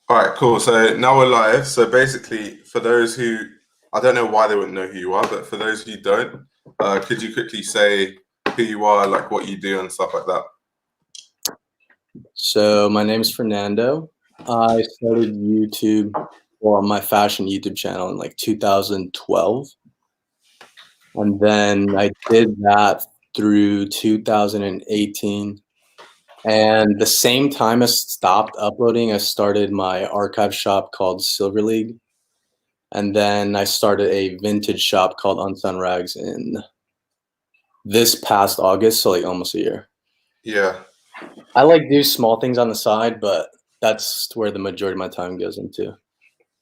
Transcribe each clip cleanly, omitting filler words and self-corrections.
All right, cool. So now we're live. So basically, for those who I don't know why they wouldn't know who you are, but for those who don't, could you quickly say who you are, like what you do and stuff like that? So my name is Fernando. I started YouTube, well, my fashion YouTube channel in like 2012. And then I did that through 2018. And the same time I stopped uploading, I started my archive shop called Silverleague. And then I started a vintage shop called Unsoundrags in this past August, so like almost a year. Yeah, I like do small things on the side, but that's where the majority of my time goes into.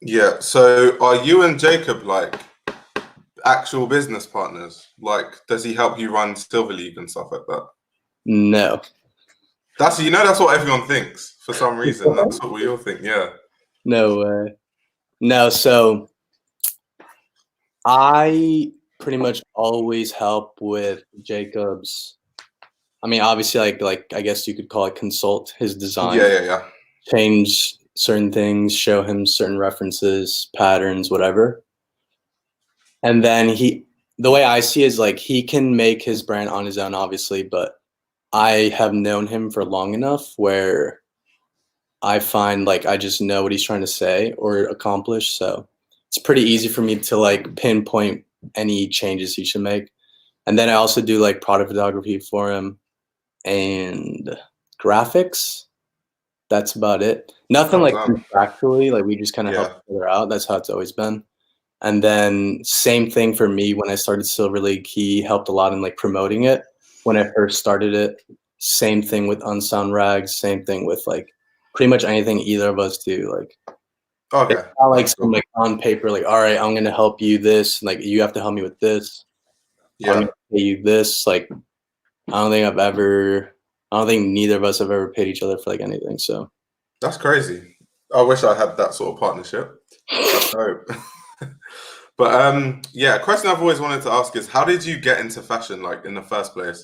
yeah. So are you and Jacob like actual business partners? Like, does he help you run Silver League and stuff like that? No. That's what everyone thinks for some reason. That's what we all think. Yeah. No way. No, so I pretty much always help with Jacob's. I mean, obviously, like I guess you could call it consult his design, Yeah, yeah, yeah. change certain things, show him certain references, patterns, whatever. And then the way I see it is like he can make his brand on his own, obviously, but I have known him for long enough where I find like I just know what he's trying to say or accomplish. So it's pretty easy for me to like pinpoint any changes he should make. And then I also do like product photography for him and graphics. That's about it. Nothing Oh, like damn. contractually, like we just kind of help Yeah. each other out. That's how it's always been. And then same thing for me when I started Silver League, he helped a lot in like promoting it when I first started it. Same thing with Unsound Rags, same thing with like pretty much anything either of us do. Like it's Okay, not like that's some cool. like on paper, like, all right, I'm gonna help you this, like you have to help me with this. I'm Yeah, gonna pay you this. Like I don't think neither of us have ever paid each other for like anything. So that's crazy. I wish I had that sort of partnership. Let's hope. But yeah, a question I've always wanted to ask is how did you get into fashion like in the first place?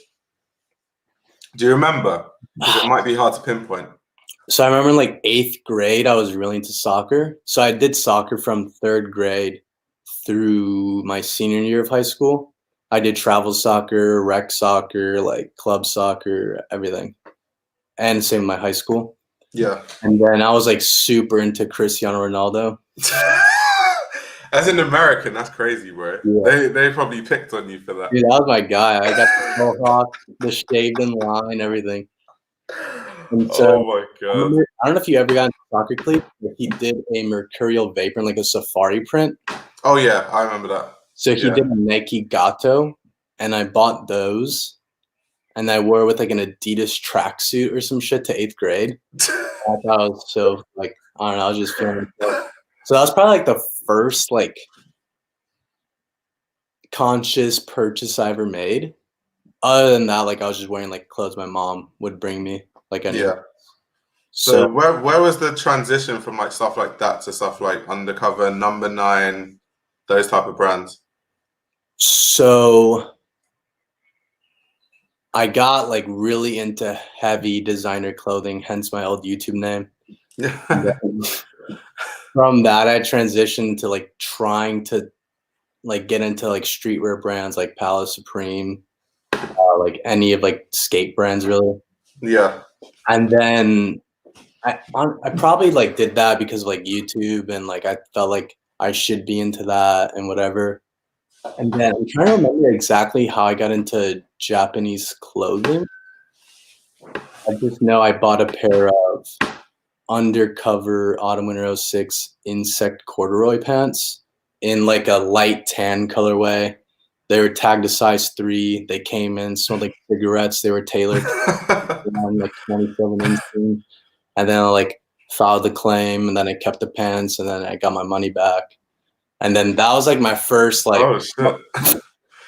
Do you remember? Because it might be hard to pinpoint. So I remember in like eighth grade, I was really into soccer. So I did soccer from third grade through my senior year of high school. I did travel soccer, rec soccer, like club soccer, everything. And same with my high school. Yeah. And then I was like super into Cristiano Ronaldo. As an American, that's crazy, bro. Yeah. They probably picked on you for that. Dude, that was my guy. I got the mohawk, the shaved in line, everything. And so Oh my god. I don't know if you ever got into soccer cleats, but he did a mercurial vapor in like a safari print. Oh yeah, I remember that. So he Yeah. did a Nike Gato, and I bought those, and I wore it with like an Adidas tracksuit or some shit to eighth grade. I thought I was so like I don't know, I was just feeling myself. So that was probably like the first like conscious purchase I ever made. Other than that, like I was just wearing like clothes my mom would bring me like anywhere. Yeah. So So where was the transition from like stuff like that to stuff like Undercover, Number Nine, those type of brands? so I got like really into heavy designer clothing, hence my old YouTube name. And Yeah. then from that, I transitioned to like trying to like get into like streetwear brands like Palace Supreme, like any of like skate brands really. Yeah. And then I probably like did that because of like YouTube and like I felt like I should be into that and whatever. And then I'm trying to remember exactly how I got into Japanese clothing. I just know I bought a pair of Undercover Autumn Winter '06 insect corduroy pants in like a light tan colorway. They were tagged a size 3. They came in, smelled like cigarettes. They were tailored around like 27 inches. And then I like filed the claim and then I kept the pants and then I got my money back. And then that was like my first like Oh shit.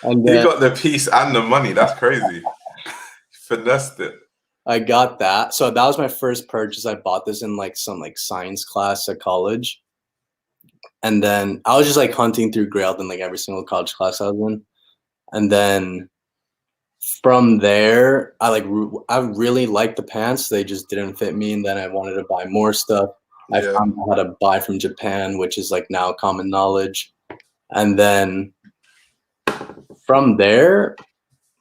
and You then got the piece and the money. That's crazy. Finessed it. I got that. So that was my first purchase. I bought this in like some like science class at college. And then I was just like hunting through Grailed in like every single college class I was in. And then from there, I really liked the pants. They just didn't fit me. And then I wanted to buy more stuff. I Yeah. found out how to buy from Japan, which is like now common knowledge. And then from there,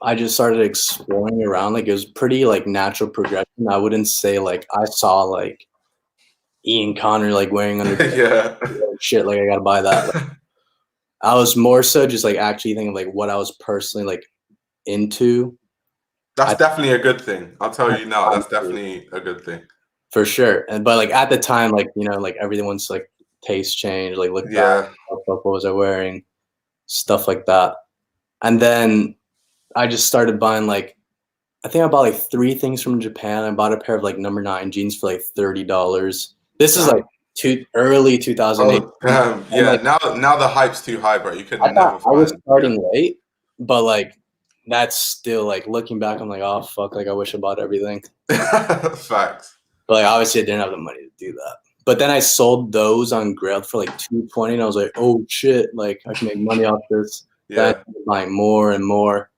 I just started exploring around. Like it was pretty like natural progression. I wouldn't say like I saw like Ian Connor like wearing under Yeah. shit, like I gotta buy that. Like, I was more so just like actually thinking like what I was personally like into. That's definitely a good thing. I'll tell you now, that's definitely a good thing. For sure. And but like at the time, like, you know, like everyone's like taste change, like look back, what was I wearing, stuff like that. And then I just started buying like I think I bought like 3 things from Japan. I bought a pair of like number 9 jeans for like $30. This is like early 2008. Oh, damn. Yeah, like, now the hype's too high, bro. You could I never thought I was find. starting late, but like that's still like looking back, I'm like, oh fuck, like I wish I bought everything. Facts. But like obviously I didn't have the money to do that. But then I sold those on Grailed for like $220, and I was like, oh shit, like I can make money off this. Yeah. Then I started buying more and more.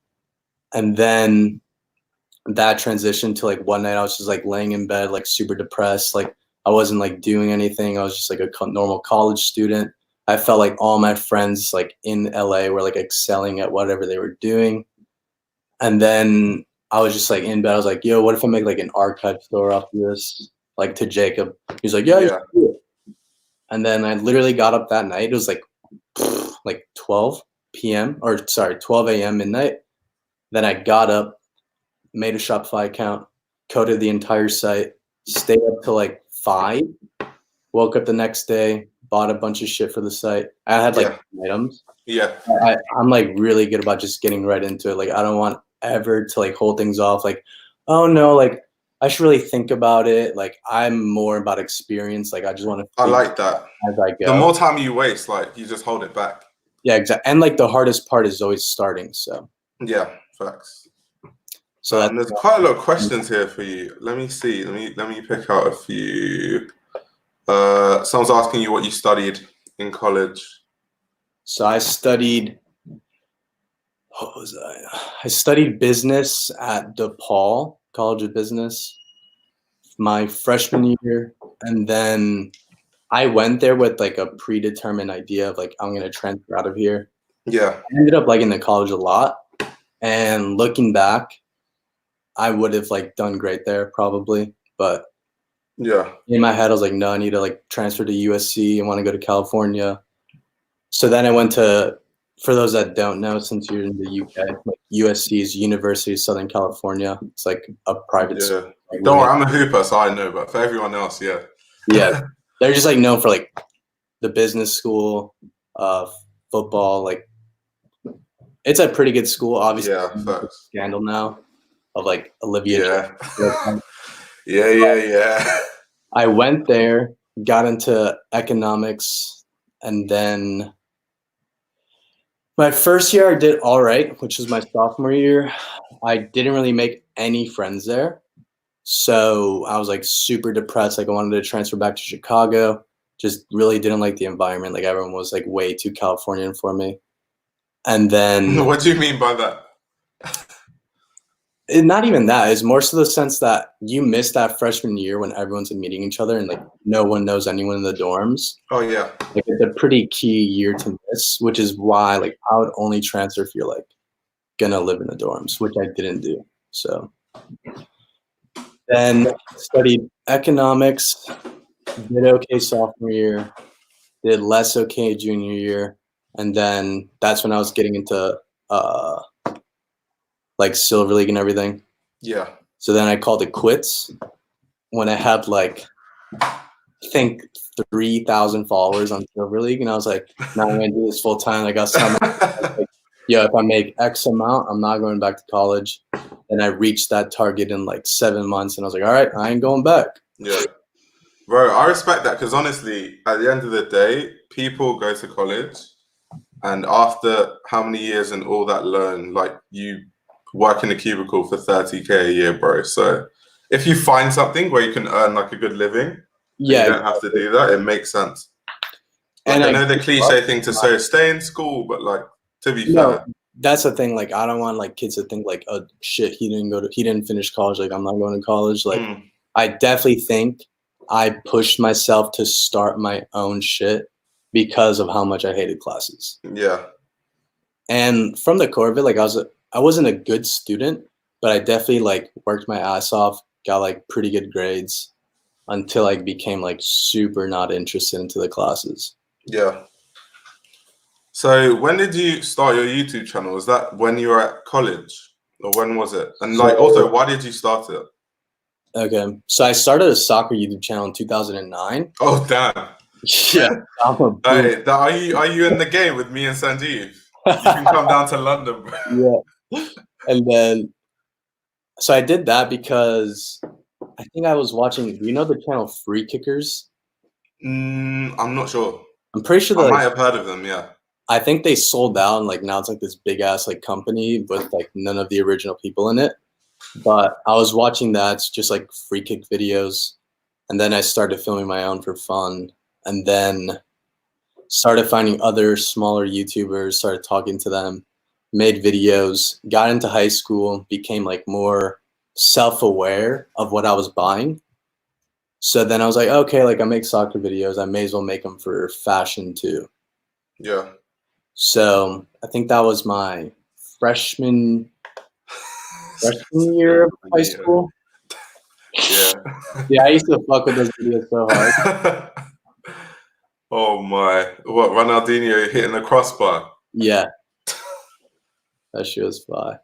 And then that transitioned to like one night I was just like laying in bed, like super depressed. Like I wasn't like doing anything. I was just like a normal college student. I felt like all my friends like in LA were like excelling at whatever they were doing. And then I was just like in bed. I was like, yo, what if I make like an archive store off of this? Like to Jacob. He's like, yeah. You should do it. And then I literally got up that night. It was like 12 p.m. or sorry, 12 a.m. midnight. Then I got up, made a Shopify account, coded the entire site, stayed up till like 5, woke up the next day, bought a bunch of shit for the site. I had like items. Yeah. I'm like really good about just getting right into it. Like I don't want ever to like hold things off. Like, oh no, like I should really think about it. Like I'm more about experience. Like I just want to. I like that. As I go. The more time you waste, like you just hold it back. Yeah, exactly. And like the hardest part is always starting. So. Yeah, facts. So there's quite a lot of questions here for you. Let me see. Let me pick out a few. Someone's asking you what you studied in college. So I studied. What was I studied business at DePaul College of Business my freshman year, and then I went there with like a predetermined idea of like I'm gonna transfer out of here. Yeah. I ended up liking the college a lot, and looking back, I would have like done great there probably, but yeah, in my head I was like, no, I need to like transfer to USC. I want to go to California. So then I went to, for those that don't know, since you're in the UK, like USC is University of Southern California. It's like a private school. Like, don't worry, I'm a hooper, so I know, but for everyone else, yeah. They're just like known for like the business school, football. Like it's a pretty good school. Obviously, scandal now of like Olivia. Yeah. I went there, got into economics, and then my first year I did all right, which was my sophomore year. I didn't really make any friends there. So I was like super depressed. Like I wanted to transfer back to Chicago. Just really didn't like the environment. Like everyone was like way too Californian for me. And then what do you mean by that? Not even that. It's more so the sense that you miss that freshman year when everyone's meeting each other and like no one knows anyone in the dorms. Oh yeah. Like it's a pretty key year to miss, which is why like I would only transfer if you're like gonna live in the dorms, which I didn't do. So then studied economics, did okay sophomore year, did less okay junior year, and then that's when I was getting into like Silver League and everything. Yeah. So then I called it quits when I had like I think 3,000 followers on Silver League, and I was like, "No, I'm gonna do this full time." Like I was telling myself, like, "Yo, if I make X amount, I'm not going back to college." And I reached that target in like 7 months, and I was like, "All right, I ain't going back." Yeah, bro, I respect that because honestly, at the end of the day, people go to college, and after how many years and all that learn, like you work in a cubicle for 30K a year, bro. So if you find something where you can earn like a good living, you don't have to do that. It makes sense. Like, and I know the cliche thing to say, stay in school, but like to be fair, that's the thing. Like I don't want like kids to think like, oh shit, he didn't finish college. Like I'm not going to college. Like I definitely think I pushed myself to start my own shit because of how much I hated classes. Yeah. And from the core of it, like I wasn't a good student, but I definitely like worked my ass off, got like pretty good grades until I became like super not interested into the classes. Yeah. So when did you start your YouTube channel? Was that when you were at college, or when was it? And like, also, why did you start it? Okay, so I started a soccer YouTube channel in 2009. Oh damn! Yeah, I'm a Hey, are you in the game with me and Sanjeev? You can come down to London, bro. Yeah, and then so I did that because I think I was watching. Do you know the channel Free Kickers? I'm not sure. I'm pretty sure I that might have heard of them. Yeah. I think they sold out and like now it's like this big ass like company with like none of the original people in it. But I was watching that, it's just like free kick videos, and then I started filming my own for fun, and then started finding other smaller YouTubers, started talking to them, made videos, got into high school, became like more self-aware of what I was buying. So then I was like, okay, like I make soccer videos, I may as well make them for fashion too. Yeah. So I think that was my freshman year of high school. Yeah. Yeah, I used to fuck with those videos so hard. Oh my! What, Ronaldinho hitting the crossbar? Yeah, that shit was fire.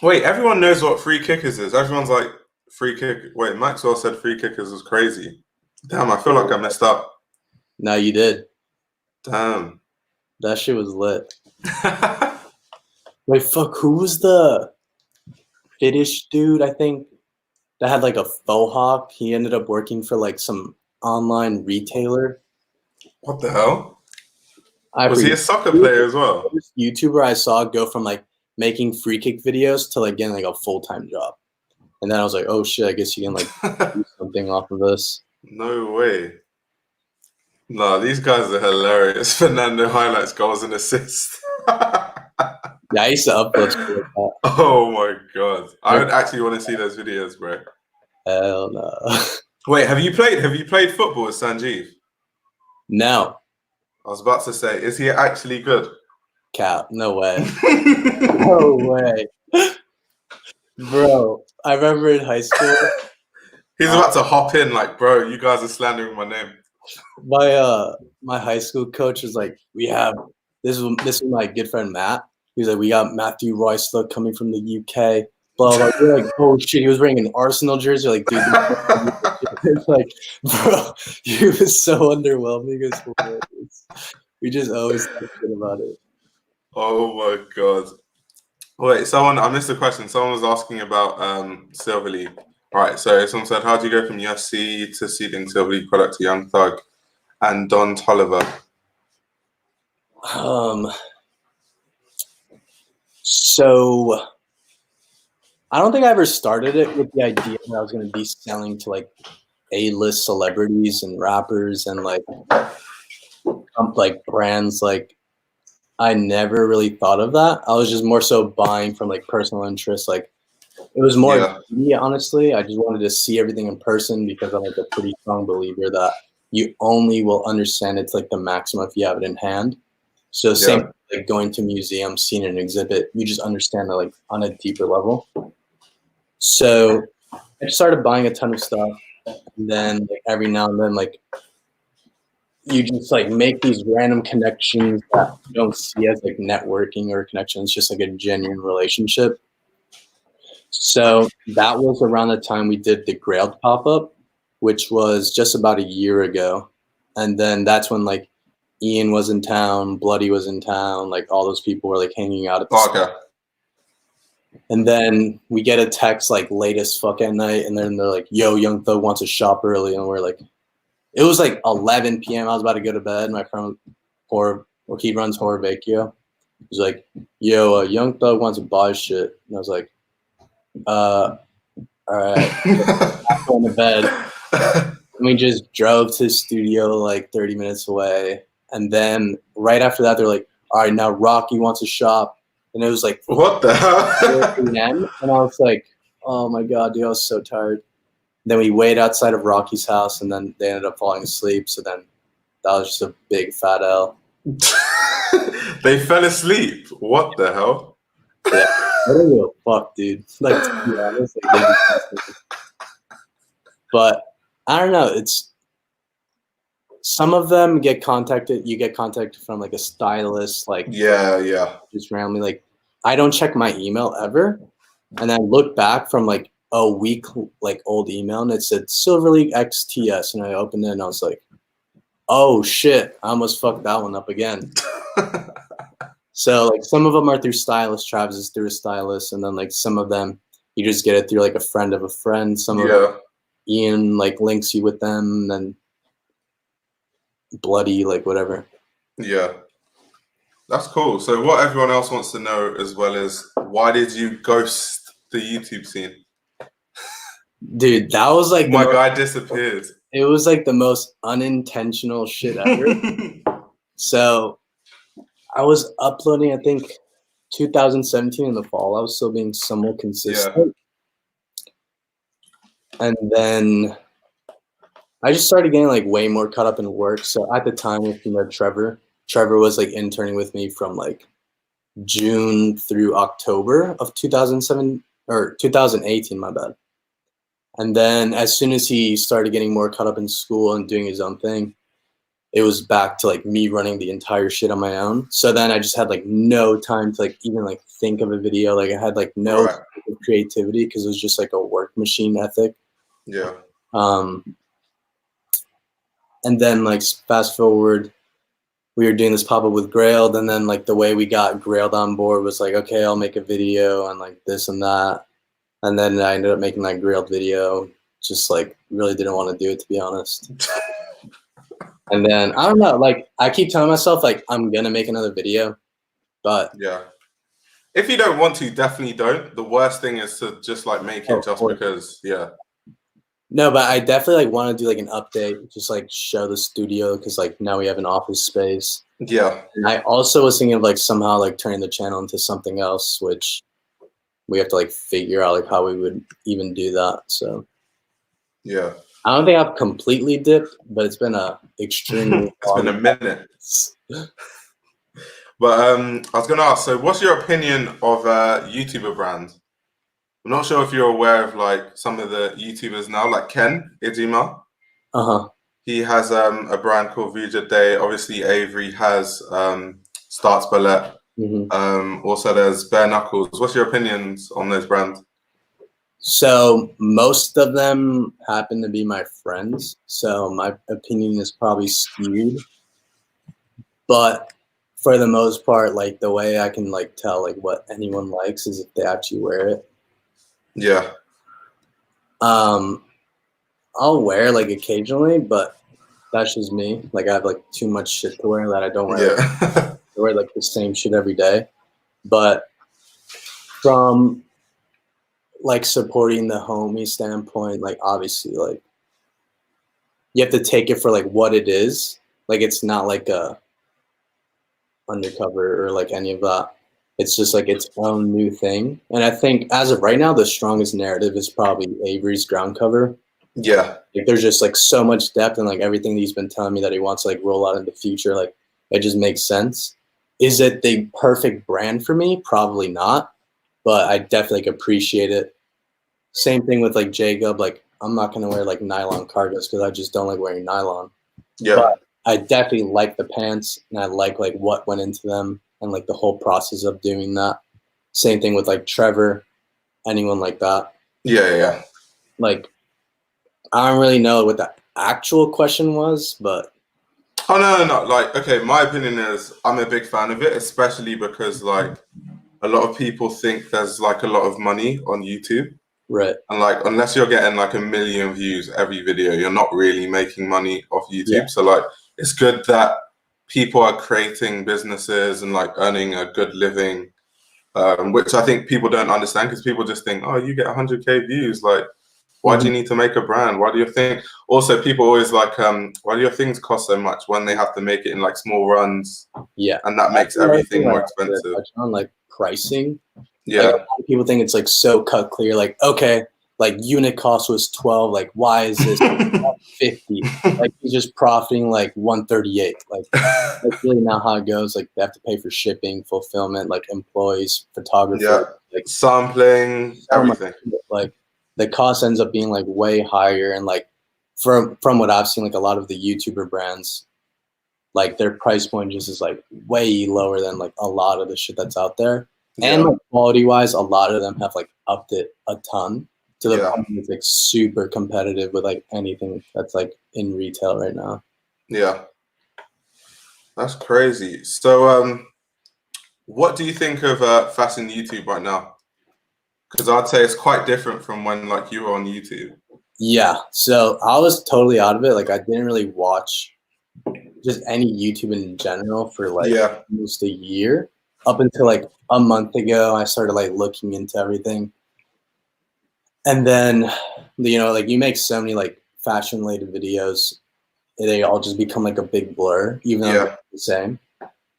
Wait, everyone knows what free kickers is. Everyone's like free kick. Wait, Maxwell said free kickers was crazy. Damn, I feel like I messed up. No, you did. Damn. That shit was lit. Wait, fuck, who was the Finnish dude, I think, that had like a faux hawk? He ended up working for like some online retailer. What the hell? I Was he a forget. soccer player as well? First YouTuber I saw go from like making free kick videos to like getting like a full-time job. And then I was like, oh shit, I guess you can like do something off of this. No way. No, these guys are hilarious. Fernando highlights goals and assists. Yeah, I used to upload shit like that. Oh my god. I would actually want to see those videos, bro. Hell no. Wait, have you played football with Sanjeev? No. I was about to say, is he actually good? Cap, no way. No way. Bro, I remember in high school. He's about to hop in like, bro, you guys are slandering my name. My high school coach was like, we have this is my good friend Matt. He was like, we got Matthew Royce coming from the UK. Blah blah. We're like, oh shit, he was wearing an Arsenal jersey. Like, dude, it's like, bro, he was so underwhelming. It was hilarious. We just always talk shit about it. Oh my god. Wait, I missed a question. Someone was asking about Silver League. Right, so someone said, how do you go from UFC to seeding Silver League product to Young Thug and Don Tolliver? So I don't think I ever started it with the idea that I was going to be selling to like A-list celebrities and rappers and like brands. Like, I never really thought of that. I was just more so buying from like personal interest. Like, it was more me, honestly. I just wanted to see everything in person because I'm like a pretty strong believer that you only will understand it to like the maximum if you have it in hand. So same like going to museums, seeing an exhibit, you just understand it like on a deeper level. So I just started buying a ton of stuff, and then like, every now and then, like you just like make these random connections that you don't see as like networking or connections, just like a genuine relationship. So that was around the time we did the Grailed pop-up, which was just about a year ago. And then that's when like Ian was in town, Bloody was in town, like all those people were like hanging out at the And then we get a text like late as fuck at night, and then they're like, yo, Young Thug wants to shop early. And we're like, it was like 11 p.m. I was about to go to bed. My friend, he runs Horror Vecchio. He's like, yo, Young Thug wants to buy shit. And I was like, all right. I'm going to bed. And we just drove to his studio like 30 minutes away. And then right after that, they're like, all right, now Rocky wants to shop. And it was like, what the hell? And I was like, oh my God, dude, I was so tired. Then we waited outside of Rocky's house, and then they ended up falling asleep. So then that was just a big fat L. They fell asleep. What the hell? Yeah, I don't give a fuck, dude. Like, to be honest, like, but I don't know. It's some of them get contacted. You get contacted from like a stylist, like yeah, just randomly. Like, I don't check my email ever, and I look back from like a week like old email, and it said silverleague XTS, and I opened it, and I was like, oh shit, I almost fucked that one up again. So like some of them are through stylist. Travis is through a stylist, and then like some of them you just get it through like a friend of a friend. Some of them, Ian like links you with them, and then Bloody like whatever. Yeah, that's cool. So what everyone else wants to know as well is, why did you ghost the YouTube scene? Dude, that was like my guy disappeared. It was like the most unintentional shit ever. So I was uploading, I think 2017 in the fall. I was still being somewhat consistent. Yeah. And then I just started getting like way more caught up in work. So at the time with Trevor was like interning with me from like June through October of 2007 or 2018, my bad. And then as soon as he started getting more caught up in school and doing his own thing, it was back to like me running the entire shit on my own. So then I just had like no time to like even like think of a video. Like I had like no creativity because it was just like a work machine ethic. Yeah. And then like fast forward, we were doing this pop-up with Grailed, and then like the way we got Grailed on board was like, okay, I'll make a video and like this and that. And then I ended up making that Grailed video. Just like really didn't want to do it, to be honest. And then I don't know, like I keep telling myself like I'm gonna make another video, but yeah, if you don't want to, definitely don't. The worst thing is to just like make it just because, yeah. No, but I definitely like want to do like an update, just like show the studio because like now we have an office space. Yeah. And I also was thinking of like somehow like turning the channel into something else, which we have to like figure out like how we would even do that. So yeah. I don't think I've completely dipped, but it's been a extremely it's been a minute. But I was gonna ask, so what's your opinion of YouTuber brands? I'm not sure if you're aware of like some of the YouTubers now, like Ken Ijima. He has a brand called Vuja Day. Obviously Avery has Starts Ballet. Also there's Bare Knuckles. What's your opinions on those brands? So most of them happen to be my friends, so my opinion is probably skewed. But for the most part, like the way I can like tell like what anyone likes is if they actually wear it. Yeah. I'll wear like occasionally, but that's just me. Like I have like too much shit to wear that I don't wear. I wear like the same shit every day. But from like supporting the homie standpoint, like obviously like you have to take it for like what it is. Like it's not like a Undercover or like any of that. It's just like its own new thing. And I think as of right now, the strongest narrative is probably Avery's ground cover. Yeah. Like there's just like so much depth and like everything that he's been telling me that he wants to like roll out in the future. Like it just makes sense. Is it the perfect brand for me? Probably not, but I definitely like, appreciate it. Same thing with like Jacob. Like I'm not going to wear like nylon cargos because I just don't like wearing nylon. Yeah. But I definitely like the pants and I like what went into them and like the whole process of doing that. Same thing with like Trevor, anyone like that. Yeah. Like, I don't really know what the actual question was, but. Oh, no. Like, okay, my opinion is I'm a big fan of it, especially because like a lot of people think there's like a lot of money on YouTube. Right. And like, unless you're getting like 1 million views every video, you're not really making money off YouTube. Yeah. So like, it's good that people are creating businesses and like earning a good living, which I think people don't understand because people just think, oh, you get 100K views. Like, why do you need to make a brand? Why do you think? Also, people always like, why do your things cost so much when they have to make it in like small runs? Yeah. And that makes everything more expensive. On like pricing. Yeah. Like, people think it's like so cut clear. Like, okay, like unit cost was 12. Like, why is this 50? Like, he's just profiting like 138. Like, that's really not how it goes. Like, they have to pay for shipping, fulfillment, like employees, photographers, Yeah, like sampling, so much everything. shit. Like, the cost ends up being like way higher. And like, from what I've seen, like a lot of the YouTuber brands, like their price point just is like way lower than like a lot of the shit that's out there. And Yeah, like quality wise, a lot of them have like upped it a ton to the yeah, point it's like super competitive with like anything that's like in retail right now. yeah. That's crazy. So, what do you think of fashion YouTube right now? Because I'd say it's quite different from when like you were on YouTube. Yeah. So I was totally out of it. Like I didn't really watch just any YouTube in general for like Yeah, almost a year. Up until like a month ago, I started like looking into everything. And then, like you make so many like fashion related videos, they all just become like a big blur, even though they're yeah, the same.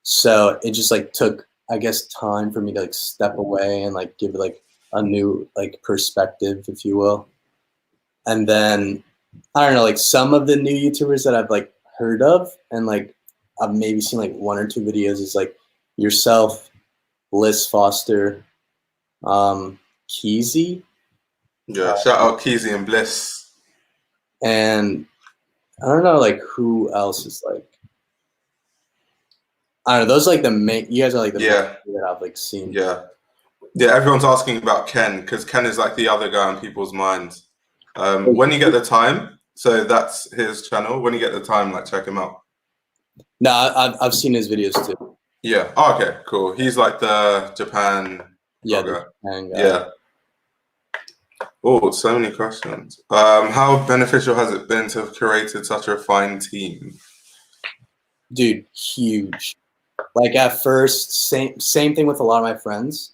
So it just like took, I guess, time for me to like step away and like give it like a new like perspective, if you will. And then I don't know, like some of the new YouTubers that I've like heard of and like I've maybe seen like one or two videos is like yourself, Bliss Foster, Keezy, yeah. Shout out Keezy and Bliss. and I don't know like who else is like, I don't know, those are like the main, you guys are like the main Yeah, that I've like seen. yeah, yeah. Everyone's asking about Ken because Ken is like the other guy on people's minds. When you get the time, so that's his channel. When you get the time, like check him out. No, I've seen his videos too. Yeah. Oh, okay. Cool. He's like the Japan Yeah, the vlogger. Japan guy. Yeah. Oh, so many questions. How beneficial has it been to have curated such a refined team? Dude, huge. Like at first, same thing with a lot of my friends.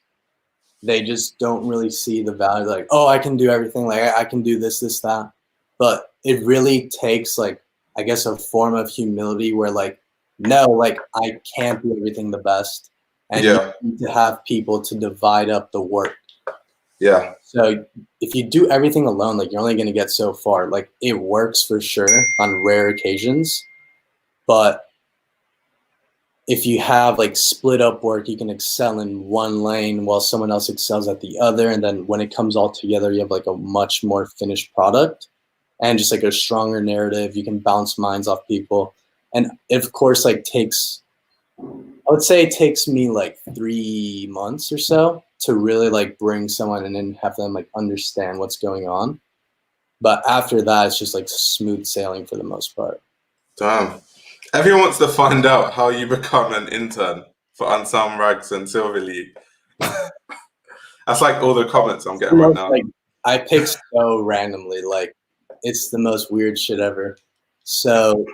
They just don't really see the value. Like, oh, I can do everything. Like I can do this, this, that. But it really takes like, I guess, a form of humility where like, no, like I can't do everything the best, and you Yeah. need to have people to divide up the work. Yeah. So if you do everything alone, like you're only going to get so far. Like it works for sure on rare occasions, but if you have like split up work, you can excel in one lane while someone else excels at the other. And then when it comes all together, you have like a much more finished product and just like a stronger narrative. You can bounce minds off people. And it, of course, like takes, I would say it takes me like 3 months or so to really like bring someone in and have them like understand what's going on. But after that, it's just like smooth sailing for the most part. Damn. Everyone wants to find out how you become an intern for Unsoundrags and silverleague. That's like all the comments I'm getting right Most, now. like I pick so randomly, like it's the most weird shit ever. So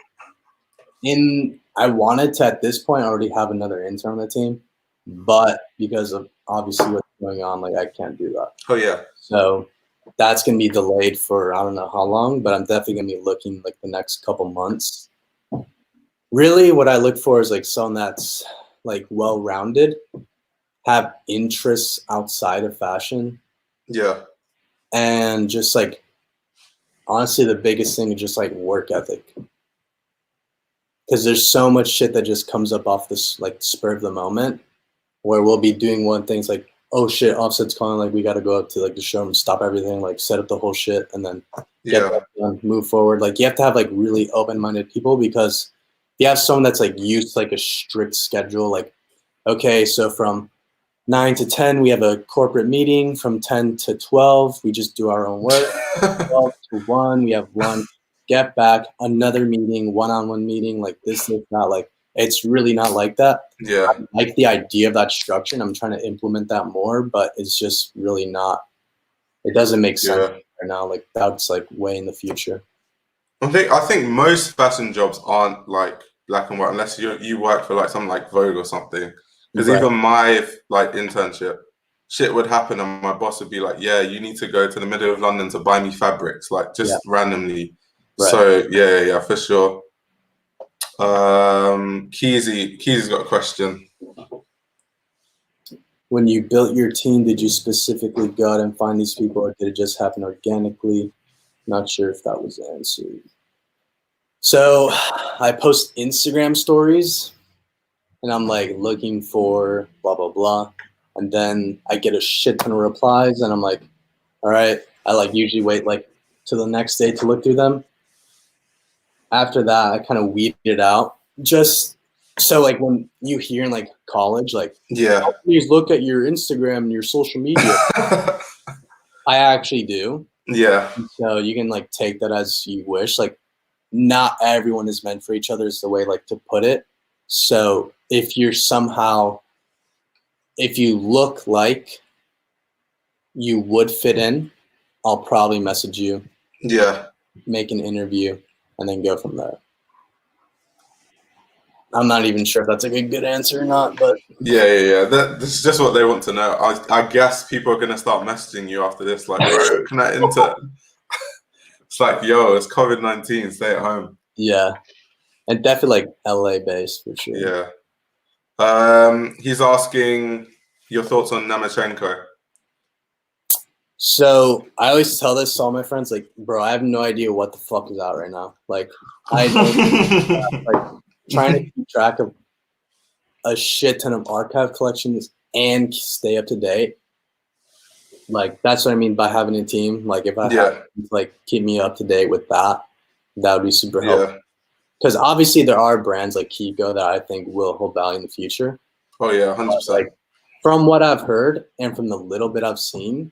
I wanted to at this point already have another intern on the team, but because of obviously what's going on, like I can't do that. Oh yeah. So that's gonna be delayed for I don't know how long, but I'm definitely gonna be looking like the next couple months. Really, what I look for is like someone that's like well-rounded, have interests outside of fashion, Yeah. and just like honestly the biggest thing is just like work ethic, because there's so much shit that just comes up off this like spur of the moment where we'll be doing one thing, it's like, oh shit, Offset's calling, like we got to go up to like the showroom, stop everything, like set up the whole shit, and then get Yeah. that done, move forward. Like you have to have like really open-minded people, because if you have someone that's like used to like a strict schedule, like okay, so from 9 to 10 we have a corporate meeting, from 10 to 12 we just do our own work, 12 to 1 we have lunch, get back, another meeting, one-on-one meeting, like this is not like, it's really not like that. Yeah. I like the idea of that structure and I'm trying to implement that more, but it's just really not, it doesn't make sense Yeah. right now. Like that's like way in the future. I think most fashion jobs aren't like black and white unless you work for like something like Vogue or something. Because Right. even my like internship, shit would happen and my boss would be like, "Yeah, you need to go to the middle of London to buy me fabrics," like Yeah. just randomly. Right. So yeah, for sure. Keezy's got a question. when you built your team, did you specifically go out and find these people, or did it just happen organically? Not sure if that was answered. So I post Instagram stories, and I'm like looking for blah, blah, blah. And then I get a shit ton of replies, and I'm like, all right. I like usually wait like to the next day to look through them. After that, I kind of weed it out. Just so like when you hear in like college, like, Yeah. please look at your Instagram and your social media. I actually do. Yeah. So you can like take that as you wish. Like not everyone is meant for each other is the way like to put it. So if you're somehow, if you look like you would fit in, I'll probably message you. Yeah. Make an interview, and then go from there. I'm not even sure if that's like a good answer or not, but Yeah. This is just what they want to know. I guess people are gonna start messaging you after this, like, bro, can I enter? It's like, yo, it's COVID-19, stay at home. yeah, and definitely like LA based for sure. Yeah. He's asking your thoughts on Namachenko. So I always tell this to all my friends, like, bro, I have no idea what the fuck is out right now. Like, I don't like trying to keep track of a shit ton of archive collections and stay up to date. Like, that's what I mean by having a team. Like, if I have like keep me up to date with that, that would be super helpful. Because obviously there are brands like Kiko that I think will hold value in the future. Oh yeah, 100%. Like, from what I've heard and from the little bit I've seen,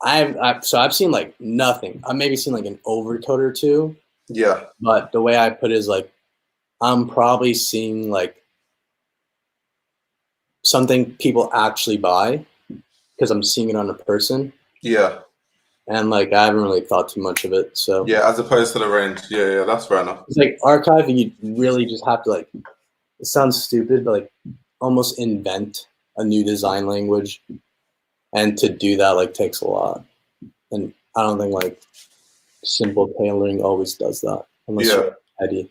I've seen like nothing. I've maybe seen like an overcoat or two. Yeah. But the way I put it is like, I'm probably seeing like something people actually buy because I'm seeing it on a person. Yeah. And like I haven't really thought too much of it. So yeah, as opposed to the range. Yeah, that's fair enough. It's like archive, you really just have to like, it sounds stupid, but like almost invent a new design language. And to do that like takes a lot. And I don't think like simple tailoring always does that unless you're ready.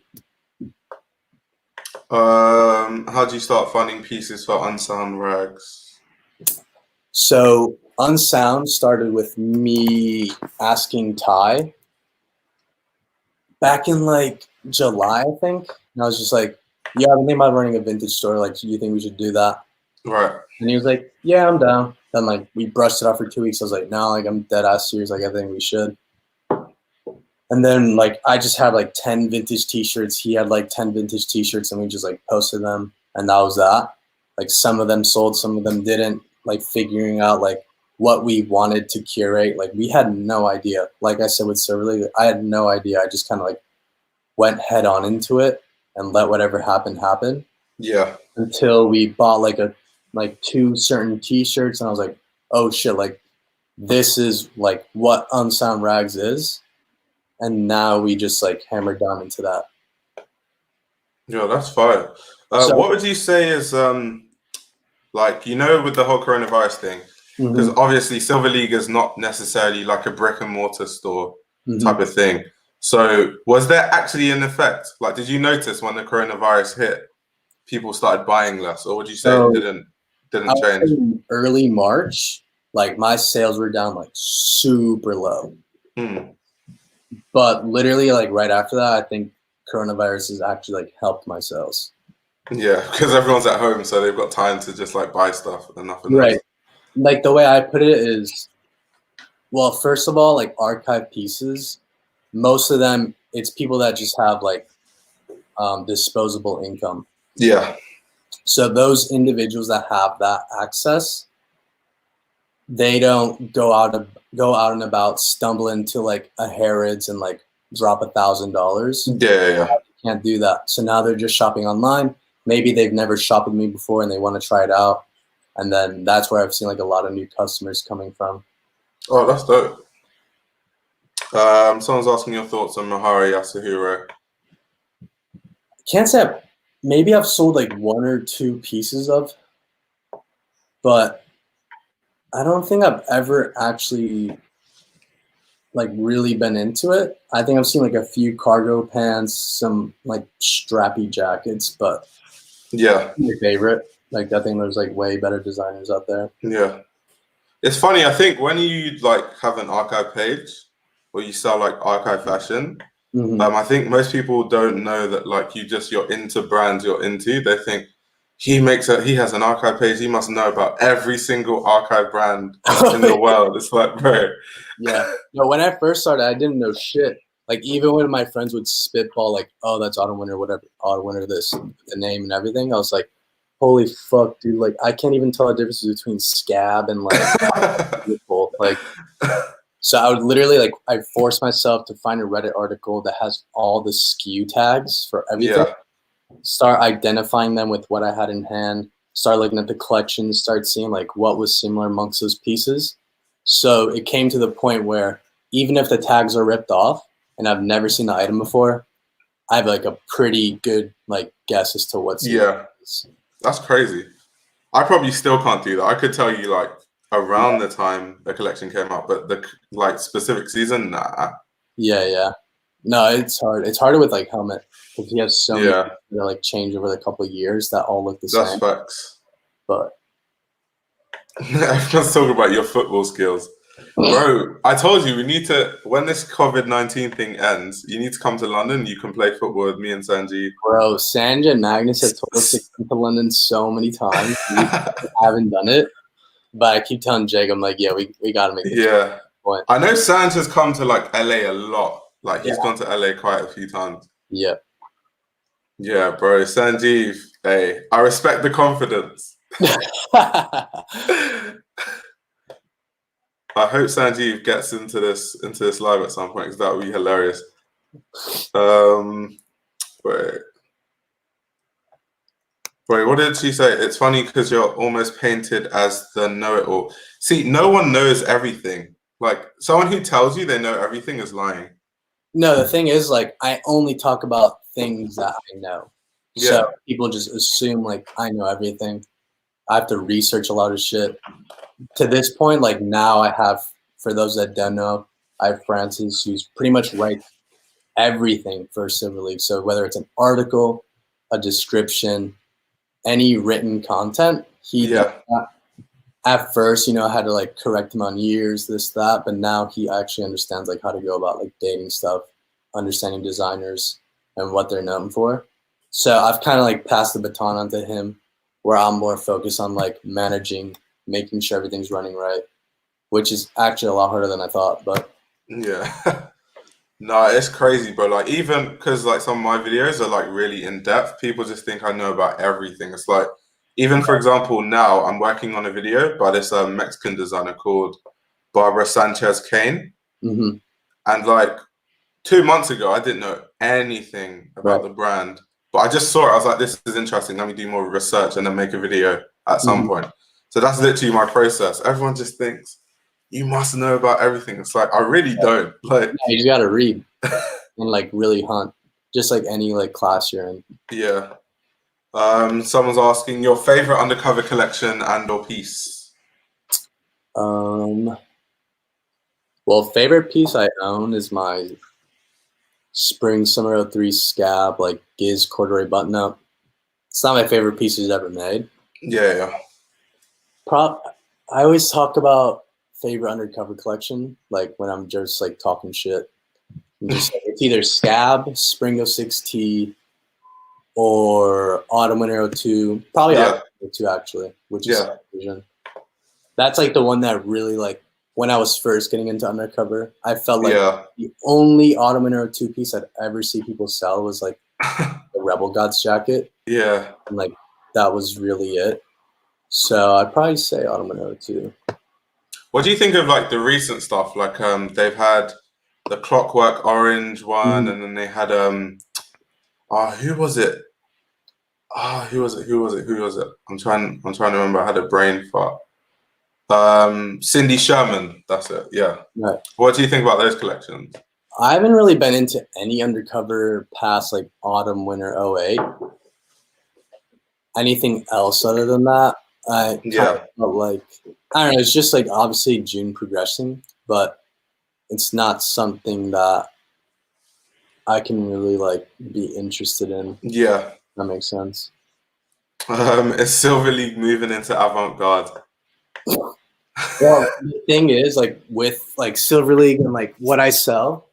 How do you start finding pieces for Unsound Rags? So Unsound started with me asking Ty back in like July, I think. And I was just like, yeah, I've been thinking about running a vintage store. Like, do you think we should do that? Right. And he was like, yeah, I'm down. Then like we brushed it off for 2 weeks. I was like, no, like I'm dead ass serious. Like I think we should. And then like I just had like 10 vintage t-shirts. He had like 10 vintage t-shirts, and we just like posted them, and that was that. Like some of them sold, some of them didn't. Like figuring out like what we wanted to curate. Like we had no idea. Like I said with silverleague, I had no idea. I just kind of like went head on into it and let whatever happen happen. Yeah. Until we bought like 2 certain t-shirts, and I was like, oh shit, like this is like what Unsound Rags is. And now we just like hammer down into that. Yeah, that's fine. So, what would you say is like, you know, with the whole coronavirus thing, because obviously silverleague is not necessarily like a brick and mortar store type of thing. So was there actually an effect? Like, did you notice when the coronavirus hit, people started buying less, or would you say it didn't change? In early March, like my sales were down like super low. But literally like right after that, I think coronavirus has actually like helped my sales. Yeah, because everyone's at home, so they've got time to just like buy stuff and nothing else. Right. Like the way I put it is, well, first of all, like archive pieces, most of them, it's people that just have like disposable income. Yeah. So those individuals that have that access, they don't go out and about, stumble into like a Harrods and like drop $1,000. Yeah. You can't do that. So now they're just shopping online. Maybe they've never shopped with me before and they want to try it out. And then that's where I've seen like a lot of new customers coming from. Oh, that's dope. Someone's asking your thoughts on Mahara Yasuhiro. Can't say maybe I've sold like 1 or 2 pieces of, but I don't think I've ever actually like really been into it. I think I've seen like a few cargo pants, some like strappy jackets, but yeah, my favorite. Like I think there's like way better designers out there. Yeah. It's funny, I think when you like have an archive page where you sell like archive fashion, I think most people don't know that like you're into brands you're into. They think he has an archive page, he must know about every single archive brand in the world. It's like, bro. Yeah. No, when I first started, I didn't know shit. Like even when my friends would spitball like, oh, that's Autumn Winter, whatever, Autumn Winter, this, the name and everything, I was like, holy fuck, dude! Like I can't even tell the difference between scab and like beautiful. Like so, I would literally like I forced myself to find a Reddit article that has all the SKU tags for everything. Yeah. Start identifying them with what I had in hand. Start looking at the collection. Start seeing like what was similar amongst those pieces. So it came to the point where even if the tags are ripped off and I've never seen the item before, I have like a pretty good like guess as to what's That's crazy. I probably still can't do that. I could tell you like around the time the collection came out, but the like specific season, nah. Yeah. No, it's hard. It's harder with like Helmet because he has so many that like change over the couple of years that all look the same. That's facts. But everyone's talking about your football skills. Bro, I told you we need to, when this COVID-19 thing ends, you need to come to London. You can play football with me and Sanji. Bro, Sanj and Magnus have told us to come to London so many times. We haven't done it. But I keep telling Jake, I'm like, yeah, we got to make it. Point. I know Sanj has come to like LA a lot. Like he's gone to LA quite a few times. Yeah. Yeah, bro. Sanjeev, hey, I respect the confidence. I hope Sanjeev gets into this live at some point because that would be hilarious. Wait, what did she say? It's funny because you're almost painted as the know-it-all. See, no one knows everything. Like someone who tells you they know everything is lying. No, the thing is, like, I only talk about things that I know. So people just assume like I know everything. I have to research a lot of shit. To this point, like now I have, for those that don't know, I have Francis who's pretty much writes everything for Silver League. So whether it's an article, a description, any written content, he does that. At first, you know, I had to like correct him on years, this, that, but now he actually understands like how to go about like dating stuff, understanding designers and what they're known for. So I've kind of like passed the baton on to him where I'm more focused on like managing, making sure everything's running right, which is actually a lot harder than I thought, but. Yeah. No, it's crazy, bro. Like even because like some of my videos are like really in depth, people just think I know about everything. It's like, even for example, now I'm working on a video by this Mexican designer called Barbara Sanchez Kane. And like 2 months ago, I didn't know anything about the brand, but I just saw it. I was like, this is interesting. Let me do more research and then make a video at some point. So that's literally my process. Everyone just thinks you must know about everything. It's like, I really don't. Like, you just got to read and like really hunt, just like any like class you're in. Yeah. Someone's asking your favorite Undercover collection and or piece. Well, favorite piece I own is my Spring Summer 03 Scab, like Giz corduroy button up. It's not my favorite piece he's ever made. Yeah. I always talk about favorite Undercover collection, like when I'm just like talking shit. Just, it's either Scab, Spring 06T, or Autumn Winter 02. Probably Autumn 02 actually, which is that's like the one that really like when I was first getting into Undercover, I felt like the only Autumn Winter 02 piece I'd ever see people sell was like the Rebel Gods jacket. Yeah. And like that was really it. So I'd probably say Autumn Winter 02. What do you think of like the recent stuff? Like they've had the Clockwork Orange one, and then they had who was it? Who was it? I'm trying to remember. I had a brain fart. Cindy Sherman, that's it. Yeah. Right. What do you think about those collections? I haven't really been into any Undercover past like Autumn Winter 08. Anything else other than that, I felt like I don't know. It's just like obviously June progressing, but it's not something that I can really like be interested in. Yeah, that makes sense. Is Silver League moving into avant-garde? Well, the thing is, like with like Silver League and like what I sell,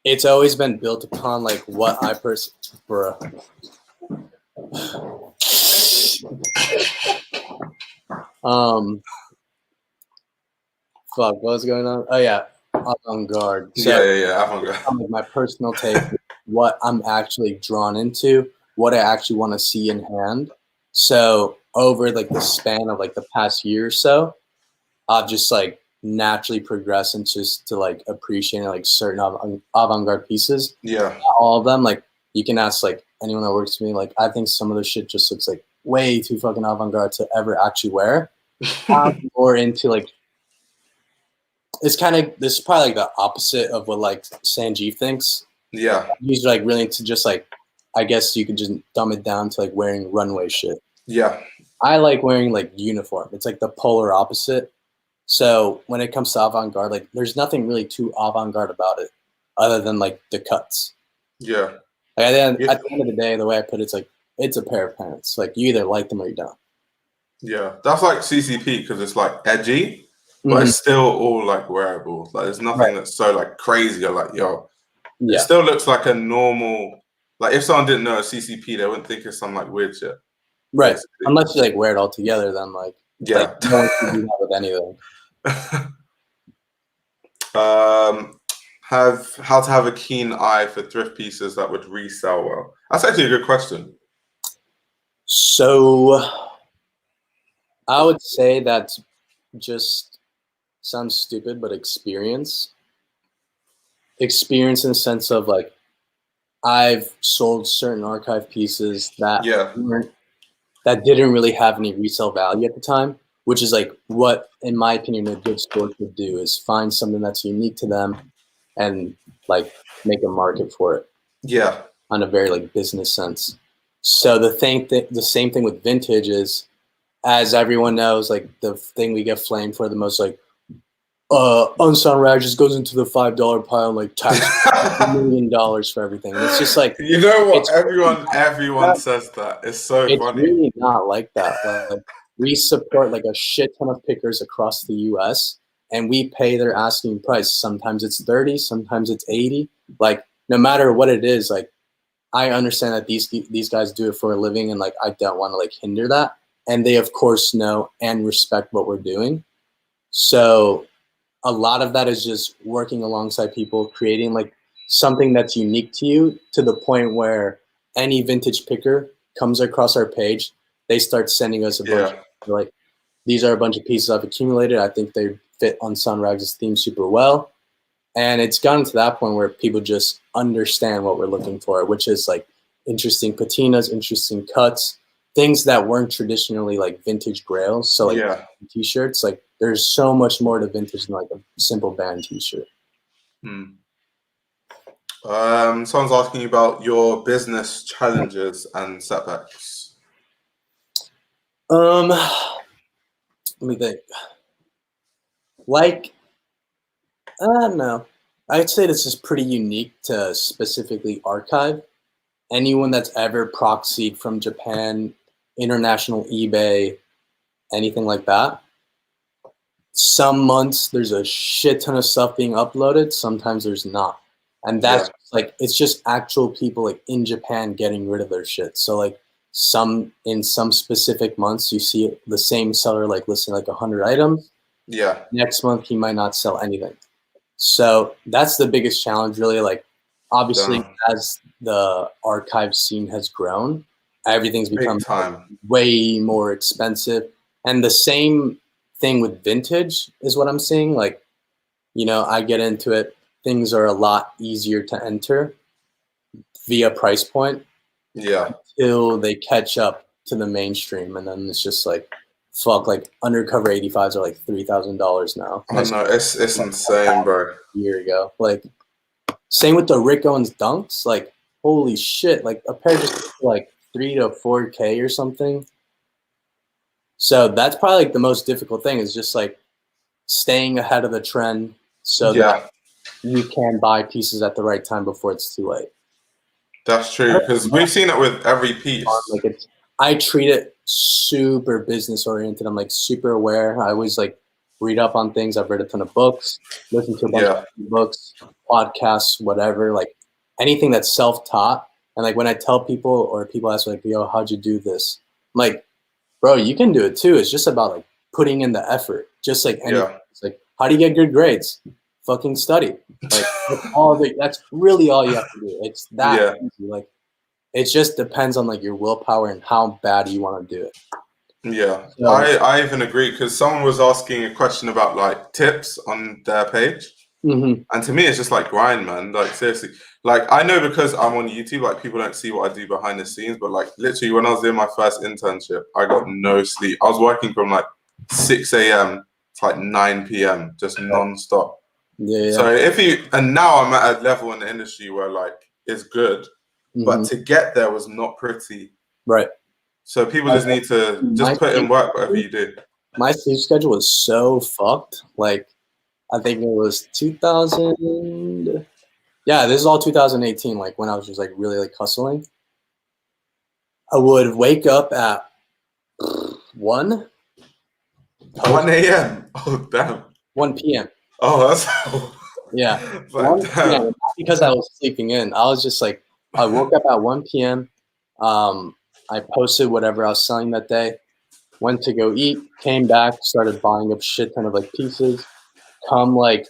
it's always been built upon like what I bruh. Fuck, what was going on? Oh yeah, avant-garde. So Yeah, avant-garde. like my personal take, what I'm actually drawn into, what I actually want to see in hand. So over like the span of like the past year or so, I've just like naturally progressed into just to like appreciating like certain avant-garde pieces. Yeah. All of them, like you can ask like anyone that works with me, like I think some of the shit just looks like way too fucking avant-garde to ever actually wear. Or into like it's kind of this is probably like the opposite of what like Sanjeev thinks. Yeah. He's like really into just like I guess you could just dumb it down to like wearing runway shit. Yeah. I like wearing like uniform. It's like the polar opposite. So when it comes to avant-garde, like there's nothing really too avant-garde about it, other than like the cuts. Yeah. Like, at the end of the day, the way I put it, it's like it's a pair of pants. Like you either like them or you don't. Yeah. That's like CCP because it's like edgy, but it's still all like wearable. Like there's nothing that's so like crazy. You're like, yo, it still looks like a normal. Like if someone didn't know a CCP, they wouldn't think it's some like weird shit. Right. Basically. Unless you like wear it all together, then like yeah. no one can do that with anything. How to have a keen eye for thrift pieces that would resell well? That's actually a good question. So I would say that's just sounds stupid, but experience in the sense of like I've sold certain archive pieces that that didn't really have any resale value at the time, which is like what, in my opinion, a good store should do is find something that's unique to them and like make a market for it. Yeah. On a very like business sense. So the same thing with vintage is, as everyone knows, like the thing we get flamed for the most, like unsoundrags just goes into the $5 pile, like tax $1 million for everything. And it's just like, you know what? Everyone says that. It's so it's funny. really not like that. Like we support like a shit ton of pickers across the US and we pay their asking price. Sometimes it's 30, sometimes it's 80. Like no matter what it is, like I understand that these guys do it for a living and like I don't want to like hinder that. And they of course know and respect what we're doing. So a lot of that is just working alongside people, creating like something that's unique to you to the point where any vintage picker comes across our page, they start sending us a bunch of, like, these are a bunch of pieces I've accumulated. I think they fit on Sunrags' theme super well. And it's gotten to that point where people just understand what we're looking for, which is like interesting patinas, interesting cuts, things that weren't traditionally like vintage grails. So like t-shirts, like there's so much more to vintage than like a simple band t-shirt. Someone's asking you about your business challenges and setbacks. Let me think. Like, I don't know. I'd say this is pretty unique to specifically archive. Anyone that's ever proxied from Japan, international eBay, anything like that. Some months there's a shit ton of stuff being uploaded. Sometimes there's not. And that's like, it's just actual people like in Japan getting rid of their shit. So like in some specific months, you see the same seller like listing like 100 items. Yeah. Next month, he might not sell anything. So that's the biggest challenge, really. Like, obviously, as the archive scene has grown, everything's become way more expensive. And the same thing with vintage is what I'm seeing. Like, you know, I get into it. Things are a lot easier to enter via price point. Yeah. Until they catch up to the mainstream. And then it's just like, fuck, like Undercover 85s are like $3,000 now. I know, it's insane, bro. A year ago. Like, same with the Rick Owens dunks. Like, holy shit. Like, a pair just like 3 to 4K or something. So that's probably like the most difficult thing is just like staying ahead of the trend so that you can buy pieces at the right time before it's too late. That's true, because we've seen it with every piece. Like I treat it super business oriented. I'm like super aware. I always like read up on things. I've read a ton of books, listened to a bunch of books, podcasts, whatever, like anything that's self-taught. And like when I tell people or people ask me like, yo, how'd you do this? I'm like, bro, you can do it too. It's just about like putting in the effort. Just like anything. It's like, how do you get good grades? Fucking study. Like that's really all you have to do. It's that easy. Like it just depends on like your willpower and how bad you want to do it. Yeah, so, I even agree, because someone was asking a question about like tips on their page, and to me it's just like grind, man. Like seriously, like I know because I'm on YouTube, like people don't see what I do behind the scenes, but like literally when I was doing my first internship, I got no sleep. I was working from like 6 a.m. to like 9 p.m. just non-stop. So and now I'm at a level in the industry where like it's good, but to get there was not pretty. Right. So people just need to just put in work, whatever you do. My sleep schedule was so fucked. Like, I think it was 2000. Yeah, this is all 2018. Like when I was just like really like hustling. I would wake up at 1 a.m. Oh damn. 1 p.m. Oh, that's yeah. 1 p.m. Because I was sleeping in. I was just like, I woke up at 1 p.m. I posted whatever I was selling that day, went to go eat, came back, started buying up shit ton of like pieces. Come like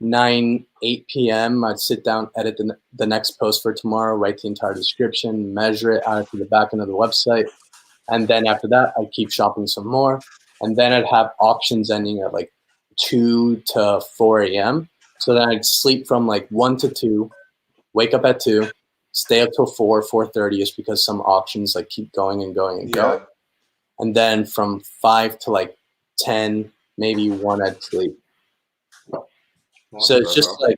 8 p.m. I'd sit down, edit the next post for tomorrow, write the entire description, measure it, add it to the back end of the website. And then after that, I'd keep shopping some more. And then I'd have auctions ending at like 2 to 4 a.m. So then I'd sleep from like 1 to 2, wake up at 2, stay up till 4:30ish because some auctions like keep going and going and going. And then from 5 to like 10, maybe 1, I'd sleep. So it's just like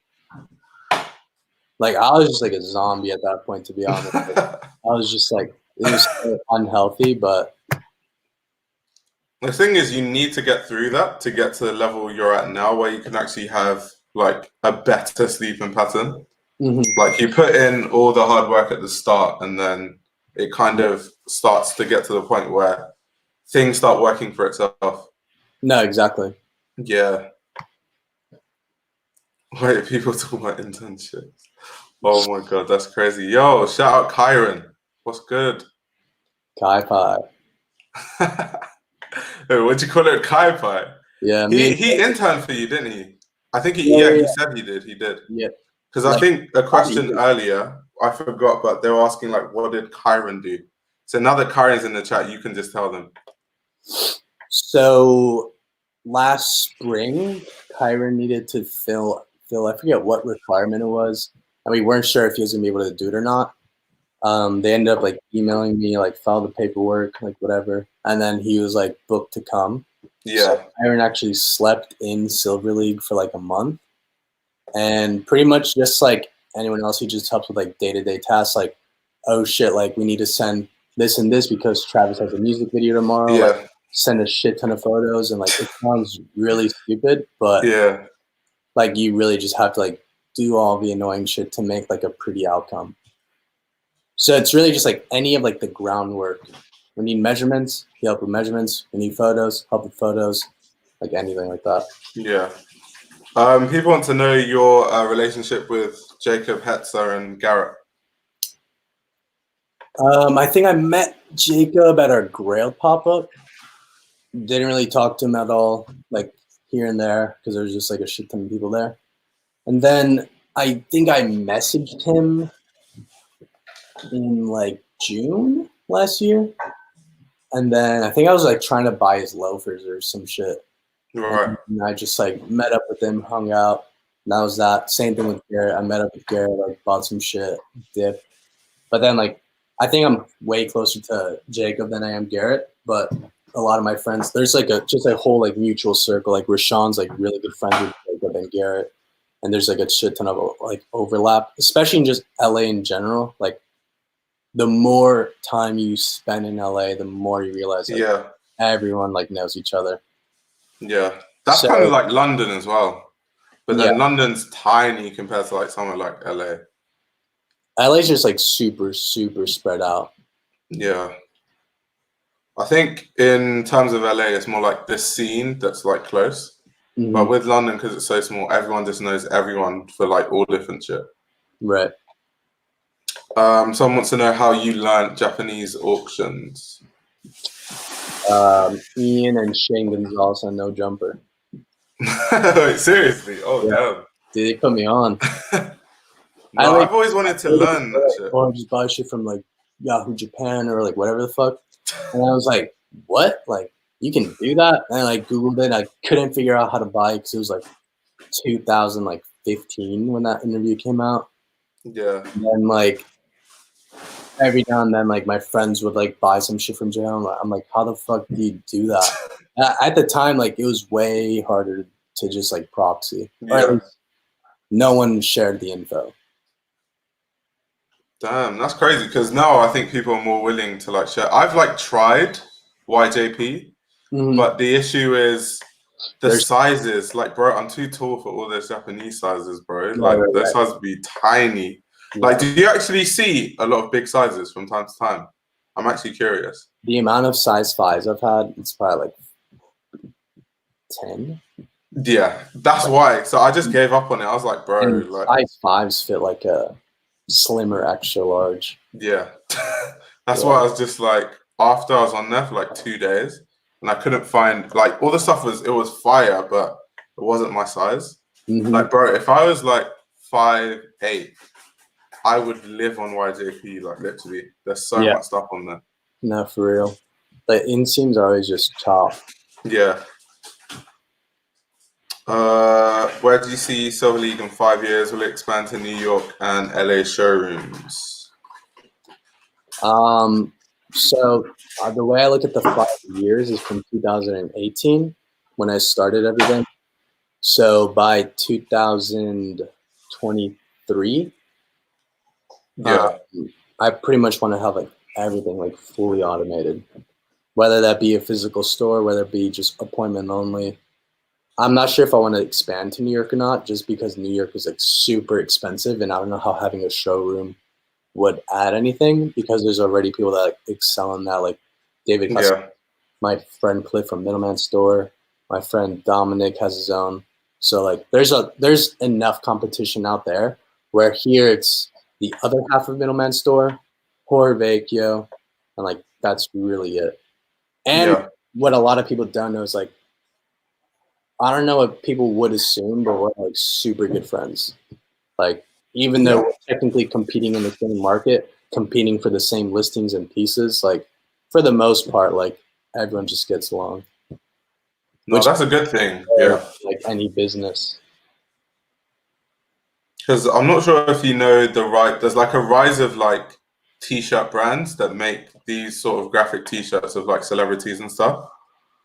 I was just like a zombie at that point, to be honest. Like, I was just like, it was so unhealthy, but the thing is, you need to get through that to get to the level you're at now, where you can actually have like a better sleeping pattern. Like you put in all the hard work at the start, and then it kind of starts to get to the point where things start working for itself. No, exactly. Yeah. Wait, people talk about internships. Oh my god, that's crazy. Yo, shout out Kyron. What's good? Kai Pi. What'd you call it? Kai Pi? Yeah. He interned for you, didn't he? I think he said he did. He did. Yeah. Because I think a question earlier, I forgot, but they were asking like, what did Kyron do? So now that Kyron's in the chat, you can just tell them. So last spring, Kyron needed to fill, I forget what requirement it was. And we weren't sure if he was gonna be able to do it or not. They ended up like emailing me, like file the paperwork, like whatever. And then he was like booked to come. Yeah. So Kyron actually slept in Silver League for like a month. And pretty much just like anyone else, he just helps with like day-to-day tasks, like, oh shit, like we need to send this and this because Travis has a music video tomorrow. Yeah. Like, send a shit ton of photos, and like it sounds really stupid, but like you really just have to like do all the annoying shit to make like a pretty outcome. So it's really just like any of like the groundwork. We need measurements, he help with measurements. We need photos, help with photos, like anything like that. Yeah. People want to know your relationship with Jacob, Hetzer, and Garrett. I think I met Jacob at our Grail pop-up. Didn't really talk to him at all, like here and there, because there was just like a shit ton of people there. And then I think I messaged him in like June last year. And then I think I was like trying to buy his loafers or some shit. Right. And I just like met up with him, hung out. And that was that. Same thing with Garrett. I met up with Garrett, like bought some shit, dipped. But then like I think I'm way closer to Jacob than I am Garrett. But a lot of my friends, there's like just a whole like mutual circle. Like Rashawn's like really good friends with Jacob and Garrett. And there's like a shit ton of like overlap, especially in just LA in general. Like the more time you spend in LA, the more you realize like everyone like knows each other. Yeah, that's kind of like London as well, but then London's tiny compared to like somewhere like LA. LA's just like super spread out. Yeah. I think in terms of LA, it's more like this scene that's like close. Mm-hmm. But with London, because it's so small, everyone just knows everyone for like all different shit. Right. Someone wants to know how you learned Japanese auctions. Ian and Shane Gonzalez on No Jumper. Seriously? Oh, Yeah. damn. Dude, they put me on. No, I've always wanted to learn that shit. Or just buy shit from like Yahoo Japan or like whatever the fuck. And I was like, what? Like, you can do that? And I like Googled it. I couldn't figure out how to buy it because it was like 2015 when that interview came out. Yeah. And then like every now and then, like my friends would like buy some shit from jail. I'm like, how the fuck do you do that? At the time, like it was way harder to just like proxy. Yeah. Or at least no one shared the info. Damn, that's crazy. Because now I think people are more willing to like share. I've like tried YJP, but the issue is the sizes. Like, bro, I'm too tall for all those Japanese sizes, bro. Like, those sizes be tiny. Yeah. Like, do you actually see a lot of big sizes from time to time? I'm actually curious. The amount of size 5s I've had, it's probably like 10. Yeah, that's why. So I just gave up on it. I was like, bro, and like size 5s fit like a slimmer extra large. Yeah. That's why I was just like, after I was on there for like 2 days and I couldn't find like all the stuff it was fire, but it wasn't my size. Mm-hmm. Like, bro, if I was like 5'8", I would live on YJP, like literally. There's so much stuff on there. No, for real. The inseams are always just top. Yeah. Where do you see Silver League in 5 years? Will it expand to New York and LA showrooms? So the way I look at the 5 years is from 2018 when I started everything. So by 2023, I pretty much want to have like everything like fully automated, whether that be a physical store, whether it be just appointment only. I'm not sure if I want to expand to New York or not, just because New York is like super expensive, and I don't know how having a showroom would add anything because there's already people that like, excel in that, like David, my friend Cliff from Middleman Store, my friend Dominic has his own. So like there's enough competition out there, where here it's the other half of Middleman Store, Horror Vecchio, and like that's really it. And what a lot of people don't know is like, I don't know what people would assume, but we're like super good friends. Like, even though we're technically competing in the same market, competing for the same listings and pieces, like for the most part, like everyone just gets along. No, that's a good thing. Yeah. Like any business. Because I'm not sure if you know there's like a rise of like t-shirt brands that make these sort of graphic t-shirts of like celebrities and stuff.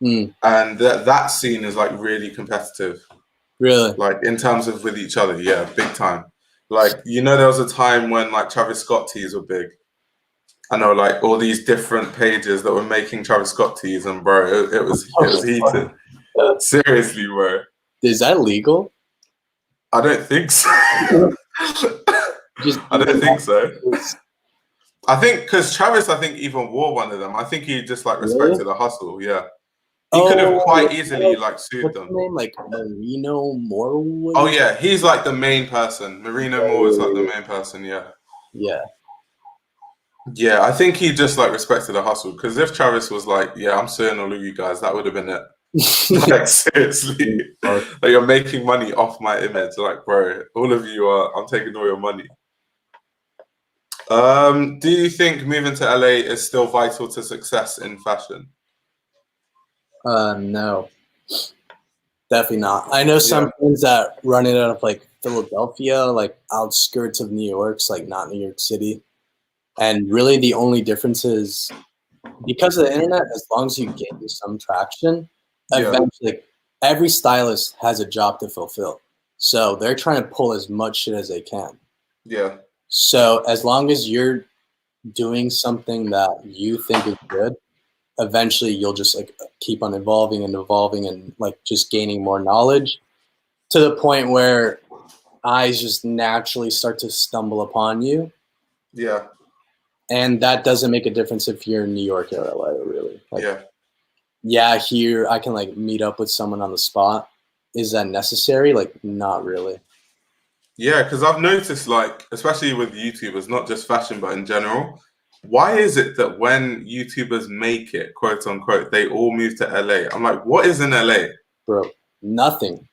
And that scene is like really competitive. Really? Like in terms of with each other, yeah, big time. Like, you know, there was a time when like Travis Scott tees were big. I know, like all these different pages that were making Travis Scott tees, and bro, it was heated. Seriously, bro. Is that legal? I don't think so. I don't think so. I think because Travis, I think even wore one of them. I think he just like respected the hustle. Yeah. He could have quite easily like sued them. Name? Like Marino Moore? Oh yeah, he's like the main person. Marino Moore is like the main person. Yeah. Yeah. Yeah, I think he just like respected the hustle. Because if Travis was like, "Yeah, I'm suing all of you guys," that would have been it. Like seriously, like you're making money off my image. Like, bro, all of you are. I'm taking all your money. Do you think moving to LA is still vital to success in fashion? No, definitely not. I know some friends that run it out of like Philadelphia, like outskirts of New York, like not New York City. And really the only difference is because of the internet, as long as you gain some traction, eventually every stylist has a job to fulfill. So they're trying to pull as much shit as they can. Yeah. So as long as you're doing something that you think is good, eventually you'll just like keep on evolving and like just gaining more knowledge to the point where eyes just naturally start to stumble upon you. Yeah. And that doesn't make a difference if you're in New York or LA, really. Like, yeah, here I can like meet up with someone on the spot. Is that necessary? Like, not really. yeah. Because I've noticed, like, especially with YouTubers, not just fashion, but in general, why is it that when YouTubers make it, quote unquote, they all move to LA? I'm like, what is in LA? Bro, nothing.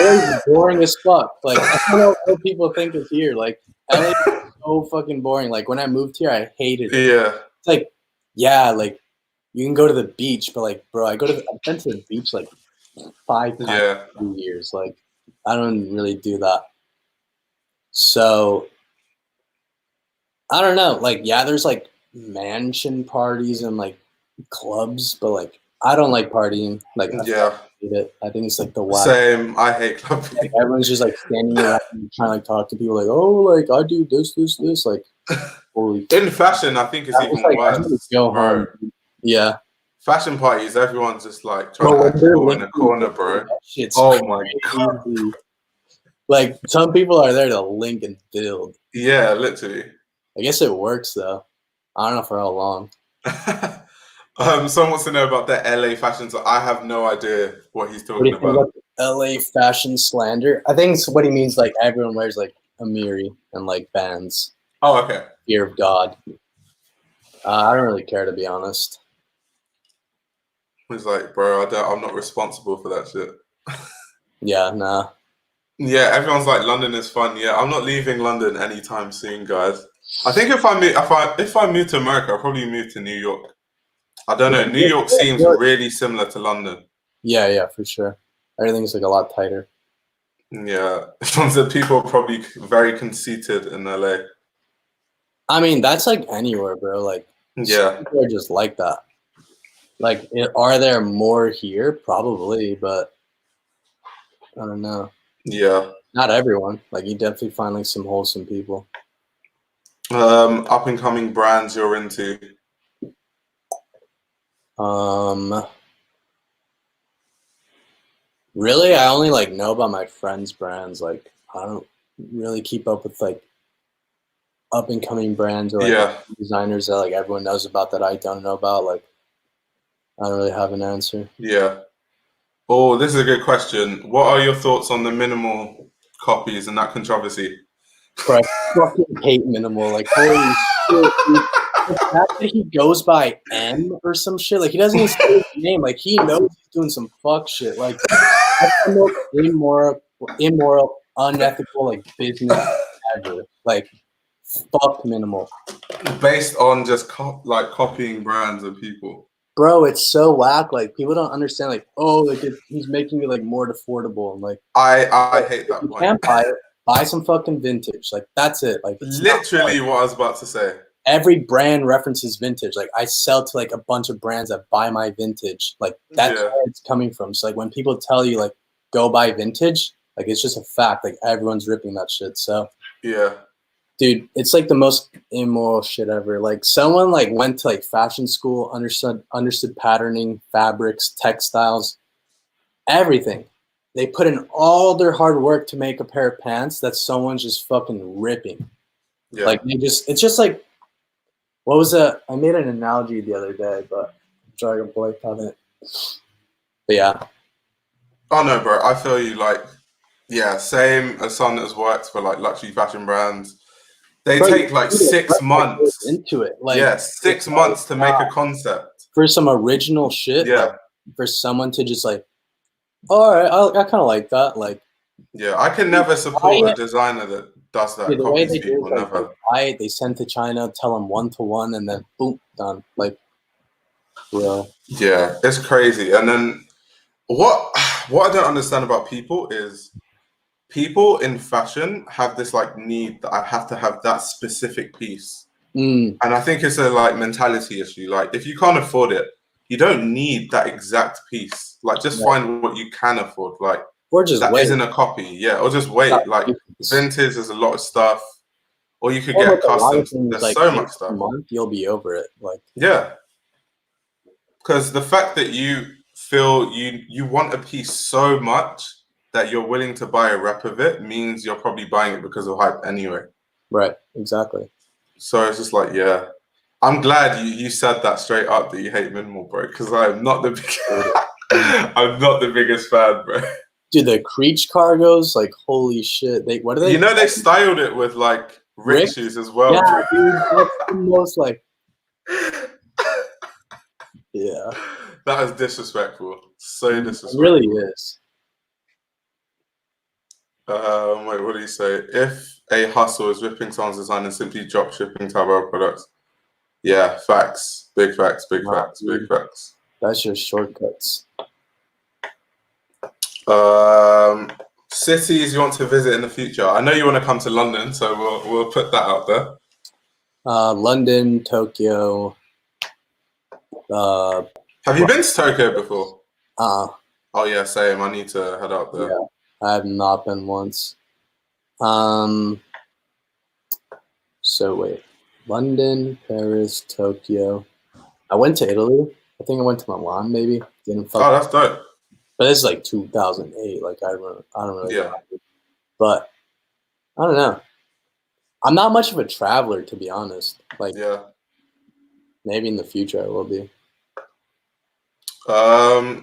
LA is boring as fuck. Like, I don't know what people think of here. Like, LA is so fucking boring. Like, when I moved here, I hated it. Yeah, It's like, yeah, like, you can go to the beach, but like, bro, I've been to the beach like 5 times yeah, in 2 years. Like, I don't really do that. So, I don't know. Like, yeah, there's like mansion parties and like clubs, but like, I don't like partying. Like, I yeah. hate it. I think it's like the whack. Same. I hate Like, clubbing. everyone's just like standing around and trying to like talk to people. Like, oh, like I do this. Like, holy. In fashion, I think it's That was even like, I just want worse, to go bro. home. Yeah. Fashion parties, everyone's just like trying Bro, to when act they're cool in a linking, corner, bro. that shit's Oh my god. crazy. Like, some people are there to link and build. Yeah, literally. I guess it works though. I don't know for how long. Someone wants to know about the LA fashion, so I have no idea what he's What do talking you think about. about the LA fashion slander? I think it's what he means. Like, everyone wears like Amiri and like bands. Oh, okay. Fear of God. I don't really care, to be honest. He's like, bro, I'm not responsible for that shit. Yeah, nah. Yeah, everyone's like, London is fun. Yeah, I'm not leaving London anytime soon, guys. I think if I move to America, I'll probably move to New York. I don't know. New York seems really similar to London. Yeah, for sure. Everything's like a lot tighter. Yeah, the people are probably very conceited in LA. I mean, that's like anywhere, bro. Like, Yeah, people are just like that. Like, are there more here? Probably, but I don't know. yeah. Not everyone. Like, you definitely find like some wholesome people. Up and coming brands you're into. Really, I only like know about my friends' brands. Like, I don't really keep up with like up and coming brands or like Yeah. designers that like everyone knows about that I don't know about. Like, I don't really have an answer. Yeah. Oh, this is a good question. What are your thoughts on the minimal copies and that controversy? But I fucking hate minimal. Like, holy shit, dude. The fact that he goes by M or some shit, like he doesn't even say his name. Like, he knows he's doing some fuck shit. Like, that's the most immoral, unethical like business ever. Like, fuck minimal. Based on just copying brands and people. Bro, it's so whack. Like, people don't understand. Like, oh, like he's making it like more affordable. And like, I hate that you point. can't buy it. Buy some fucking vintage. Like, that's it. Like, it's Literally what I was about to say. every brand references vintage. Like, I sell to like a bunch of brands that buy my vintage. Like, that's where it's coming from. So like when people tell you like go buy vintage, like it's just a fact. Like, everyone's ripping that shit. So Yeah. dude, it's like the most immoral shit ever. Like, someone like went to like fashion school, understood patterning, fabrics, textiles, everything. They put in all their hard work to make a pair of pants that someone's just fucking ripping. Yeah. Like, it's just like, what was that? I made an analogy the other day, but I'm trying to blank on it. But yeah. Oh no, bro. I feel you. Like, yeah, same as someone that's worked for like luxury fashion brands. They take like 6 months into it. Like, yeah, 6 months to make a concept for some original shit. Yeah. Like, for someone to just like, all right, I kind of like that. Like, yeah, I can never support a designer that does that. the way Copies they do people, it, like, never. they send to China, tell them 1-to-1, and then boom, done. Like, bro. Yeah, it's crazy. And then what I don't understand about people is people in fashion have this like need that I have to have that specific piece. And I think it's a like mentality issue. Like, if you can't afford it, you don't need that exact piece. Like, just find what you can afford. Like, or just that wait. isn't a copy. Yeah, or just wait. Like, vintage, there's a lot of stuff. Or you could get custom. There's like, so much stuff. A month, you'll be over it. Like, yeah. Because the fact that you feel you want a piece so much that you're willing to buy a rep of it means you're probably buying it because of hype anyway. Right, exactly. So it's just like, yeah. I'm glad you said that straight up that you hate minimal, bro, because I'm not the I'm not the biggest fan, bro. Dude, the Creech cargos, like holy shit. What are they? You know they styled it with like Rick shoes as well, Yeah, bro. dude, that's the most like yeah. That is disrespectful. So disrespectful. It really is. Wait, what do you say? If a hustle is ripping someone's design and simply drop shipping to other products. Yeah, facts. Big facts, big facts, big facts. That's just shortcuts. Cities you want to visit in the future. I know you want to come to London, so we'll put that out there. London, Tokyo. Have you been to Tokyo before? Oh yeah, same. I need to head out there. Yeah, I have not been once. So wait, London, Paris, Tokyo. I went to Italy. I think I went to Milan, maybe. Didn't fuck. Oh, that's dope. But this is like 2008. Like I don't really know. But I don't know. I'm not much of a traveler, to be honest. Like, maybe in the future I will be.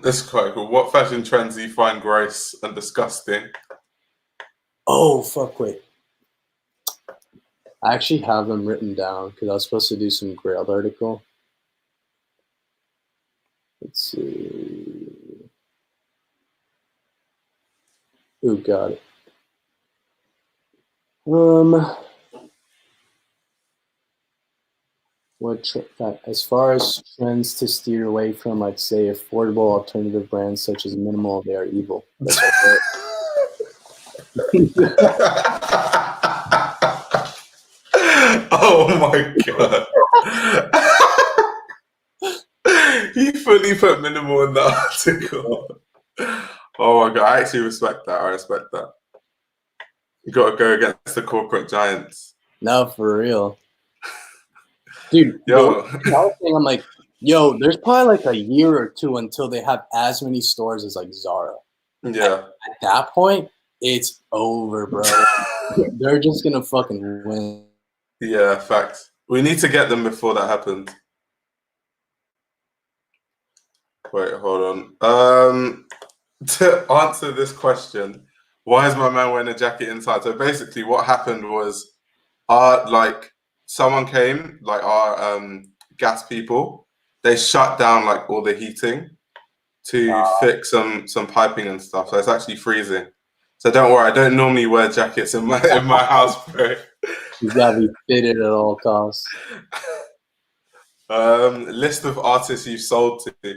This is quite cool. What fashion trends do you find gross and disgusting? Oh fuck! Wait, I actually have them written down because I was supposed to do some Grailed article. Let's see. Oh, got it. As far as trends to steer away from, I'd say affordable alternative brands such as minimal, they are evil. That's Oh my god. He fully put minimal in the article. Oh my god, I actually respect that. I respect that. You gotta go against the corporate giants. No, for real. Dude, yo. I'm like, yo, there's probably like a year or two until they have as many stores as like Zara. Yeah. At that point, it's over, bro. They're just gonna fucking win. Yeah, facts. We need to get them before that happens. Wait, hold on. To answer this question, why is my man wearing a jacket inside? So basically, what happened was, someone came, like our gas people. They shut down like all the heating to fix some piping and stuff. So it's actually freezing. So don't worry, I don't normally wear jackets in my house, bro. You gotta be fitted at all costs. List of artists you've sold to.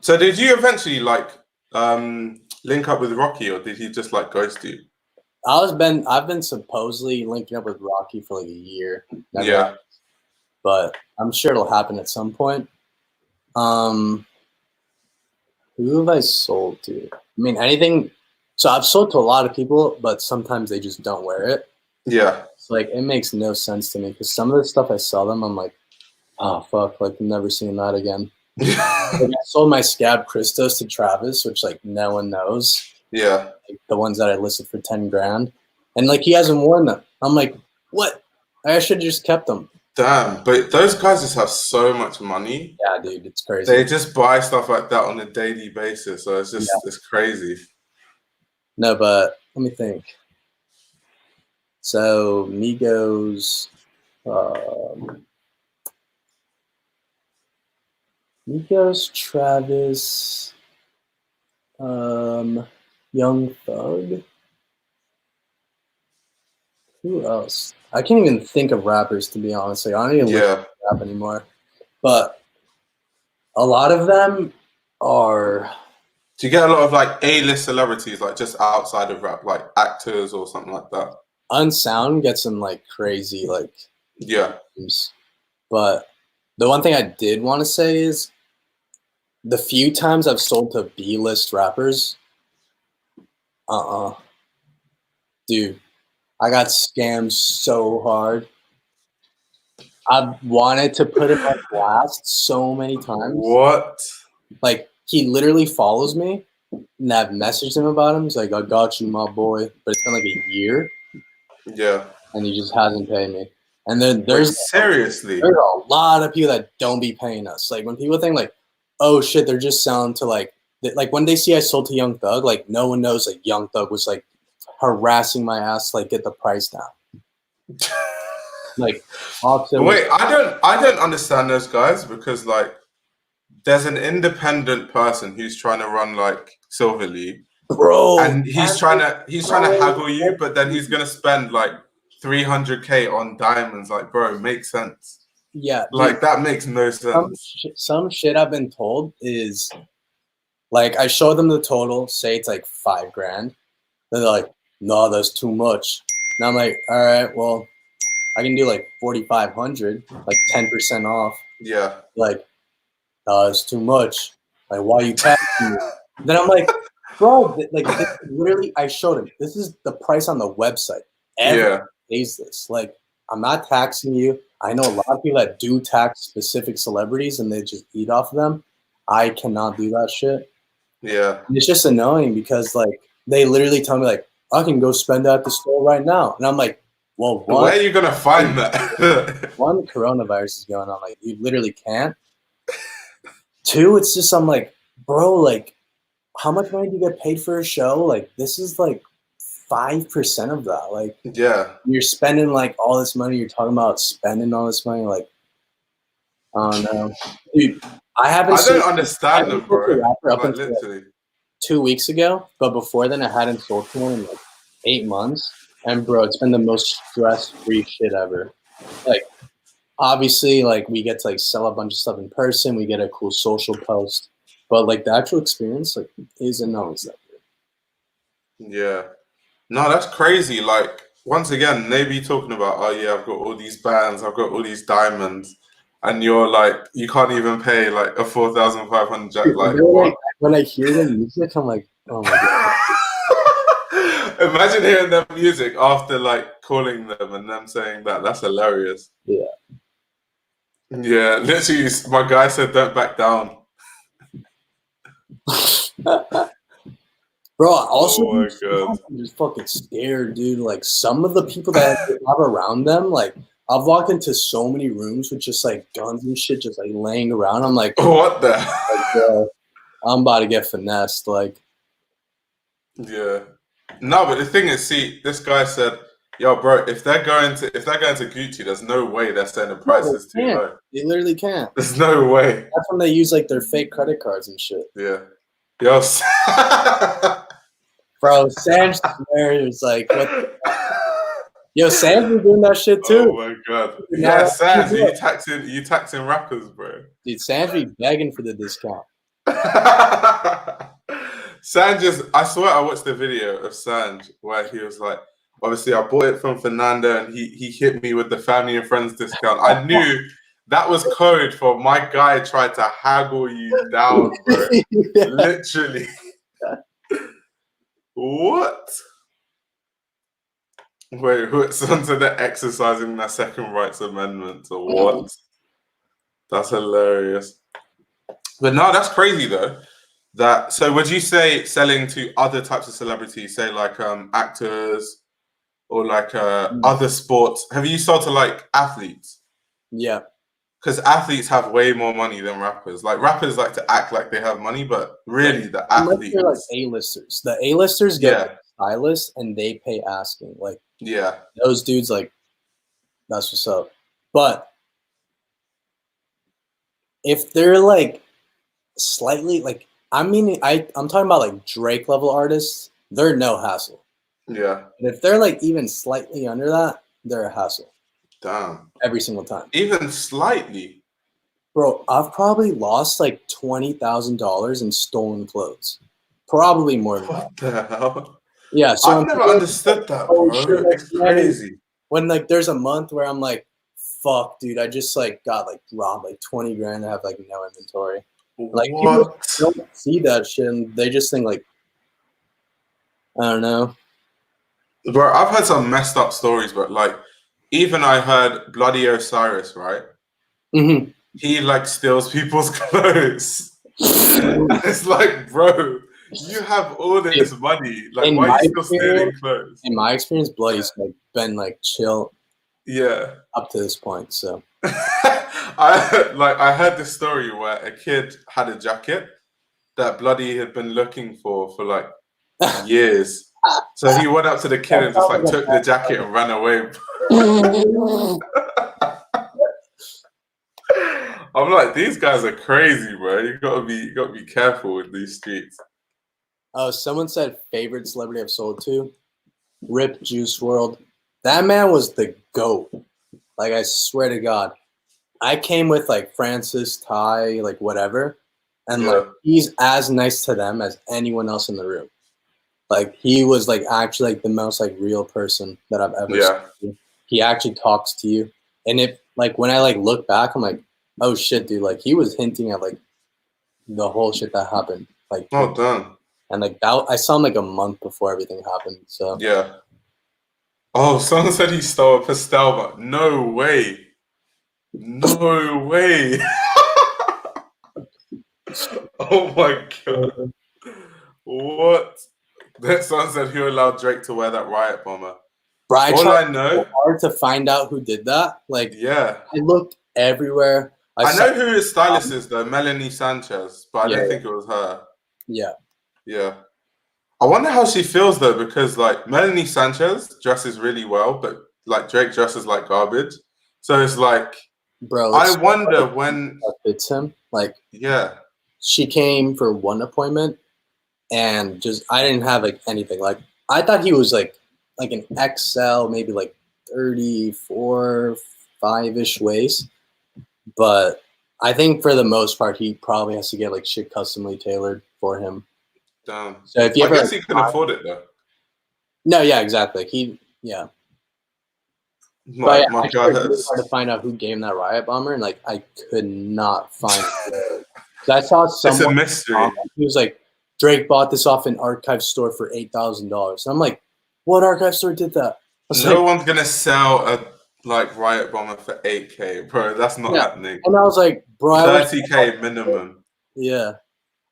So did you eventually link up with Rocky, or did he just like ghost you? I've been supposedly linking up with Rocky for like a year. Never happened. But I'm sure it'll happen at some point. Who have I sold to? I mean, anything. So I've sold to a lot of people, but sometimes they just don't wear it. Yeah. So like it makes no sense to me because some of the stuff I sell them, I'm like, oh fuck, like I'm never seeing that again. Like, I sold my Scab Christos to Travis, which like no one knows. Yeah. Like, the ones that I listed for 10 grand, and like he hasn't worn them. I'm like, what? I should have just kept them. Damn, but those guys just have so much money. Yeah, dude, it's crazy. They just buy stuff like that on a daily basis, so it's just it's crazy. No, but let me think. So Migos, Travis, Young Thug. Who else? I can't even think of rappers, to be honest. Like, I don't even listen to rap anymore. But a lot of them are. Do you get a lot of like A-list celebrities, like just outside of rap, like actors or something like that? Unsound gets some like crazy like. Yeah. But the one thing I did want to say is the few times I've sold to B-list rappers, dude, I got scammed so hard. I've wanted to put it on blast so many times. What? Like, he literally follows me, and I've messaged him about him. He's like, I got you, my boy. But it's been like a year. Yeah. and he just hasn't paid me. And then Wait, seriously? there's a lot of people that don't be paying us. Like when people think like, oh shit, they're just selling to like when they see I sold to Young Thug, like no one knows like Young Thug was like harassing my ass to like get the price down. Like Wait, I don't understand those guys because like there's an independent person who's trying to run like silverleague, bro, and he's trying to haggle you, but then he's gonna spend like 300K on diamonds. Like, bro, makes sense. Yeah, like dude, that makes no sense. Some shit I've been told is like I show them the total, say it's like $5 grand. Then they're like, no, that's too much. And I'm like, all right, well, I can do like 4,500, like 10% off. Yeah. Like, it's too much. Like, why are you taxing me? Then I'm like, bro, like literally, I showed him. This is the price on the website. Everyone pays this. Like, I'm not taxing you. I know a lot of people that do tax specific celebrities and they just eat off of them. I cannot do that shit. Yeah. And it's just annoying because like they literally tell me like, I can go spend that at the store right now. And I'm like, well, where are you gonna find that? One, coronavirus is going on. Like, you literally can't. Two, it's just I'm like, bro, like, how much money do you get paid for a show? Like, this is like 5% of that. Like, yeah, you're spending like all this money. You're talking about spending all this money. Like, I don't know, dude. I don't understand them, bro. Up like, until literally 2 weeks ago, but before then, I hadn't sold to one in like 8 months. And bro, it's been the most stress-free shit ever. Like, obviously, like we get to like sell a bunch of stuff in person. We get a cool social post, but like the actual experience like isn't always that good. Yeah, no, that's crazy. Like once again, they be talking about, oh yeah, I've got all these bands, I've got all these diamonds, and you're like, you can't even pay like a 4,500 jack. Like what? When I hear the music, I'm like, oh my god. Imagine hearing their music after like calling them and them saying that. That's hilarious. Yeah. Yeah, literally, my guy said, "Don't back down." Bro, also, oh my god, I'm just fucking scared, dude. Like some of the people that I have around them, like I've walked into so many rooms with just like guns and shit, just like laying around. I'm like, what the? Like, I'm about to get finessed. Like, yeah, no, but the thing is, see, this guy said, "Yo, bro, if they're going to Gucci, there's no way they're saying the price is too low. They literally can't. There's no way. That's when they use like their fake credit cards and shit. Yeah, yo, bro, Sanj is like, what? Yo, Sanj be doing that shit too. Oh my god, yeah, Sanj, you taxing rappers, bro. Dude, Sanj be begging for the discount. Sanj I swear I watched the video of Sanj where he was like, obviously I bought it from Fernando and he hit me with the family and friends discount. I knew that was code for my guy tried to haggle you down, bro. Yeah. Literally. What? Wait, who's onto the exercising their second rights amendment or what? That's hilarious. But no, that's crazy though. So would you say selling to other types of celebrities, say like actors or like other sports, have you sold to like athletes? Yeah. Because athletes have way more money than rappers. Like rappers like to act like they have money, but really the athletes are like A-listers. The A-listers get stylists and they pay asking. Like those dudes, like that's what's up. But if they're like slightly like I'm talking about like Drake level artists, they're no hassle. Yeah. But if they're like even slightly under that, they're a hassle. Damn. Every single time. Even slightly. Bro, I've probably lost like $20,000 in stolen clothes. Probably more than that. What the hell? Yeah, so I've never understood that, bro. Shit, it's crazy. When like there's a month where I'm like, fuck, dude, I just like got like robbed like 20 grand. I have like no inventory. Like people don't see that shit and they just think like, I don't know. Bro, I've heard some messed up stories, but like even I heard Bloody Osiris, right? He like steals people's clothes. It's like, bro, You have all this money. Like, In why are my you still stealing experience, clothes? Bloody's like been like chill Yeah. up to this point. So I heard this story where a kid had a jacket that Bloody had been looking for like years. So he went up to the kid and just like took the jacket and ran away. I'm like, these guys are crazy, bro. You gotta be careful with these streets. oh, someone said favorite celebrity I've sold to, Rip Juice World. That man was the GOAT. Like, I swear to God. I came with like Francis, Ty, like whatever. And like Yeah. he's as nice to them as anyone else in the room. Like he was like actually like the most like real person that I've ever seen. He actually talks to you. And if like when I like look back, I'm like, oh shit, dude, like he was hinting at like the whole shit that happened. Like Oh damn. and like that I saw him like a month before everything happened. So Yeah. Oh, someone said he stole a pastel, but no way. No way. Oh my god. What? That someone said who allowed Drake to wear that riot bomber. bro, I All tried I know, so hard to find out who did that. Like yeah. I looked everywhere. I know who his stylist is though, Melanie Sanchez, but I don't think it was her. Yeah. Yeah. I wonder how she feels though, because like Melanie Sanchez dresses really well, but like Drake dresses like garbage. So it's like, Bro, I wonder when. that fits him. Like, Yeah. she came for one appointment, and just I didn't have like anything. Like, I thought he was like an XL, maybe like 34, 5-ish waist. But I think for the most part, he probably has to get like shit customly tailored for him. Damn. So if you ever, I guess he can afford it though. no, yeah, exactly. Yeah. My I guy tried really has. hard to find out who gave him that riot bomber, and like I could not find it. I saw someone. It's a mystery. He was like, Drake bought this off an archive store for $8,000. I'm like, what archive store did that? No one's gonna sell a like riot bomber for 8K, bro. That's not happening. And I was like, bro, 30K minimum. Yeah.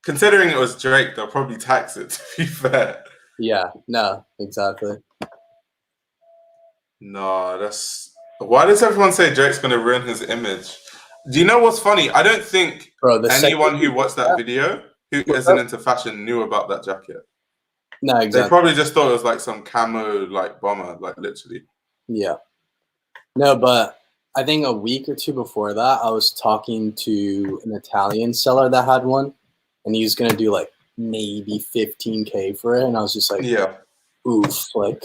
Considering it was Drake, they'll probably tax it. To be fair. Yeah. No. Exactly. No, that's. Why does everyone say Drake's gonna ruin his image? Do you know what's funny? I don't think anyone who watched that video who isn't into fashion knew about that jacket. No, exactly. They probably just thought it was like some camo like bomber, like literally. Yeah. No, but I think a week or two before that, I was talking to an Italian seller that had one, and he was gonna do like maybe 15K for it, and I was just like, yeah, oof, like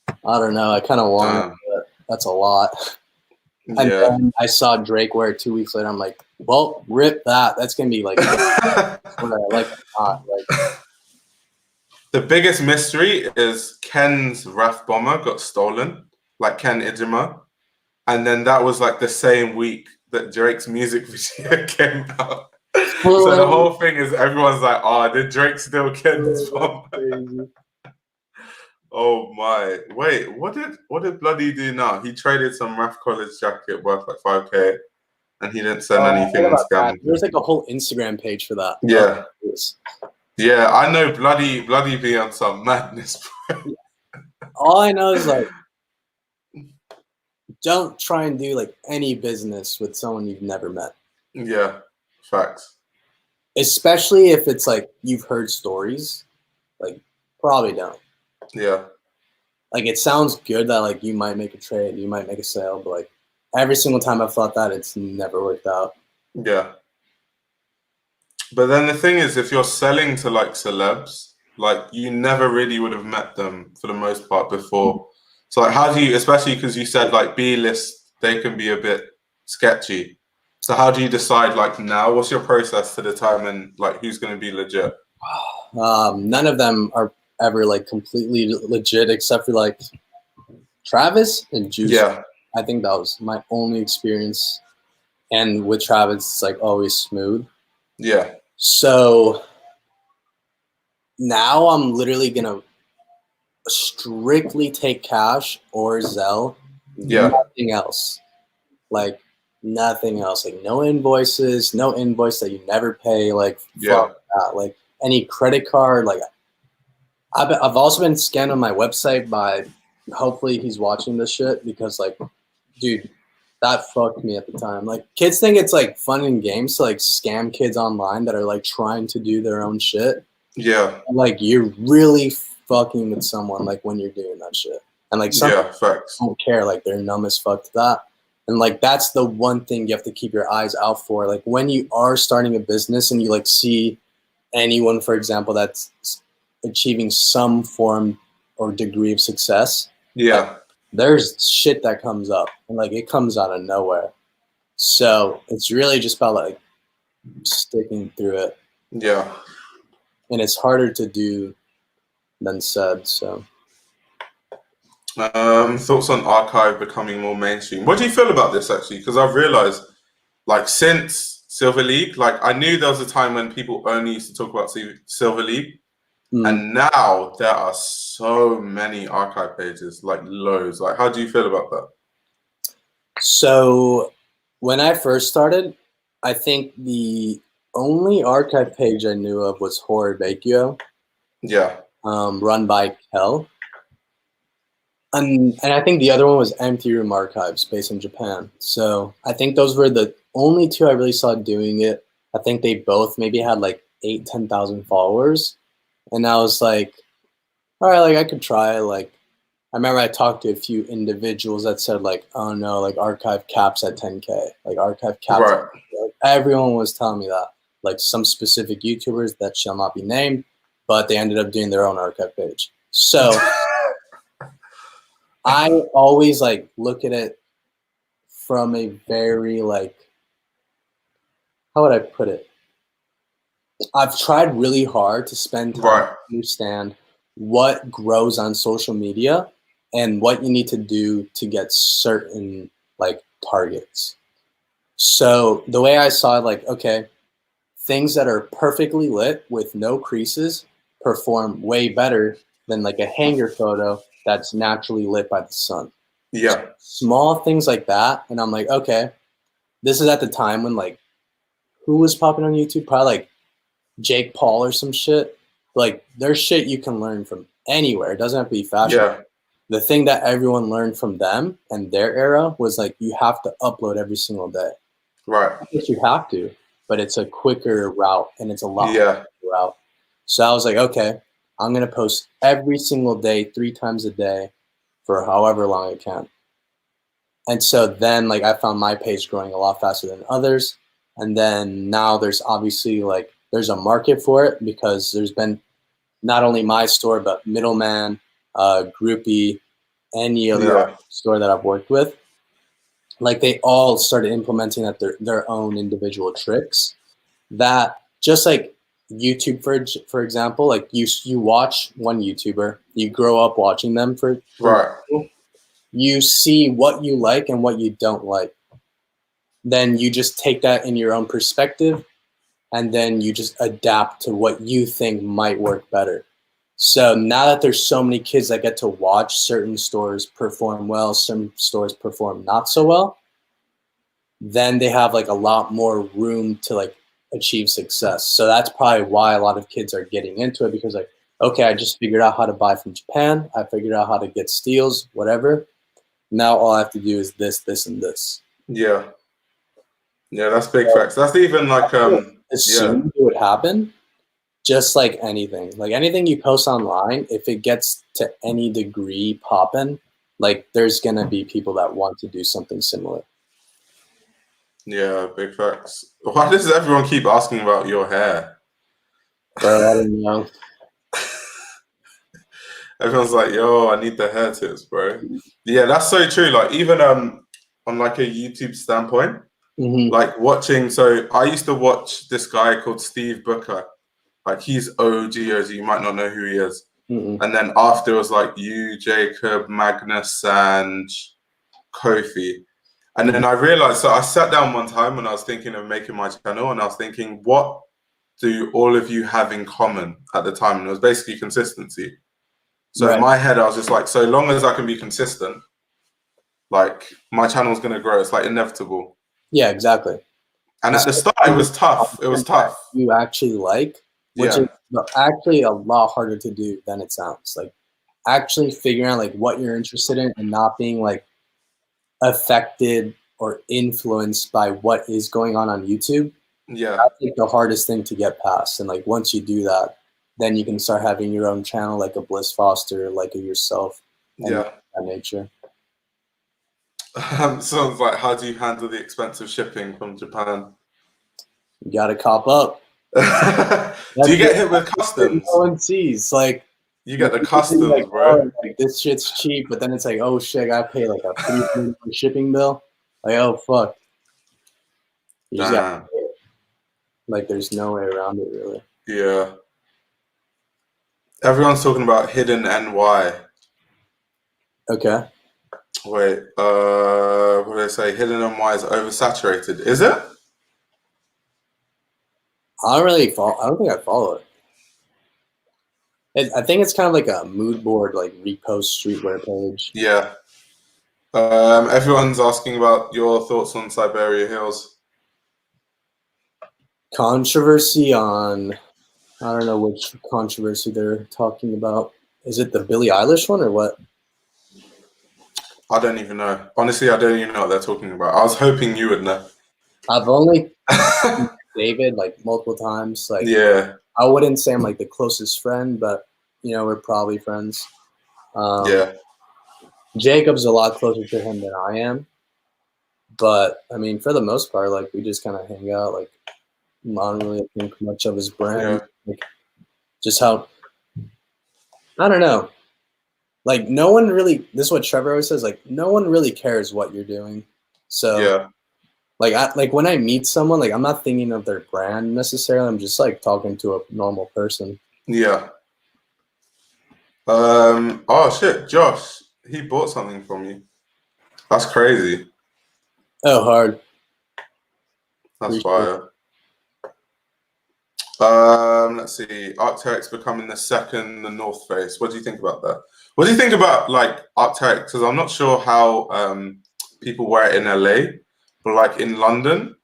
I don't know, I kind of want it, but that's a lot. And then I saw Drake wear it 2 weeks later. I'm like, well, rip that. That's gonna be like, like the biggest mystery is Ken's Raf bomber got stolen, like Ken Ijima, and then that was like the same week that Drake's music video came out. So the whole thing is everyone's like, oh, did Drake steal Ken's bomber? Oh my! Wait, what did Bloody do now? He traded some Raf College jacket worth like 5K, and he didn't send anything on scam. There's like a whole Instagram page for that. Yeah, yeah. I know Bloody be on some madness. All I know is like, don't try and do like any business with someone you've never met. Yeah, facts. Especially if it's like you've heard stories, like probably don't. Yeah. Like it sounds good that like you might make a trade, you might make a sale, but like every single time I've thought that, it's never worked out. Yeah. But then the thing is, if you're selling to like celebs, like you never really would have met them for the most part before. So like, how do you, especially because you said like B-list, they can be a bit sketchy. So how do you decide like now? What's your process to determine like who's going to be legit? None of them are ever like completely legit except for like Travis and Juice. Yeah. I think that was my only experience. And with Travis, it's like always smooth. Yeah. So now I'm literally gonna strictly take cash or Zelle. Yeah. Nothing else. Like nothing else. Like no invoices, no invoice that you never pay. Like fuck that. Like any credit card. Like I've also been scammed on my website by, hopefully he's watching this shit, because like, dude, that fucked me at the time. Like kids think it's like fun and games to like scam kids online that are like trying to do their own shit. Yeah. Like you're really fucking with someone like when you're doing that shit. And like some Yeah, facts. don't care, like they're numb as fuck to that. And like that's the one thing you have to keep your eyes out for. Like when you are starting a business and you like see anyone, for example, that's achieving some form or degree of success, Yeah. like, there's shit that comes up and like it comes out of nowhere. So it's really just about like sticking through it. Yeah. And it's harder to do than said. So thoughts on archive becoming more mainstream. What do you feel about this actually? Because I've realized, like, since Silver League, like I knew there was a time when people only used to talk about Silver League, and now there are so many archive pages, like loads. Like, how do you feel about that? So when I first started, I think the only archive page I knew of was Horror Bakio, Yeah. run by Kel. And I think the other one was Empty Room Archives, based in Japan. So I think those were the only two I really saw doing it. I think they both maybe had like 10,000 followers. And I was like, all right, like I could try. Like I remember I talked to a few individuals that said like, oh no, like archive caps at 10K, like archive caps. Right. Like, everyone was telling me that, like some specific YouTubers that shall not be named, but they ended up doing their own archive page. So I always like look at it from a very like, how would I put it? I've tried really hard to spend time Right. to understand what grows on social media and what you need to do to get certain like targets. So the way I saw it, like, okay, things that are perfectly lit with no creases perform way better than like a hanger photo that's naturally lit by the sun. Yeah. Small things like that. And I'm like, okay, this is at the time when like, who was popping on YouTube? Probably like Jake Paul or some shit. Like there's shit you can learn from anywhere. It doesn't have to be fashion. Yeah. The thing that everyone learned from them and their era was like, you have to upload every single day. Right. I guess you have to, but it's a quicker route and it's a lot Yeah. route. So I was like, okay, I'm going to post every single day, 3 times a day for however long I can. And so then like I found my page growing a lot faster than others. And then now there's obviously like, there's a market for it because there's been not only my store, but Middleman, Groupie, any other store that I've worked with. Like they all started implementing that their own individual tricks that just like YouTube, for example, like you watch one YouTuber, you grow up watching them for Right. example, you see what you like and what you don't like. Then you just take that in your own perspective and then you just adapt to what you think might work better. So now that there's so many kids that get to watch certain stores perform well, some stores perform not so well, then they have like a lot more room to like achieve success. So that's probably why a lot of kids are getting into it because like, okay, I just figured out how to buy from Japan. I figured out how to get steals, whatever. Now all I have to do is this, this, and this. Yeah. Yeah, that's big facts. That's even like assume it would happen. Just like anything you post online, if it gets to any degree popping, like there's gonna be people that want to do something similar. Yeah, big facts. Why does everyone keep asking about your hair? Bro, I don't know. Everyone's like, yo, I need the hair tips, bro. Yeah, that's so true. Like even on like a YouTube standpoint, like watching, so I used to watch this guy called Steve Booker. Like he's OG, you might not know who he is. And then after it was like you, Jacob, Magnus, and Kofi. And then I realized, so I sat down one time when I was thinking of making my channel and I was thinking, what do all of you have in common at the time? And it was basically consistency. So in my head, I was just like, so long as I can be consistent, like my channel's going to grow. It's like inevitable. Yeah, exactly. And at the start, it was tough. It was tough. You actually like, which is actually a lot harder to do than it sounds. Like actually figuring out like what you're interested in and not being like affected or influenced by what is going on YouTube. Yeah. That's like the hardest thing to get past. And like once you do that, then you can start having your own channel, like a Bliss Foster, like a yourself, and Yeah. that nature. Sounds like, how do you handle the expensive shipping from Japan? You got to cop up. Do you get hit with customs? No one sees. Like you get the customs, like, bro. oh, like, this shit's cheap, but then it's like, oh shit, I gotta pay like a $300 shipping bill. Like, oh fuck. You just gotta pay it. Like, there's no way around it, really. Yeah. Everyone's talking about hidden NY. Okay. Wait, what do they say? Hidden NY is oversaturated. Is it? I don't think I follow it. I think it's kind of like a mood board, like repost streetwear page. Yeah. Everyone's asking about your thoughts on Siberia Hills. Controversy on, I don't know which controversy they're talking about. Is it the Billie Eilish one or what? I don't even know. Honestly, I don't even know what they're talking about. I was hoping you would know. I've only David like multiple times. Like, yeah. I wouldn't say I'm like the closest friend, but you know, we're probably friends. Yeah. Jacob's a lot closer to him than I am. But I mean, for the most part, like we just kind of hang out. Like I don't really think much of his brand. Yeah. Like, just how, I don't know. Like no one really, this is what Trevor always says, like no one really cares what you're doing. So Yeah. like when I meet someone, like I'm not thinking of their brand necessarily. I'm just like talking to a normal person. Yeah. Oh shit, Josh, he bought something from you. That's crazy. Oh, hard. That's fire. Let's see. Arc'teryx becoming the North Face. What do you think about that? What do you think about like Arc'teryx? Because I'm not sure how people wear it in LA, but like in London,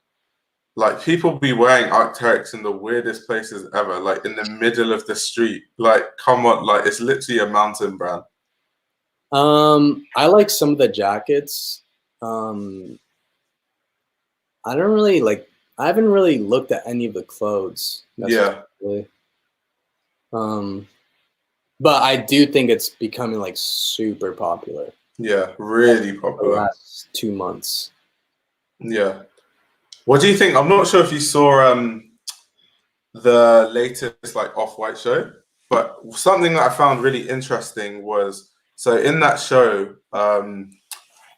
like people be wearing Arc'teryx in the weirdest places ever, like in the middle of the street. Like, come on, like it's literally a mountain brand. I like some of the jackets. I don't really like. I haven't really looked at any of the clothes. Yeah. But I do think it's becoming like super popular. Yeah, really popular. The last 2 months. Yeah. What do you think? I'm not sure if you saw the latest like Off-White show, but something that I found really interesting was, so in that show,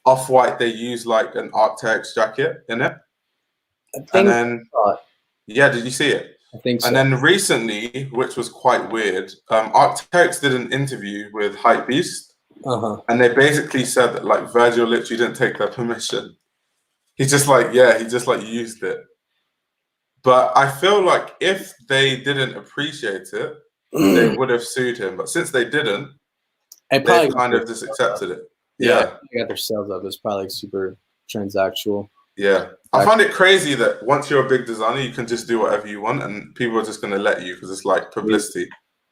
Off-White, they use like an Arc'teryx jacket in it. And then, yeah, did you see it? I think so. And then recently, which was quite weird, Arc'teryx did an interview with Hypebeast, and they basically said that like Virgil literally didn't take their permission. He just like used it. But I feel like if they didn't appreciate it, they would have sued him. But since they didn't, they kind of just accepted it. Yeah. They got their sales up. It's probably like super transactional. Yeah. I find it crazy that once you're a big designer, you can just do whatever you want and people are just going to let you because it's like publicity.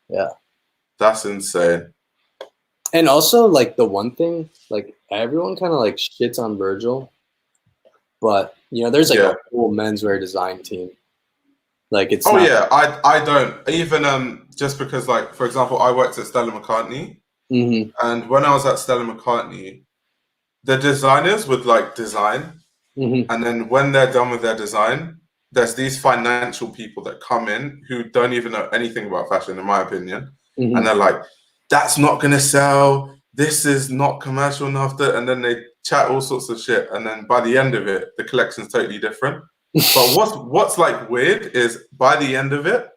Yeah. That's insane. And also, like, the one thing, like, everyone kind of, like, shits on Virgil. But, you know, there's, like, a whole menswear design team. Like, it's I don't. Even just because, like, for example, I worked at Stella McCartney. And when I was at Stella McCartney, the designers would, like, design. And then when they're done with their design, there's these financial people that come in who don't even know anything about fashion, in my opinion. And they're like, that's not going to sell. This is not commercial enough. And then they chat all sorts of shit. And then by the end of it, the collection's totally different. But what's like weird is by the end of it,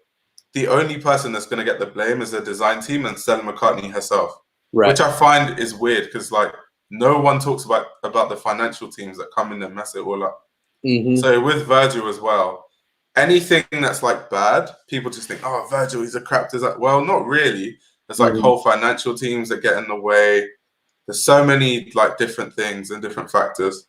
the only person that's going to get the blame is the design team and Stella McCartney herself. Right. Which I find is weird because like no one talks about the financial teams that come in and mess it all up. So with Virgil as well, anything that's like bad, people just think, oh, Virgil, he's a crap designer. Well, not really. There's like whole financial teams that get in the way. There's so many like different things and different factors.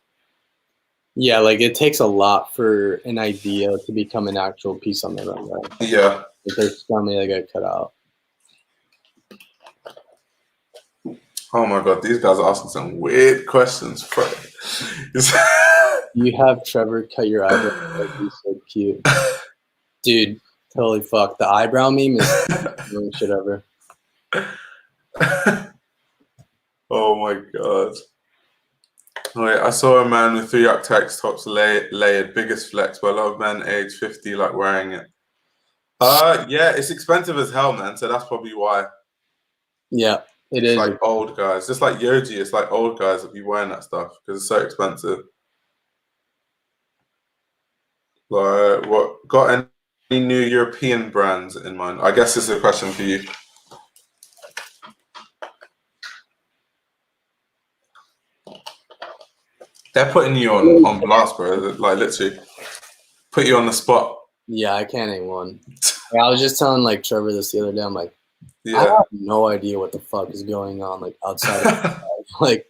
Yeah, like it takes a lot for an idea to become an actual piece on the runway. Yeah. If there's so many that get cut out. Oh my god, these guys are asking some weird questions, bro. You have Trevor cut your eyebrow. That'd be so cute. Dude, totally fuck. The eyebrow meme is the worst shit ever. Oh my god. Wait, I saw a man with 3 Arcteryx tops layered, biggest flex, but a lot of men age 50 like wearing it. Yeah, it's expensive as hell, man, so that's probably why. Yeah, it It's is. like old guys. Just like Yoji, it's like old guys that be wearing that stuff because it's so expensive. Like, what got any new European brands in mind? I guess this is a question for you. They're putting you on blast, bro. Like literally, put you on the spot. Yeah, I can't name one. I was just telling like Trevor this the other day. I'm like, Yeah. I have no idea what the fuck is going on like outside of like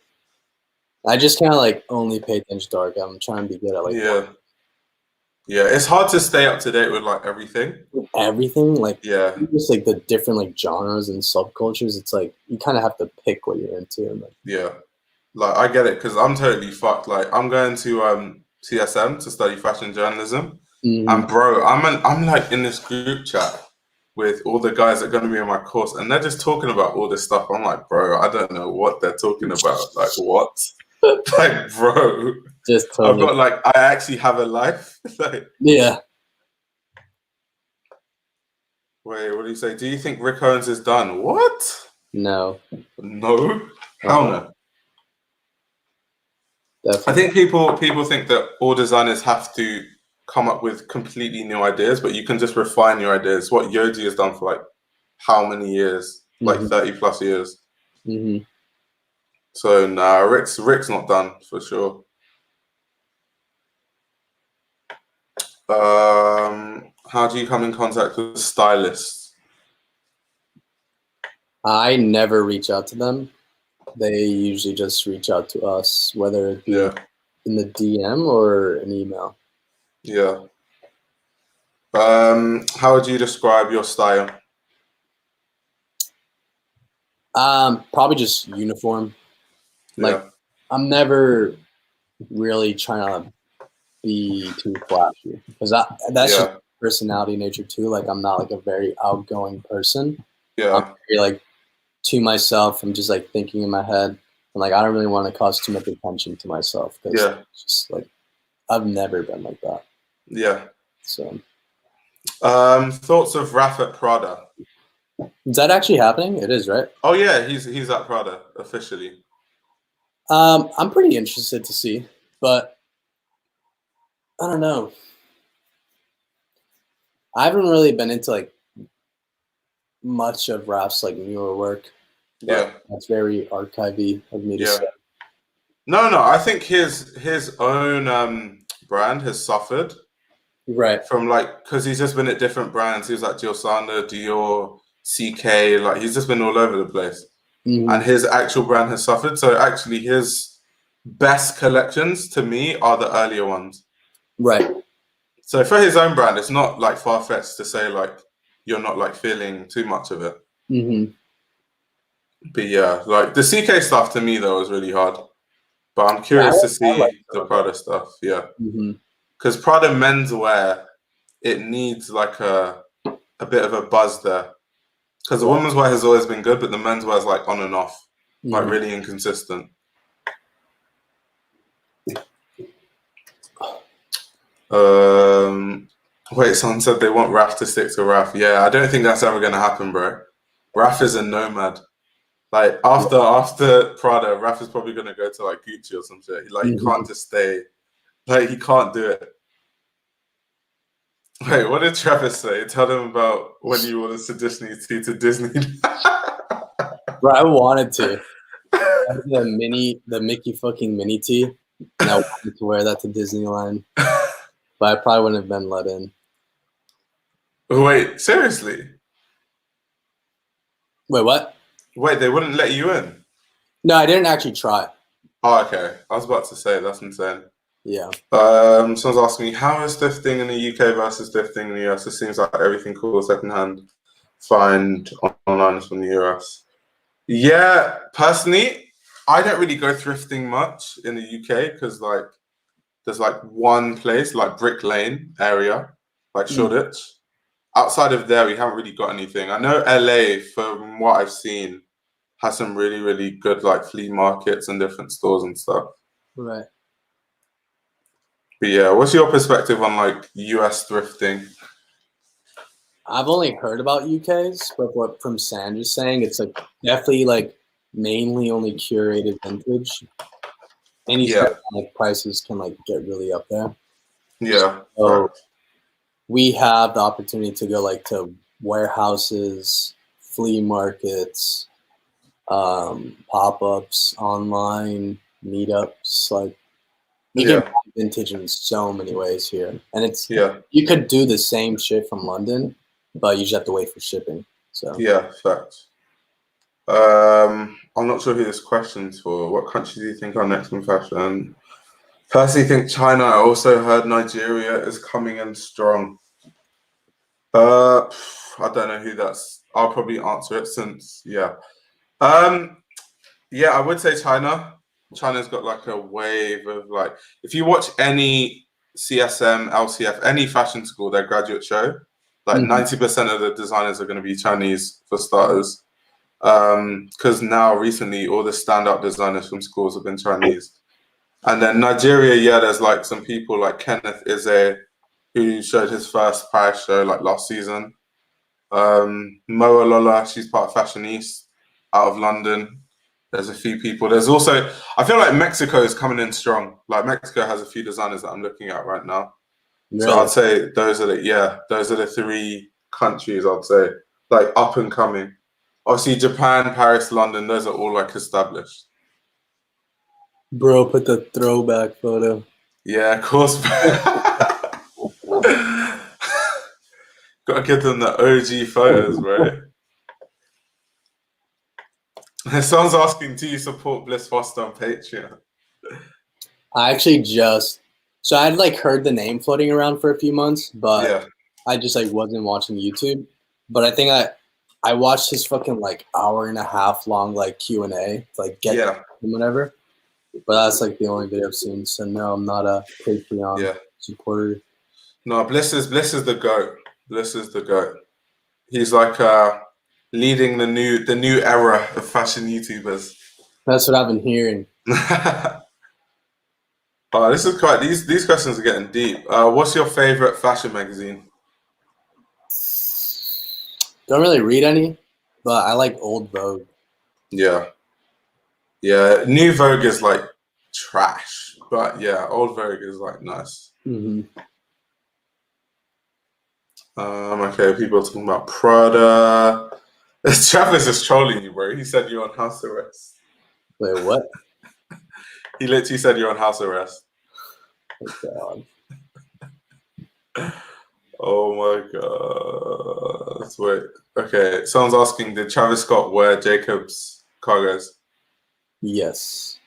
I just kind of like only pay attention to art. I'm trying to be good at like yeah. It's hard to stay up to date with like everything. Everything like just like the different like genres and subcultures. It's like you kind of have to pick what you're into. And, like, yeah, like I get it because I'm totally fucked. Like I'm going to CSM to study fashion journalism, and bro, I'm like in this group chat with all the guys that are going to be in my course, and they're just talking about all this stuff. I'm like, bro, I don't know what they're talking about. Like what? Like, bro, just totally. I've got like I actually have a life. Like, yeah. Wait, what do you say? Do you think Rick Owens is done? What? No. No? How no? Definitely. I think people think that all designers have to come up with completely new ideas, but you can just refine your ideas. What Yoji has done for like how many years? Like 30 plus years. So nah, Rick's not done for sure. How do you come in contact with stylists? I never reach out to them. They usually just reach out to us, whether it be in the DM or an email. Yeah. How would you describe your style? Probably just uniform. Like I'm never really trying to be too flashy because that's just personality nature too. Like I'm not like a very outgoing person. I'm very, like to myself. I'm just like thinking in my head, and like I don't really want to cause too much attention to myself because it's just like I've never been like that. Yeah. So. Thoughts of Raf at Prada? Is that actually happening? It is, right? Oh yeah, he's at Prada officially. I'm pretty interested to see, but I don't know. I haven't really been into like much of Raf's like newer work. Yeah, that's very archivy of me to say. No, I think his own brand has suffered. Right. From like, because he's just been at different brands. He was like Giorgiano, Dior, CK. Like he's just been all over the place, and his actual brand has suffered. So actually, his best collections to me are the earlier ones. Right. So for his own brand, it's not like far fetched to say like you're not like feeling too much of it. But yeah, like the CK stuff to me though was really hard. But I'm curious to see the Prada stuff. Yeah. Because Prada menswear, it needs like a bit of a buzz there. Because the women's wear has always been good, but the men's wear is like on and off, like really inconsistent. Wait, someone said they want Raf to stick to Raf. Yeah, I don't think that's ever gonna happen, bro. Raf is a nomad. Like after Prada, Raf is probably gonna go to like Gucci or some shit. Like he can't just stay. Like he can't do it. Wait, what did Travis say? Tell them about when you wanted to Disney. Bro, I wanted to. The Mickey fucking mini tee, and I wanted to wear that to Disneyland, but I probably wouldn't have been let in. Wait, seriously? Wait, what? Wait, they wouldn't let you in? No, I didn't actually try. Oh, okay. I was about to say that's insane. Yeah. Someone's asking me, how is thrifting in the UK versus thrifting in the US? It seems like everything cool secondhand find online is from the US. Yeah, personally, I don't really go thrifting much in the UK because like there's like one place, like Brick Lane area, like Shoreditch. Outside of there, we haven't really got anything. I know LA, from what I've seen, has some really, really good like flea markets and different stores and stuff. Right. But yeah, what's your perspective on like US thrifting? I've only heard about UK's, but what from Sandra's saying, it's like definitely like mainly only curated vintage. Any Yeah, like prices can like get really up there. yeah, So facts. we have the opportunity to go like to warehouses, flea markets, pop-ups, online meetups. Like you can Yeah, buy vintage in so many ways here, and it's yeah, you could do the same shit from London, but you just have to wait for shipping. So yeah, facts. I'm not sure who this question's for. What country do you think are next in fashion? Personally, think China. I also heard Nigeria is coming in strong. I don't know who that's. I'll probably answer it since yeah. Um, yeah, I would say China. China's got like a wave of like. If you watch any CSM, LCF, any fashion school, their graduate show, like 90% of the designers are going to be Chinese for starters. Because now recently all the standout designers from schools have been Chinese. And then Nigeria, yeah, there's like some people like Kenneth Ize, who showed his first Paris show like last season. Moa Lola, she's part of Fashion East out of London. There's a few people. There's also, I feel like Mexico is coming in strong. Like Mexico has a few designers that I'm looking at right now. So really, I'd say those are the three countries I'd say like up and coming. Obviously Japan, Paris, London, those are all like established. bro, put the throwback photo. Yeah, of course. Gotta give them the OG photos, right? Someone's asking, do you support Bliss Foster on Patreon? I actually just so I'd like heard the name floating around for a few months, but Yeah, I just like wasn't watching YouTube. But I think I watched his fucking like hour and a half long like Q&A to like get yeah, him whatever. But that's like the only video I've seen. So no, I'm not a Patreon yeah. supporter. No, Bliss is the goat. Bliss is the goat. He's like leading the new era of fashion YouTubers. That's what I've been hearing. Oh, this is quite. These questions are getting deep. What's your favorite fashion magazine? Don't really read any, but I like old Vogue. Yeah, yeah. New Vogue is like trash, but yeah, old Vogue is like nice. Okay, people are talking about Prada. Travis is trolling you, bro. He said you're on house arrest. Wait, what? He literally said you're on house arrest. Oh, God. Oh my god. Wait. Okay. Someone's asking, did Travis Scott wear Jacob's cargos? Yes.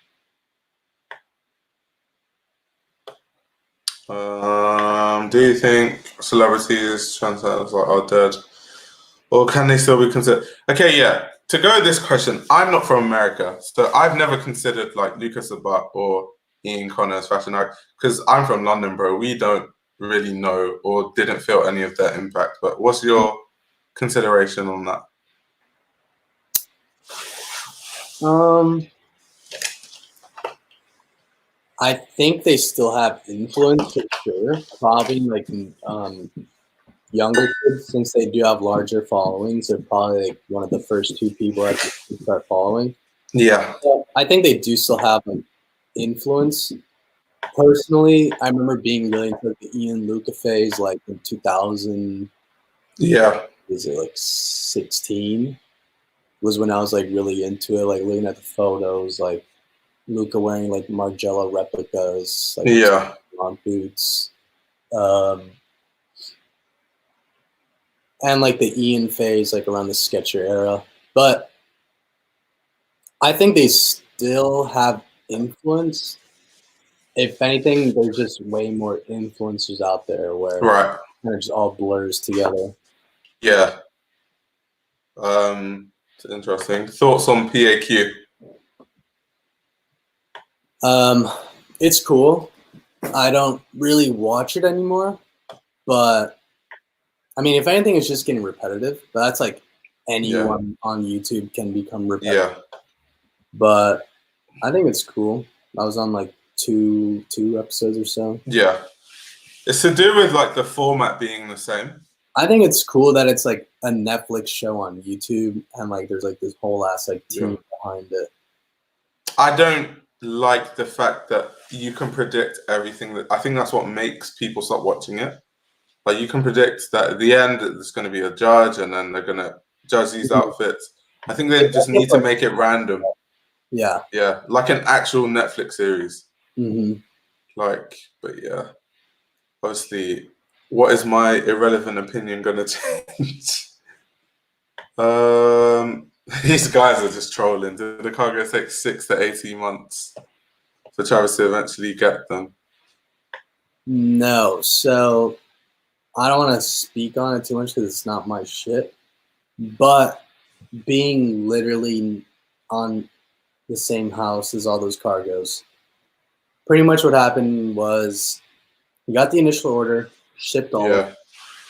Do you think celebrities, translators are dead? Or can they still be considered? Okay, yeah. To go with this question, I'm not from America, so I've never considered like Lucas Abat or Ian Connor's fashion act because I'm from London, bro. We don't really know or didn't feel any of their impact. But what's your consideration on that? I think they still have influence for sure. Probably like younger kids, since they do have larger followings, they're probably like one of the first two people that start following. Yeah, So I think they do still have like influence. Personally, I remember being really into the Ian Luca phase, like in 2000. yeah, Was it like 16? Was when I was like really into it, like looking at the photos, like Luca wearing like Margiela replicas, like yeah, on boots, um, and like the Ian phase, like around the Sketcher era. But I think they still have influence. if anything, there's just way more influencers out there where Right. it just all blurs together. Yeah. It's interesting. Thoughts on PAQ? It's cool. I don't really watch it anymore, but I mean, if anything, it's just getting repetitive. But that's like anyone on YouTube can become repetitive. Yeah. But I think it's cool. I was on like two episodes or so. Yeah. It's to do with like the format being the same. I think it's cool that it's like a Netflix show on YouTube and like there's like this whole ass like team behind it. I don't like the fact that you can predict everything. That I think that's what makes people stop watching it. Like you can predict that at the end there's going to be a judge and then they're going to judge these outfits. I think they just need to make it random. Yeah. Yeah, like an actual Netflix series. Mm-hmm. Like, but yeah, obviously, what is my irrelevant opinion going to change? These guys are just trolling. Did the cargo take 6 to 18 months for Travis to eventually get them? No, so I don't want to speak on it too much because it's not my shit. But being literally on the same house as all those cargoes, pretty much what happened was he got the initial order, shipped all of it.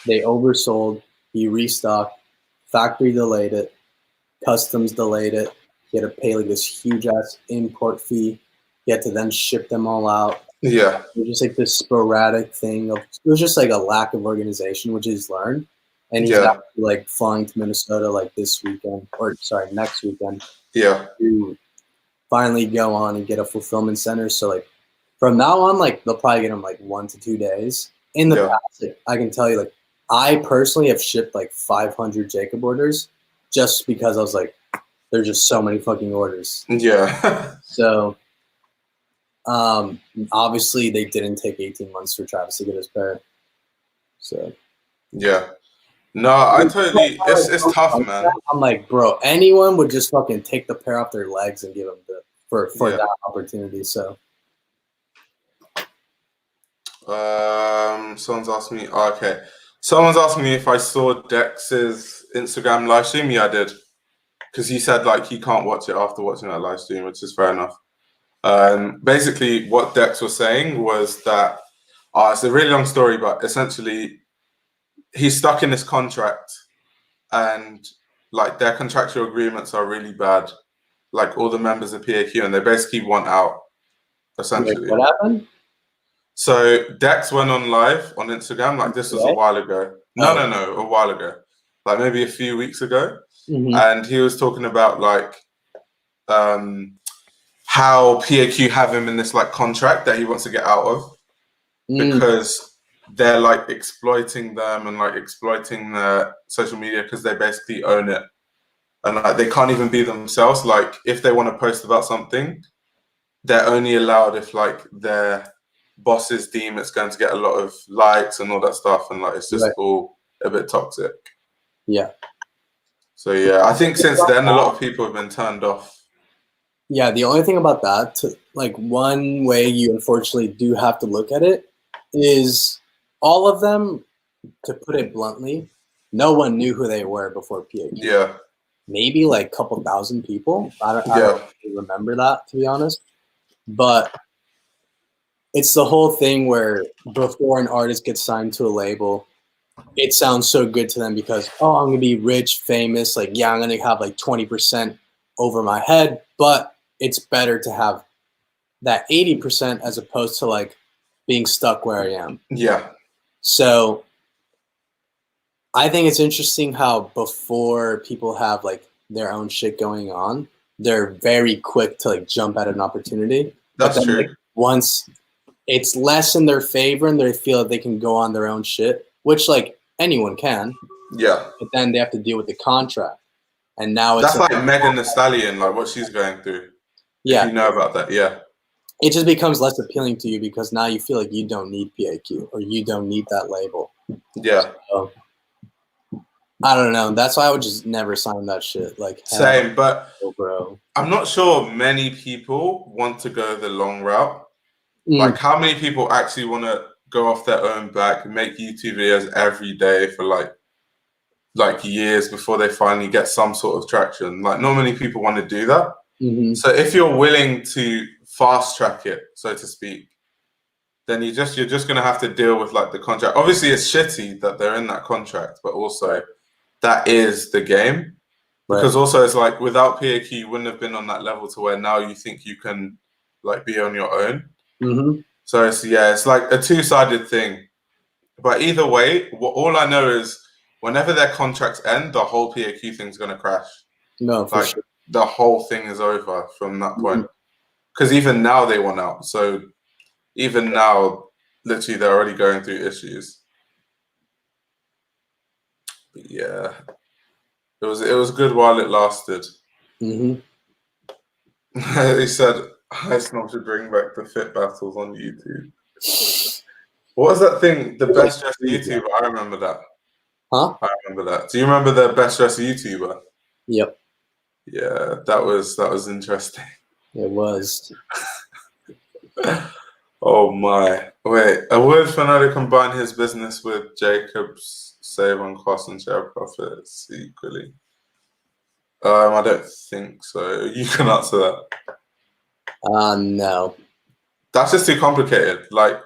They oversold, he restocked, factory delayed it, customs delayed it. He had to pay like this huge ass import fee. He had to then ship them all out. Yeah. It was just like this sporadic thing of it was just like a lack of organization, which he's learned. And he's actually like flying to Minnesota like this weekend, or sorry, next weekend. Yeah. To finally go on and get a fulfillment center. So like from now on, like they'll probably get them like 1 to 2 days. In the past, like, I can tell you, like I personally have shipped like 500 Jacob orders just because I was like, there's just so many fucking orders. Yeah. So obviously they didn't take 18 months for Travis to get his pair. So yeah. No, I totally. It's tough, man. I'm like, bro, anyone would just fucking take the pair off their legs and give them for that opportunity. So, someone's asked me. Oh, okay, someone's asking me if I saw Dex's Instagram live stream. Yeah, I did, because he said like he can't watch it after watching that live stream, which is fair enough. Basically, what Dex was saying was that it's a really long story, but essentially, he's stuck in this contract. And like their contractual agreements are really bad. Like all the members of PAQ, and they basically want out. Essentially, what happened? So Dex went on live on Instagram. Like this was a while ago. No, a while ago. Like maybe a few weeks ago, and he was talking about like how PAQ have him in this like contract that he wants to get out of because they're like exploiting them and like exploiting their social media because they basically own it, and like they can't even be themselves. Like if they want to post about something, they're only allowed if like their bosses deem it's going to get a lot of likes and all that stuff, and like it's just all a bit toxic. Yeah. So yeah, I think since then a lot of people have been turned off. Yeah, the only thing about that, like one way you unfortunately do have to look at it is all of them, to put it bluntly, no one knew who they were before PAQ. Yeah. Maybe like a couple thousand people. I don't really remember that, to be honest. But it's the whole thing where before an artist gets signed to a label, it sounds so good to them because, oh, I'm going to be rich, famous. Like, yeah, I'm going to have like 20% over my head. But it's better to have that 80% as opposed to like being stuck where I am. Yeah. So I think it's interesting how before people have like their own shit going on, they're very quick to like jump at an opportunity. That's but then, true. like, once it's less in their favor and they feel that they can go on their own shit, which like anyone can. Yeah. But then they have to deal with the contract. And now it's that's like Megan Thee Stallion, like what she's going through. Yeah. If you know about that, yeah. It just becomes less appealing to you because now you feel like you don't need PAQ or you don't need that label. Yeah. So, I don't know. That's why I would just never sign that shit. Like same, but bro. I'm not sure many people want to go the long route. Like, how many people actually want to go off their own back and make YouTube videos every day for like years before they finally get some sort of traction? Like, not many people want to do that. So if you're willing to fast track it, so to speak, then you're just gonna have to deal with like the contract. Obviously, it's shitty that they're in that contract, but also that is the game. Because also it's like without PAQ, you wouldn't have been on that level to where now you think you can like be on your own. So it's like a two-sided thing. But either way, all I know is whenever their contracts end, the whole PAQ thing's gonna crash. No, for sure. The whole thing is over from that point. Because even now they want out. So even now, literally, they're already going through issues. But yeah, it was good while it lasted. He said, "I should bring back the fit battles on YouTube." What was that thing? The best dressed YouTuber. I remember that. Huh? I remember that. Do you remember the best dressed YouTuber? Yep. Yeah, that was interesting. It was. Oh my! Wait, would Fernando combine his business with Jacob's, save on costs and share profits equally? I don't think so. You can answer that. No. That's just too complicated. Like,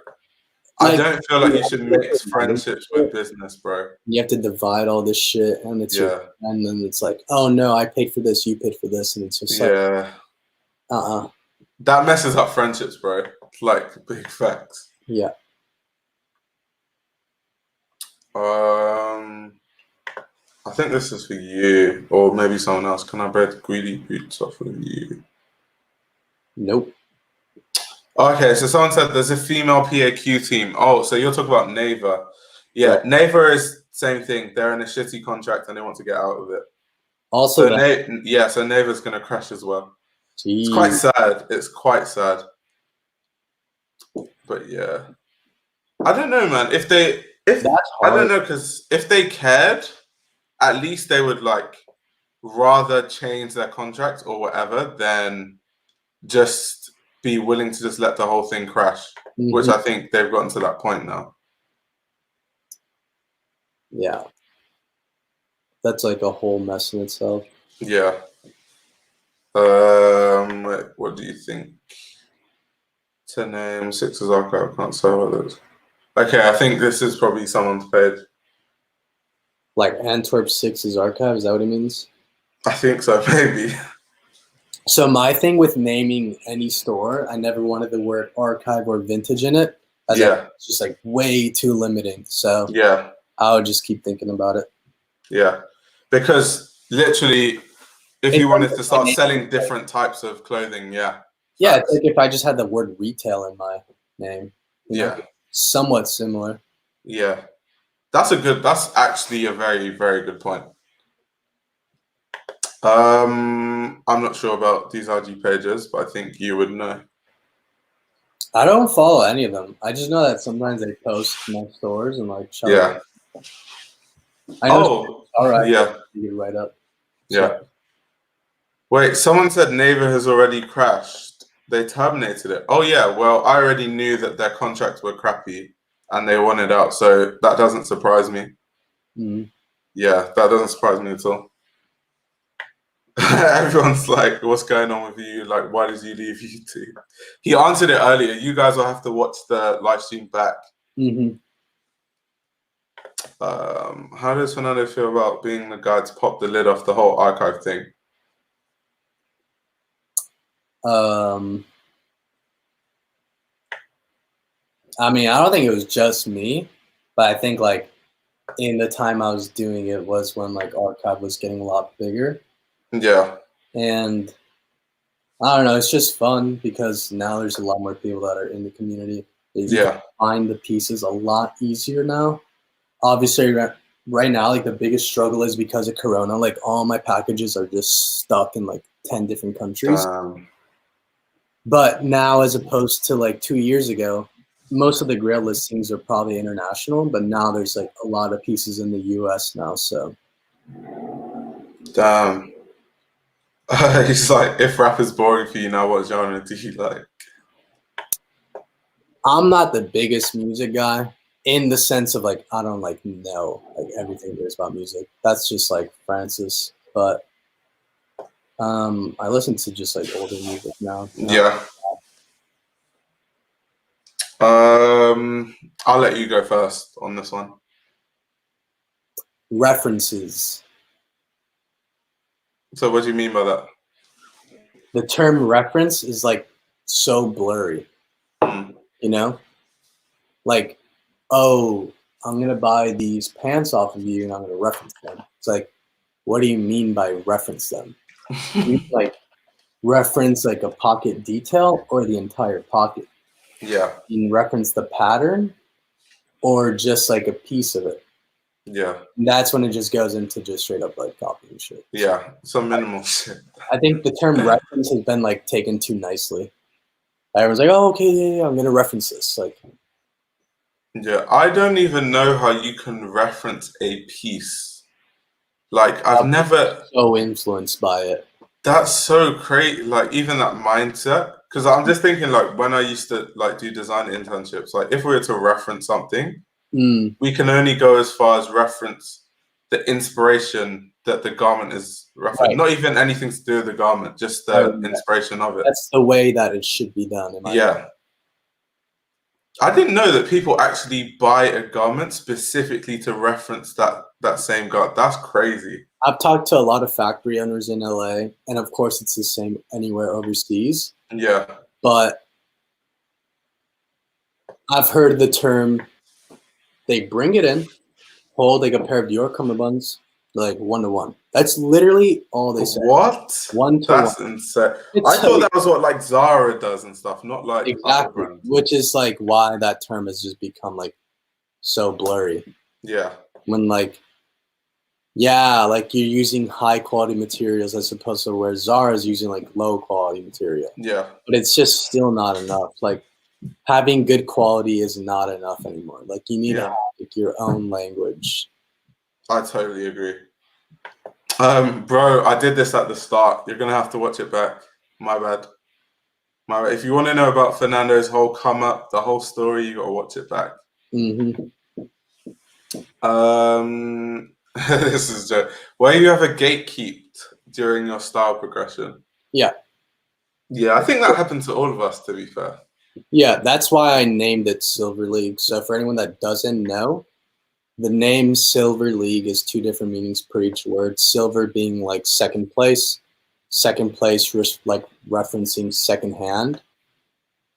I don't feel like you should mix friendships with business, bro. You have to divide all this shit, and it's and then it's like, oh no, I paid for this, you paid for this, and it's just like, that messes up friendships, bro. Like, big facts. Yeah. I think this is for you, or maybe someone else. Can I bread greedy boots off of you? Nope. Okay, so someone said there's a female PAQ team. Oh, so you're talking about Naver. Yeah, Naver is same thing. They're in a shitty contract and they want to get out of it. Also, so so Naver's going to crash as well. It's quite sad. It's quite sad. But yeah, I don't know, man. I don't know, because if they cared, at least they would like rather change their contract or whatever than just be willing to just let the whole thing crash, which I think they've gotten to that point now. Yeah. That's like a whole mess in itself. Yeah. What do you think? 10 names, 6 is archive, can't say what it is. Okay, I think this is probably someone's page. Like Antwerp 6 is archive, is that what it means? I think so, maybe. So my thing with naming any store, I never wanted the word archive or vintage in it. It's just like way too limiting. So I would just keep thinking about it. Yeah, because literally, if you wanted to start selling different types of clothing, Yeah, it's like if I just had the word retail in my name. Somewhat similar. Yeah. That's actually a very, very good point. I'm not sure about these IG pages, but I think you would know. I don't follow any of them. I just know that sometimes they post my stores and like I know alright. Yeah. You get right up. Yeah. Wait, someone said Naver has already crashed. They terminated it. Oh yeah, well I already knew that their contracts were crappy and they wanted out, so that doesn't surprise me. Yeah, that doesn't surprise me at all. Everyone's like, what's going on with you? Like, why did you leave YouTube? He answered it earlier. You guys will have to watch the live stream back. How does Fernando feel about being the guy to pop the lid off the whole archive thing? I mean, I don't think it was just me, but I think like in the time I was doing it was when like archive was getting a lot bigger. Yeah. And I don't know, it's just fun because now there's a lot more people that are in the community. You can find the pieces a lot easier now. Obviously, right now, like the biggest struggle is because of Corona. Like all my packages are just stuck in like 10 different countries. But now, as opposed to like 2 years ago, most of the Grail listings are probably international. But now there's like a lot of pieces in the US now. So, damn. He's like, if rap is boring for you now, what genre do you like? I'm not the biggest music guy in the sense of like I don't like know like everything there is about music. That's just like Francis. But I listen to just like older music now. Yeah. I'll let you go first on this one. References. So what do you mean by that? The term reference is like so blurry. You know? Like, oh, I'm gonna buy these pants off of you and I'm gonna reference them. It's like, what do you mean by reference them? You like reference like a pocket detail or the entire pocket? Yeah. You reference the pattern or just like a piece of it? Yeah. And that's when it just goes into just straight up like copying shit. Yeah. Some minimal shit. I think the term reference has been like taken too nicely. Everyone's like, oh, okay, yeah, I'm gonna reference this. Like, Yeah, I don't even know how you can reference a piece. Like, I've never. so influenced by it. That's so crazy. Like, even that mindset. Because I'm just thinking, like, when I used to like do design internships, like, if we were to reference something, we can only go as far as reference the inspiration that the garment is referenced. Right. Not even anything to do with the garment, just the inspiration of it. That's the way that it should be done. Yeah. I didn't know that people actually buy a garment specifically to reference that same garment. That's crazy. I've talked to a lot of factory owners in LA, and of course it's the same anywhere overseas. Yeah. But I've heard the term, they bring it in, hold like a pair of Dior cummerbunds, like 1-to-1. That's literally all they say. What? 1-to-1. That's insane. I thought that was what like Zara does and stuff, not like other brands. Which is like why that term has just become like so blurry. Yeah. When like, yeah, like you're using high quality materials as opposed to where Zara is using like low quality material. Yeah. But it's just still not enough. Like having good quality is not enough anymore. Like you need to have like, your own language. I totally agree. Bro, I did this at the start. You're gonna have to watch it back. My bad. If you want to know about Fernando's whole come up, the whole story, you gotta watch it back. This is joke. Were you ever gatekeeped during your style progression? Yeah. Yeah, I think that happened to all of us, to be fair. Yeah, that's why I named it Silver League. So for anyone that doesn't know, the name Silver League is two different meanings per each word. Silver being like second place like referencing second hand,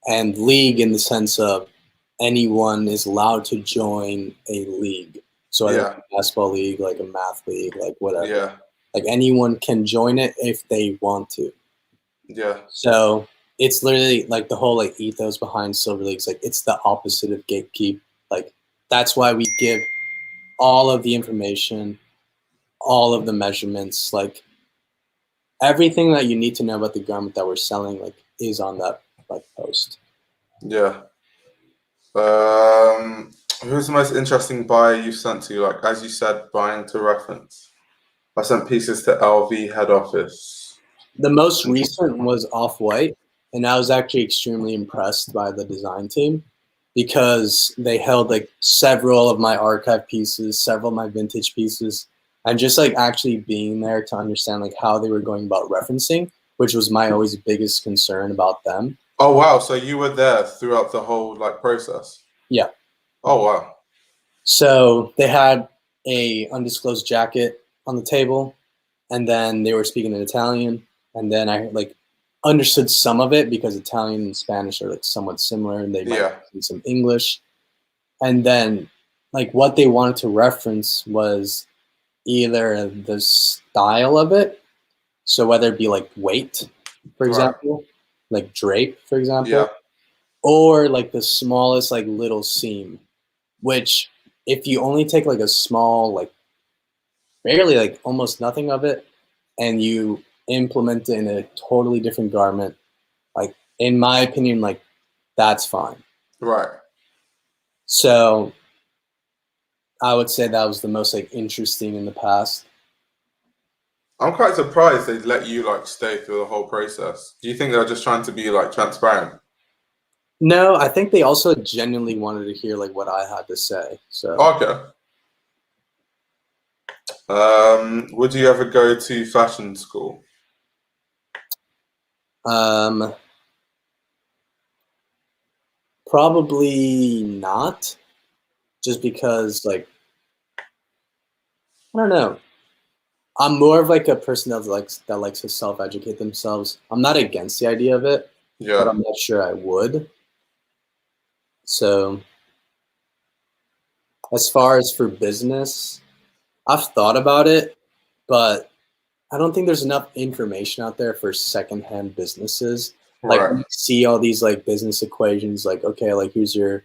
and league in the sense of anyone is allowed to join a league. So a basketball league, like a math league, like whatever. Yeah. Like anyone can join it if they want to. Yeah. So it's literally like the whole like ethos behind Silver Leagues. Like it's the opposite of gatekeep. Like that's why we give all of the information, all of the measurements, like everything that you need to know about the garment that we're selling, like is on that like post. Yeah. Who's the most interesting buyer you sent to? Like as you said, buying to reference. I sent pieces to LV head office. The most recent was Off-White, and I was actually extremely impressed by the design team because they held like several of my archive pieces, several of my vintage pieces, and just like actually being there to understand like how they were going about referencing, which was my always biggest concern about them. Oh wow! So you were there throughout the whole like process? Yeah. Oh wow! So they had a undisclosed jacket on the table, and then they were speaking in Italian, and then I like understood some of it because Italian and Spanish are like somewhat similar, and they might speak some English. And then like what they wanted to reference was either the style of it, so whether it be like weight, for example, like drape, for example, or like the smallest like little seam, which if you only take like a small, like barely like almost nothing of it, and you implement it in a totally different garment, like in my opinion, like that's fine. Right. So I would say that was the most like interesting in the past. I'm quite surprised they'd let you like stay through the whole process. Do you think they were just trying to be like transparent? No, I think they also genuinely wanted to hear like what I had to say. So Okay. Would you ever go to fashion school? um, probably not, just because like I don't know. I'm more of like a person that likes to self-educate themselves. I'm not against the idea of it, but Yeah. I'm not sure I would. So as far as for business, I've thought about it, but I don't think there's enough information out there for secondhand businesses. Like Right. when you see all these like business equations, like okay, like here's your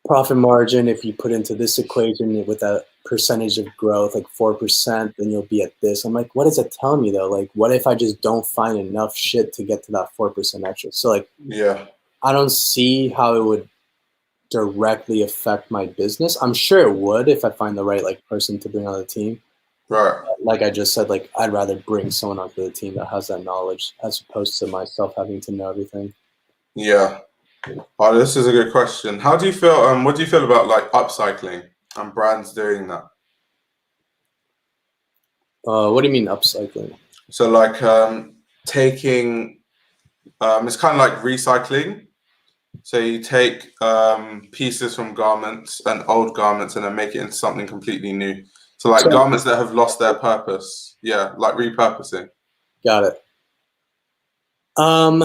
profit margin. If you put into this equation with a percentage of growth, like 4%, then you'll be at this. I'm like, what is it telling me though? Like, what if I just don't find enough shit to get to that 4% extra? So like, Yeah. I don't see how it would directly affect my business. I'm sure it would if I find the right like person to bring on the team. Right. Like I just said, like I'd rather bring someone onto the team that has that knowledge as opposed to myself having to know everything. Yeah. Oh, this is a good question. How do you feel? What do you feel about like upcycling and brands doing that? What do you mean upcycling? So like taking it's kind of like recycling. So you take pieces from garments and old garments and then make it into something completely new. So like So garments that have lost their purpose. Yeah, like repurposing. got it. Um,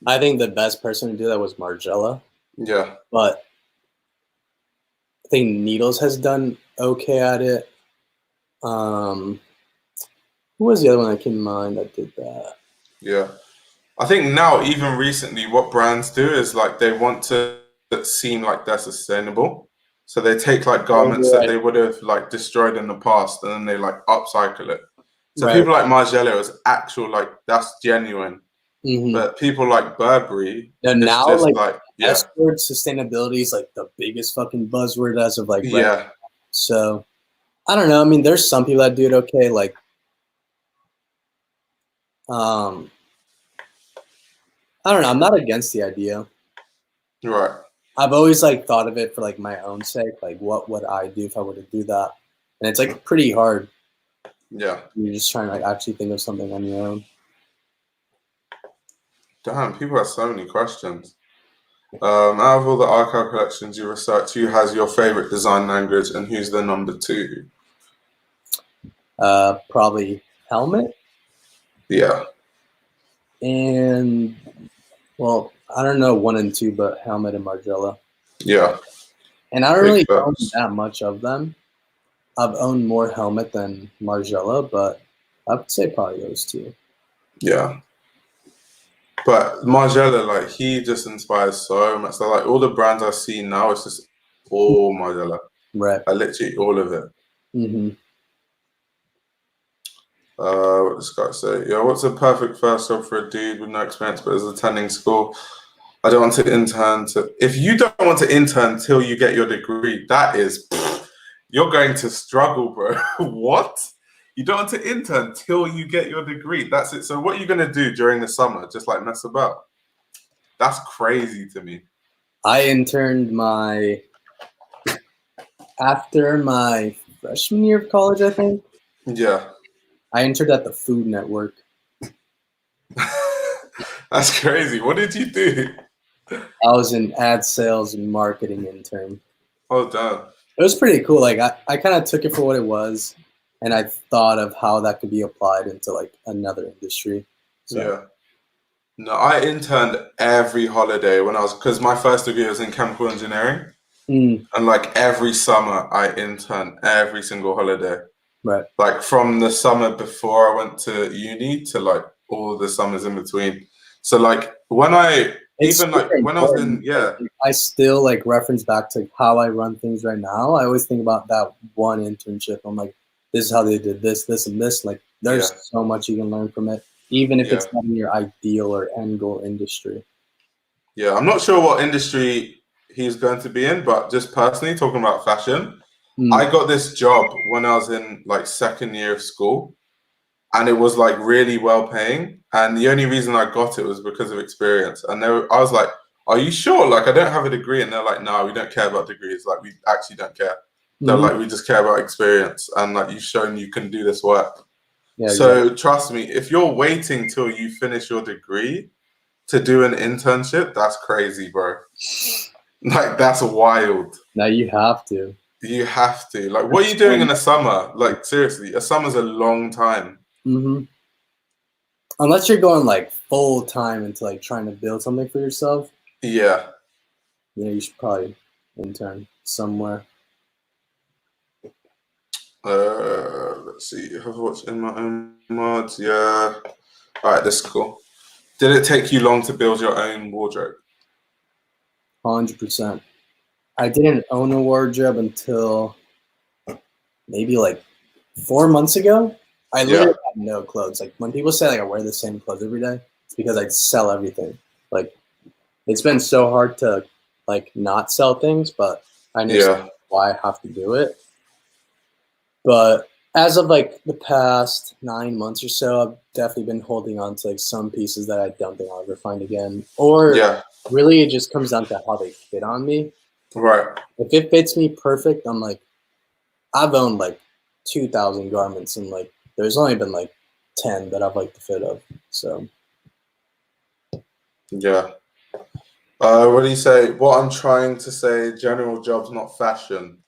I think the best person to do that was Margiela, Yeah. but I think Needles has done okay at it. Um, who was the other one that came to mind that did that? Yeah. I think now, even recently, what brands do is like they want to seem like they're sustainable. So they take like garments that Right, they would have like destroyed in the past and then they like upcycle it. So right. people like Margiela is actual, like that's genuine. Mm-hmm. But people like Burberry, And it's now, just like like, yeah, S word sustainability is like the biggest fucking buzzword as of like right. yeah, So I don't know. I mean, there's some people that do it okay. Like, um, I don't know. I'm not against the idea. right, I've always like thought of it for like my own sake. Like, what would I do if I were to do that? And it's like pretty hard. yeah. You're just trying to like actually think of something on your own. Damn, people have so many questions. Out of all the archive collections you research, who has your favorite design language and who's the number two? Probably Helmet Yeah, and well, I don't know 1 and 2, but Helmet and Margiela. yeah, And I don't big really own facts. that much of them. I've owned more Helmet than Margiela, but I would say probably those two. Yeah. But Margiela, like he just inspires so much. So like all the brands I see now, it's just all Margiela. Right. I literally all of it. Mm-hmm. What this guy say? Yeah, what's a perfect first job for a dude with no experience but is attending school? I don't want to intern to. If you don't want to intern till you get your degree, that is, you're going to struggle, bro. What? You don't want to intern till you get your degree. That's it. So what are you gonna do during the summer? Just like mess about? That's crazy to me. I interned after my freshman year of college, I think. Yeah. I interned at the Food Network. That's crazy. What did you do? I was an ad sales and marketing intern. Oh, damn. It was pretty cool. Like I kind of took it for what it was, and I thought of how that could be applied into like another industry. So Yeah. No, I interned every holiday when I was, because my first degree was in chemical engineering. mm, And like every summer, I interned every single holiday. right. Like from the summer before I went to uni to like all the summers in between. So like when I, It's even like super when I was in, important. yeah, I still like reference back to how I run things right now. I always think about that one internship. I'm like, this is how they did this, this, and this. Like, yeah, there's so much you can learn from it, even if yeah, it's not in your ideal or end goal industry. yeah. I'm not sure what industry he's going to be in, but just personally talking about fashion, Mm, I got this job when I was in like second year of school and it was like really well paying. And the only reason I got it was because of experience. And I was like, are you sure? Like, I don't have a degree. And they're like, no, we don't care about degrees. Like, we actually don't care. They're like, we just care about experience. And like, you've shown you can do this work. Yeah, so exactly. trust me, if you're waiting till you finish your degree to do an internship, that's crazy, bro. Like, that's wild. Now you have to. You have to. Like, what are you doing in the summer? Like, seriously, a summer's a long time. Unless you're going like full time into like trying to build something for yourself. Yeah. You should probably intern somewhere. Let's see. Have I watched In My Own Mods? Yeah. All right, this is cool. Did it take you long to build your own wardrobe? 100%. I didn't own a wardrobe until maybe like 4 months ago. I literally had no clothes. Like when people say like I wear the same clothes every day, it's because I sell everything. Like it's been so hard to like not sell things, but I understand why I have to do it. But as of like the past 9 months or so, I've definitely been holding on to like some pieces that I don't think I'll ever find again. Or really it just comes down to how they fit on me. Right. If it fits me perfect, I'm like, I've owned like 2,000 garments and like there's only been like 10 that I've liked the fit of. So yeah. What do you say? What I'm trying to say, general jobs, not fashion.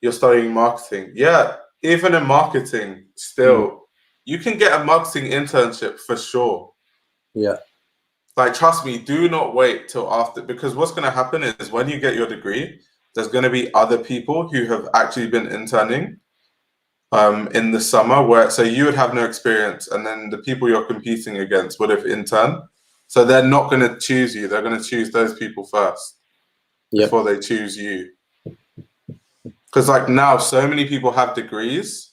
You're studying marketing. Yeah, even in marketing, still, you can get a marketing internship for sure. Yeah. Like, trust me, do not wait till after, because what's going to happen is when you get your degree, there's going to be other people who have actually been interning in the summer, where so you would have no experience, and then the people you're competing against would have interned. So they're not going to choose you. They're going to choose those people first before they choose you. Because like now, so many people have degrees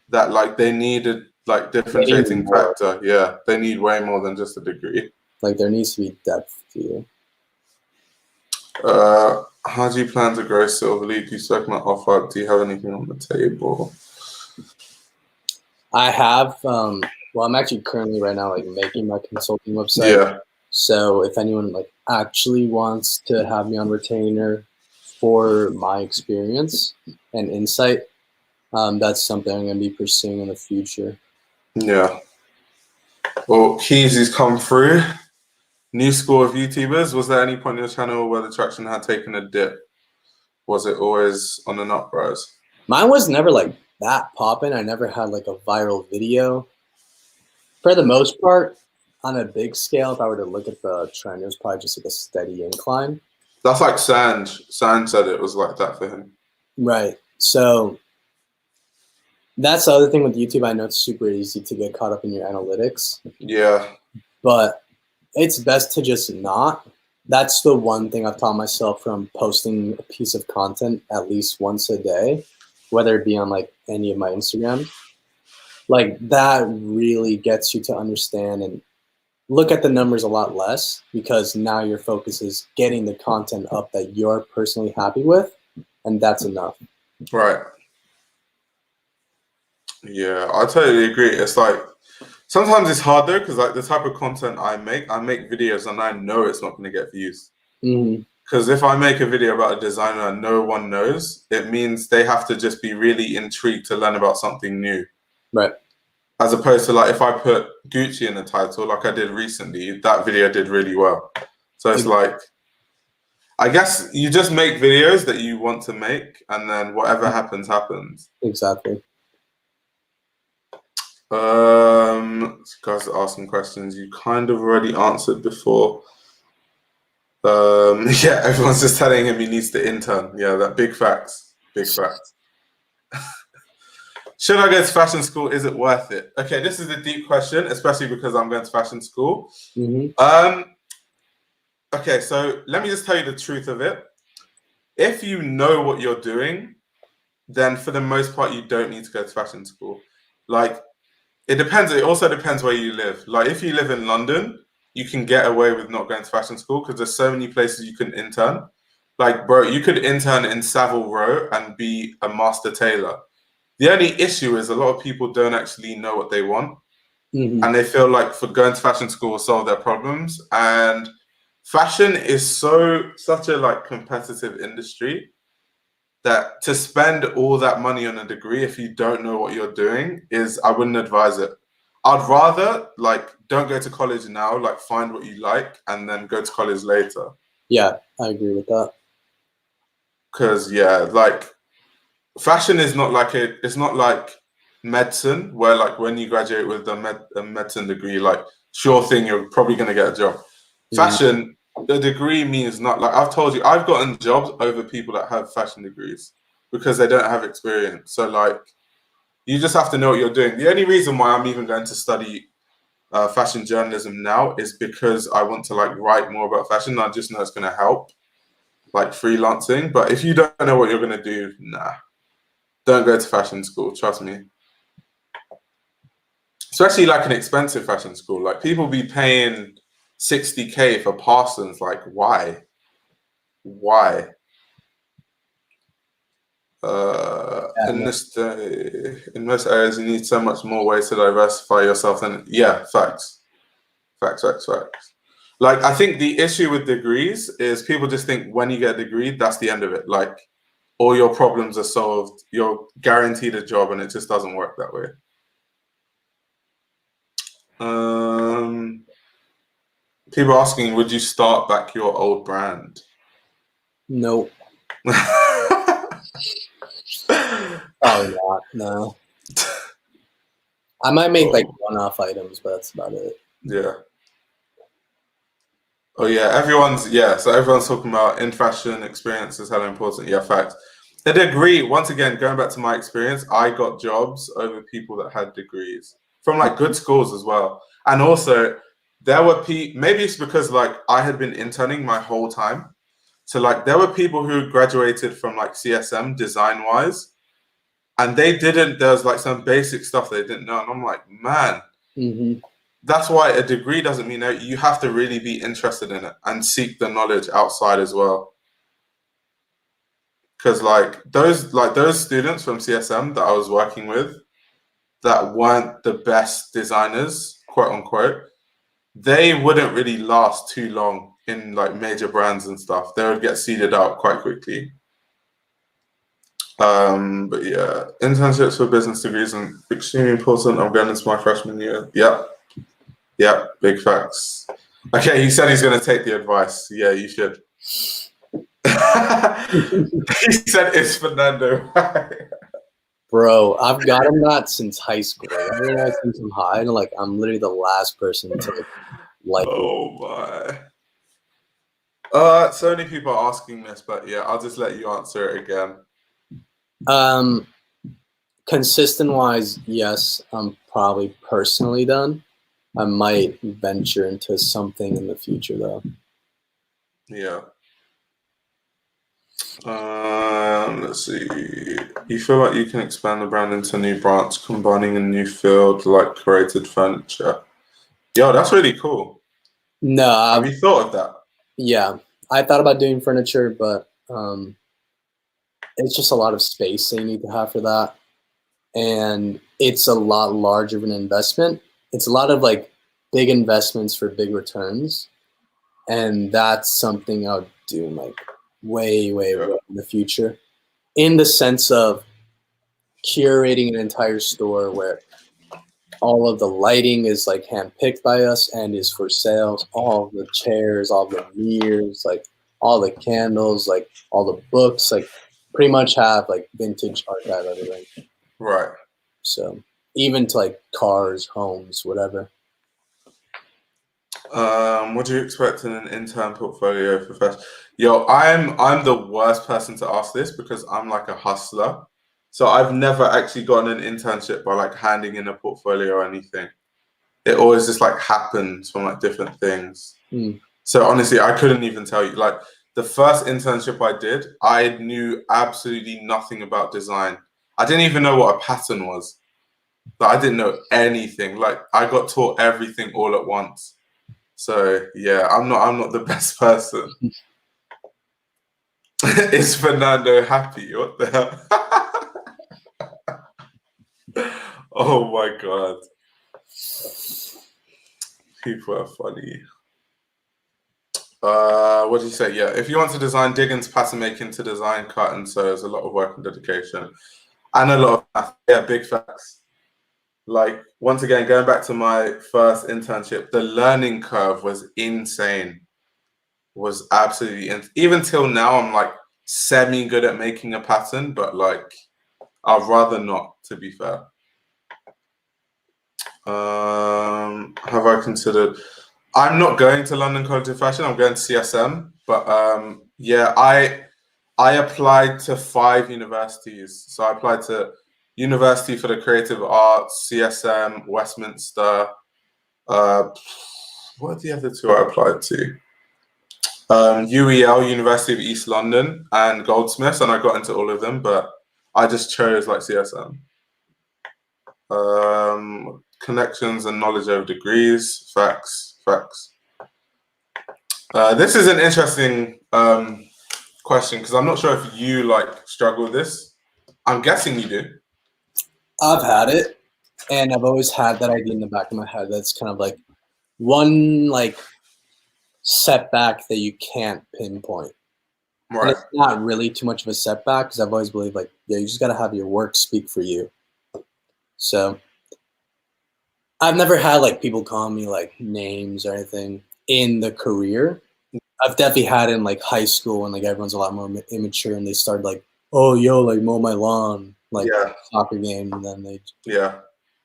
that like they needed like differentiating factor. Yeah, they need way more than just a degree. Like there needs to be depth to you. How do you plan to grow Silver League? You spoke about offer. Do you have anything on the table? I have. Well, I'm actually currently right now like making my consulting website. Yeah. So if anyone like actually wants to have me on retainer for my experience and insight, that's something I'm going to be pursuing in the future. Yeah. Well, Keezy's come through. New school of YouTubers. Was there any point in your channel where the traction had taken a dip? Was it always on an uprise? Mine was never like that popping. I never had like a viral video. For the most part, on a big scale, if I were to look at the trend, it was probably just like a steady incline. That's like Sanj. Sanj said it was like that for him. Right. So that's the other thing with YouTube. I know it's super easy to get caught up in your analytics. Yeah. But it's best to just not. That's the one thing I've taught myself from posting a piece of content at least once a day, whether it be on like any of my Instagrams. Like that really gets you to understand and look at the numbers a lot less, because now your focus is getting the content up that you're personally happy with, and that's enough. Right. Yeah, I totally agree. It's like sometimes it's hard though, because like the type of content I make videos and I know it's not going to get views. Because if I make a video about a designer and no one knows, it means they have to just be really intrigued to learn about something new. Right. As opposed to like if I put Gucci in the title, like I did recently, that video did really well. So it's like, I guess you just make videos that you want to make, and then whatever happens, happens. Exactly. Guys are asking questions you kind of already answered before. Yeah, everyone's just telling him he needs to intern. Yeah, that big facts. Big facts. Should I go to fashion school? Is it worth it? Okay, this is a deep question, especially because I'm going to fashion school. Okay, so let me just tell you the truth of it. If you know what you're doing, then for the most part, you don't need to go to fashion school. Like, it depends. It also depends where you live. Like, if you live in London, you can get away with not going to fashion school because there's so many places you can intern. Like, bro, you could intern in Savile Row and be a master tailor. The only issue is a lot of people don't actually know what they want. And they feel like for going to fashion school will solve their problems. And fashion is such a like competitive industry that to spend all that money on a degree if you don't know what you're doing is I wouldn't advise it. I'd rather like don't go to college now, like find what you like and then go to college later. Yeah, I agree with that. Because yeah, like fashion is not like it's not like medicine where like when you graduate with a medicine degree, like sure thing you're probably gonna get a job. Fashion, the degree means not like I've told you, I've gotten jobs over people that have fashion degrees because they don't have experience. So like you just have to know what you're doing. The only reason why I'm even going to study fashion journalism now is because I want to like write more about fashion. I just know it's going to help like freelancing. But if you don't know what you're going to do, nah, don't go to fashion school. Trust me. Especially like an expensive fashion school. Like people be paying 60K for Parsons. Like why? Why? In this day, in most areas, you need so much more ways to diversify yourself. And yeah, facts. Like I think the issue with degrees is people just think when you get a degree, that's the end of it. Like all your problems are solved. You're guaranteed a job, and it just doesn't work that way. People are asking, would you start back your old brand? Nope. Probably not. No. I might make like one-off items, but that's about it. Yeah. Oh yeah, so everyone's talking about in fashion experience is how important. Yeah, facts. The degree, once again, going back to my experience, I got jobs over people that had degrees from like good schools as well. And also there were maybe it's because like I had been interning my whole time. So like there were people who graduated from like CSM design wise and there was like some basic stuff they didn't know. And I'm like, man, that's why a degree doesn't mean that. You have to really be interested in it and seek the knowledge outside as well. Because like those students from CSM that I was working with that weren't the best designers, quote unquote, they wouldn't really last too long in like major brands and stuff. They would get seeded out quite quickly. But yeah, internships for business degrees are extremely important. I'm going into my freshman year. Yep, big facts. Okay, he said he's going to take the advice. Yeah, you should. He said it's Fernando. Bro, I've gotten that since high school. Everyone always thinks I'm high, and like I'm literally the last person to like. Oh my. So many people are asking this, but yeah, I'll just let you answer it again. Consistent wise, yes, I'm probably personally done. I might venture into something in the future though. Yeah. Let's see. You feel like you can expand the brand into a new branch, combining a new field like curated furniture. Yo, that's really cool. No, have you thought of that? Yeah, I thought about doing furniture, but it's just a lot of space that you need to have for that, and it's a lot larger of an investment. It's a lot of like big investments for big returns, and that's something I would do like way in the future, in the sense of curating an entire store where all of the lighting is like handpicked by us and is for sale. All the chairs, all the mirrors, like all the candles, like all the books, like pretty much have like vintage archive everything. Right. So even to like cars, homes, whatever. What do you expect in an intern portfolio for fashion? Yo, I'm the worst person to ask this because I'm like a hustler. So I've never actually gotten an internship by like handing in a portfolio or anything. It always just like happens from like different things. So honestly, I couldn't even tell you. Like the first internship I did, I knew absolutely nothing about design. I didn't even know what a pattern was. Like, I didn't know anything. Like I got taught everything all at once. So yeah, I'm not the best person. Is Fernando happy? What the hell? Oh my god. People are funny. What did you say? Yeah, if you want to design, dig into pattern making to design, cut, and sew. There's a lot of work and dedication, and a lot of math. Yeah, big facts. Like once again, going back to my first internship, the learning curve was insane. Was absolutely even till now, I'm like semi good at making a pattern, but like I'd rather not. To be fair, have I considered? I'm not going to London College of Fashion. I'm going to CSM, but yeah, I applied to 5 universities. So I applied to University for the Creative Arts, CSM, Westminster. What are the other 2 I applied to? UEL, University of East London, and Goldsmiths, and I got into all of them, but I just chose like CSM. Connections and knowledge over degrees, facts. This is an interesting question because I'm not sure if you like struggle with this. I'm guessing you do. I've had it, and I've always had that idea in the back of my head. That's kind of like one like setback that you can't pinpoint. Right. And it's not really too much of a setback because I've always believed like, yeah, you just got to have your work speak for you. So I've never had like people call me like names or anything in the career. I've definitely had it in like high school when like everyone's a lot more immature and they start like, oh, yo, like mow my lawn, like soccer game, and then they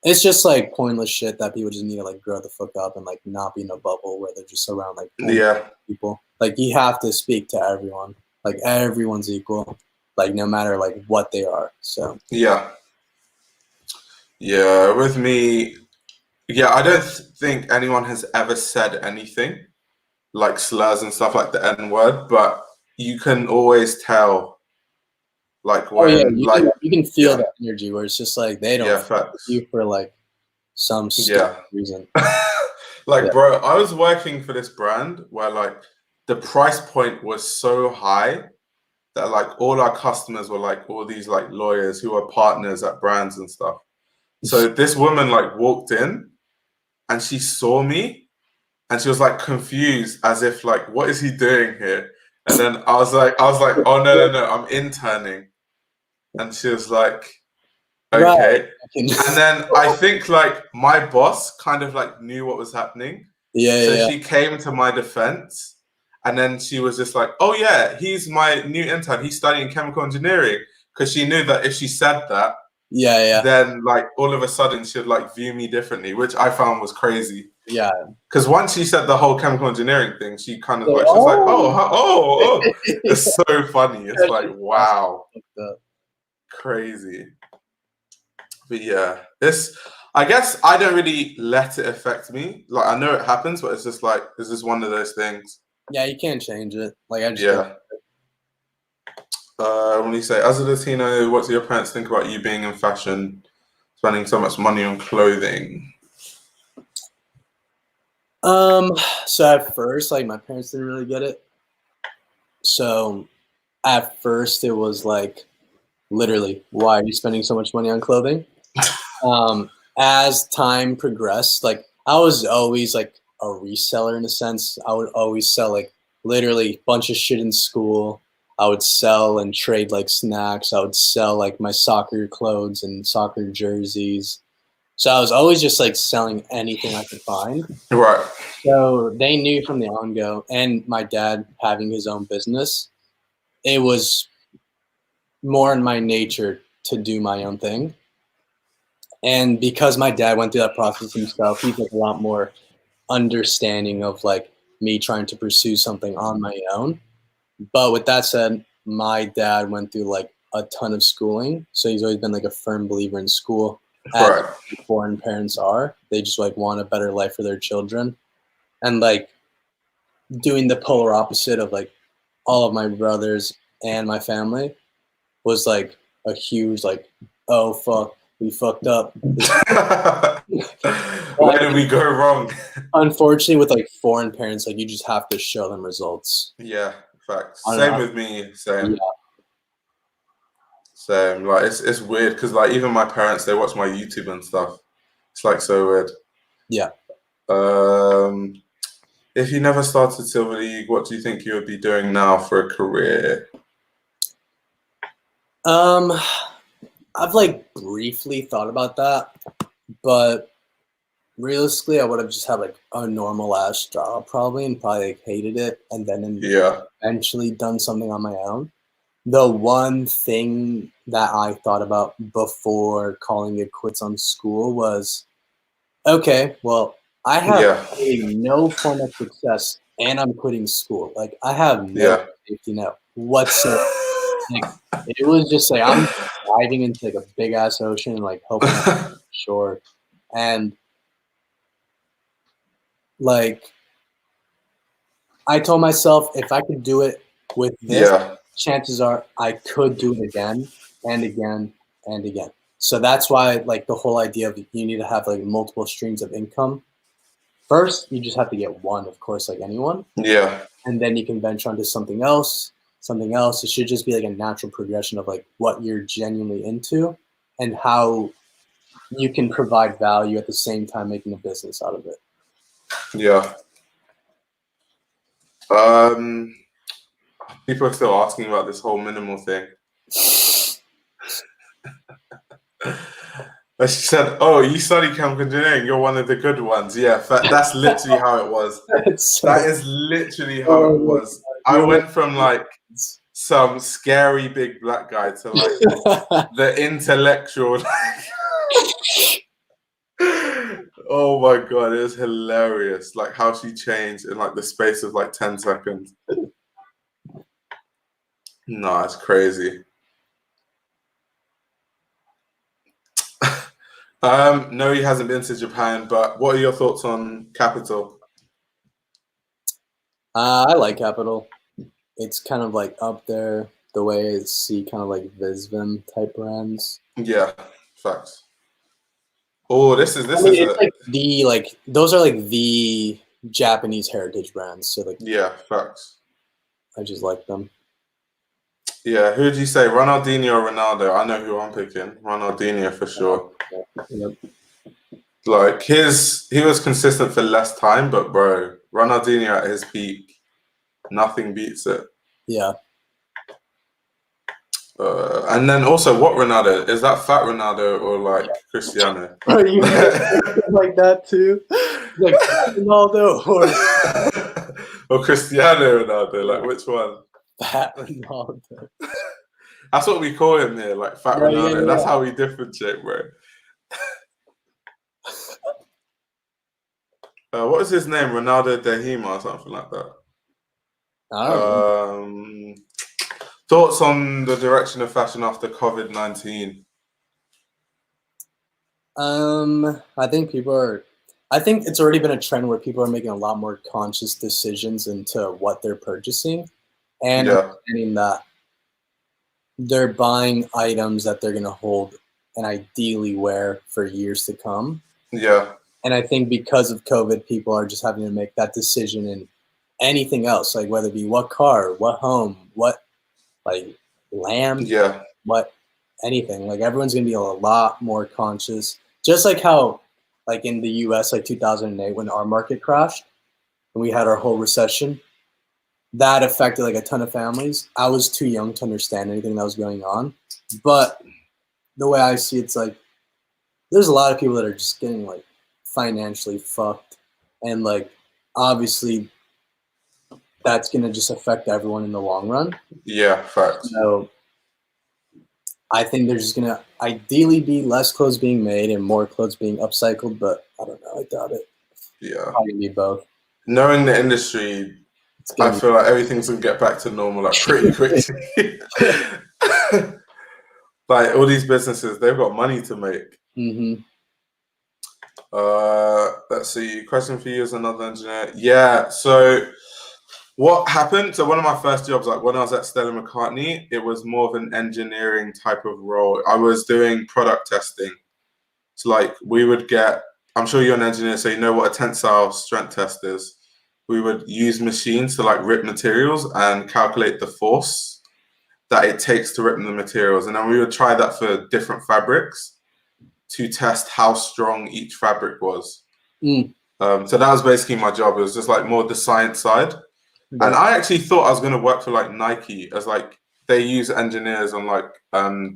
it's just like pointless shit that people just need to like grow the fuck up and like not be in a bubble where they're just around like people. Like you have to speak to everyone. Like everyone's equal, like no matter like what they are. So yeah, with me, I don't think anyone has ever said anything like slurs and stuff like the N word, but you can always tell like when you can feel that energy where it's just like they don't facts. you for like some stupid reason. Like bro, I was working for this brand where like the price point was so high that like all our customers were like all these like lawyers who are partners at brands and stuff. So this woman like walked in and she saw me and she was like confused as if like, what is he doing here? And then I was like, oh no, I'm interning. And she was like, okay. Right. And then I think like my boss kind of like knew what was happening. So she came to my defense and then she was just like, oh yeah, he's my new intern. He's studying chemical engineering. Because she knew that if she said that, then like all of a sudden she'd like view me differently, which I found was crazy. Yeah. Because once she said the whole chemical engineering thing, she kind of like, she was like, oh. It's so funny. It's like, wow. Crazy. But yeah, I guess I don't really let it affect me. Like I know it happens, but it's just like, it's just one of those things. Yeah, you can't change it. Like I just when you say, as a Latino, what do your parents think about you being in fashion, spending so much money on clothing? So at first, like my parents didn't really get it. So at first it was like, literally, why are you spending so much money on clothing? As time progressed, like I was always like a reseller in a sense. I would always sell like literally a bunch of shit in school. I would sell and trade like snacks. I would sell like my soccer clothes and soccer jerseys. So I was always just like selling anything I could find. Right. So they knew from the on-go, and my dad having his own business, it was more in my nature to do my own thing. And because my dad went through that process himself, he's like a lot more understanding of like me trying to pursue something on my own. But with that said, my dad went through like a ton of schooling. So he's always been like a firm believer in school. As foreign parents are. They just like want a better life for their children. And like doing the polar opposite of like all of my brothers and my family was like a huge like, oh fuck, we fucked up. Where did we go wrong? Unfortunately, with like foreign parents, like you just have to show them results. Yeah, facts. Same with me. Same. Same. Like it's weird because like even my parents, they watch my YouTube and stuff. It's like so weird. Yeah. if you never started Silver League, what do you think you would be doing now for a career? I've like briefly thought about that, but realistically, I would have just had like a normal ass job probably, and probably like hated it, and then Yeah, eventually done something on my own. The one thing that I thought about before calling it quits on school was, okay, well, I have yeah, no form of success, and I'm quitting school. Like I have no yeah. safety net whatsoever. Like it was just like I'm diving into like a big ass ocean, like hoping I'm shore, and like I told myself if I could do it with this, Yeah, chances are I could do it again and again and again. So that's why like the whole idea of you need to have like multiple streams of income. First, you just have to get one, of course, like anyone, yeah, and then you can venture onto something else, something else. It should just be like a natural progression of like what you're genuinely into and how you can provide value at the same time making a business out of it. yeah. Um, People are still asking about this whole minimal thing. But she said, "Oh, you study chemical engineering. You're one of the good ones." Yeah, that's literally how it was. That is literally how it was. I went from like some scary big black guy to like the intellectual. Oh my god, it was hilarious. Like how she changed in like the space of like 10 seconds. No, it's crazy. No, he hasn't been to Japan, but what are your thoughts on Capital? I like Capital. It's kind of like up there the way I see kind of like Visvim type brands. Yeah, facts. Oh, this I is mean, it's a like those are like the Japanese heritage brands. So like yeah, facts. I just like them. Yeah, who'd you say, Ronaldinho or Ronaldo? I know who I'm picking. Ronaldinho for sure. Yep. Like he was consistent for less time, but bro, Ronaldinho at his peak, nothing beats it. Yeah. And then also, what Ronaldo is that? Fat Ronaldo or like Cristiano? Are you like that too? Like Ronaldo or Or Cristiano Ronaldo? Like which one? Fat Ronaldo? That's what we call him here, like Fat Yeah, yeah, Ronaldo. That's yeah. how we differentiate, bro. What is his name? Ronaldo Dehima or something like that. I don't know. Thoughts on the direction of fashion after COVID-19? I think I think it's already been a trend where people are making a lot more conscious decisions into what they're purchasing and Yeah, understanding that they're buying items that they're going to hold and ideally wear for years to come. yeah, And I think because of COVID, people are just having to make that decision in anything else, like whether it be what car, what home, what like lamb, yeah, what anything. Like everyone's gonna be a lot more conscious. Just like how like in the US like 2008 when our market crashed and we had our whole recession, that affected like a ton of families. I was too young to understand anything that was going on. But the way I see it's like there's a lot of people that are just getting like financially fucked. And like obviously that's gonna just affect everyone in the long run. yeah, facts. So I think there's just gonna ideally be less clothes being made and more clothes being upcycled, but I don't know. I doubt it. Yeah. Probably be both. Knowing the industry, It's I gonna feel like everything's gonna get back to normal like pretty quickly. Like all these businesses, they've got money to make. Mm-hmm. Let's see. Question for you as another engineer. Yeah. So what happened? So one of my first jobs, like when I was at Stella McCartney, it was more of an engineering type of role. I was doing product testing. So like we would get, I'm sure you're an engineer, so you know what a tensile strength test is. We would use machines to like rip materials and calculate the force that it takes to rip the materials. And then we would try that for different fabrics to test how strong each fabric was. Mm. So that was basically my job. It was just like more the science side. And I actually thought I was going to work for like Nike, as like they use engineers on like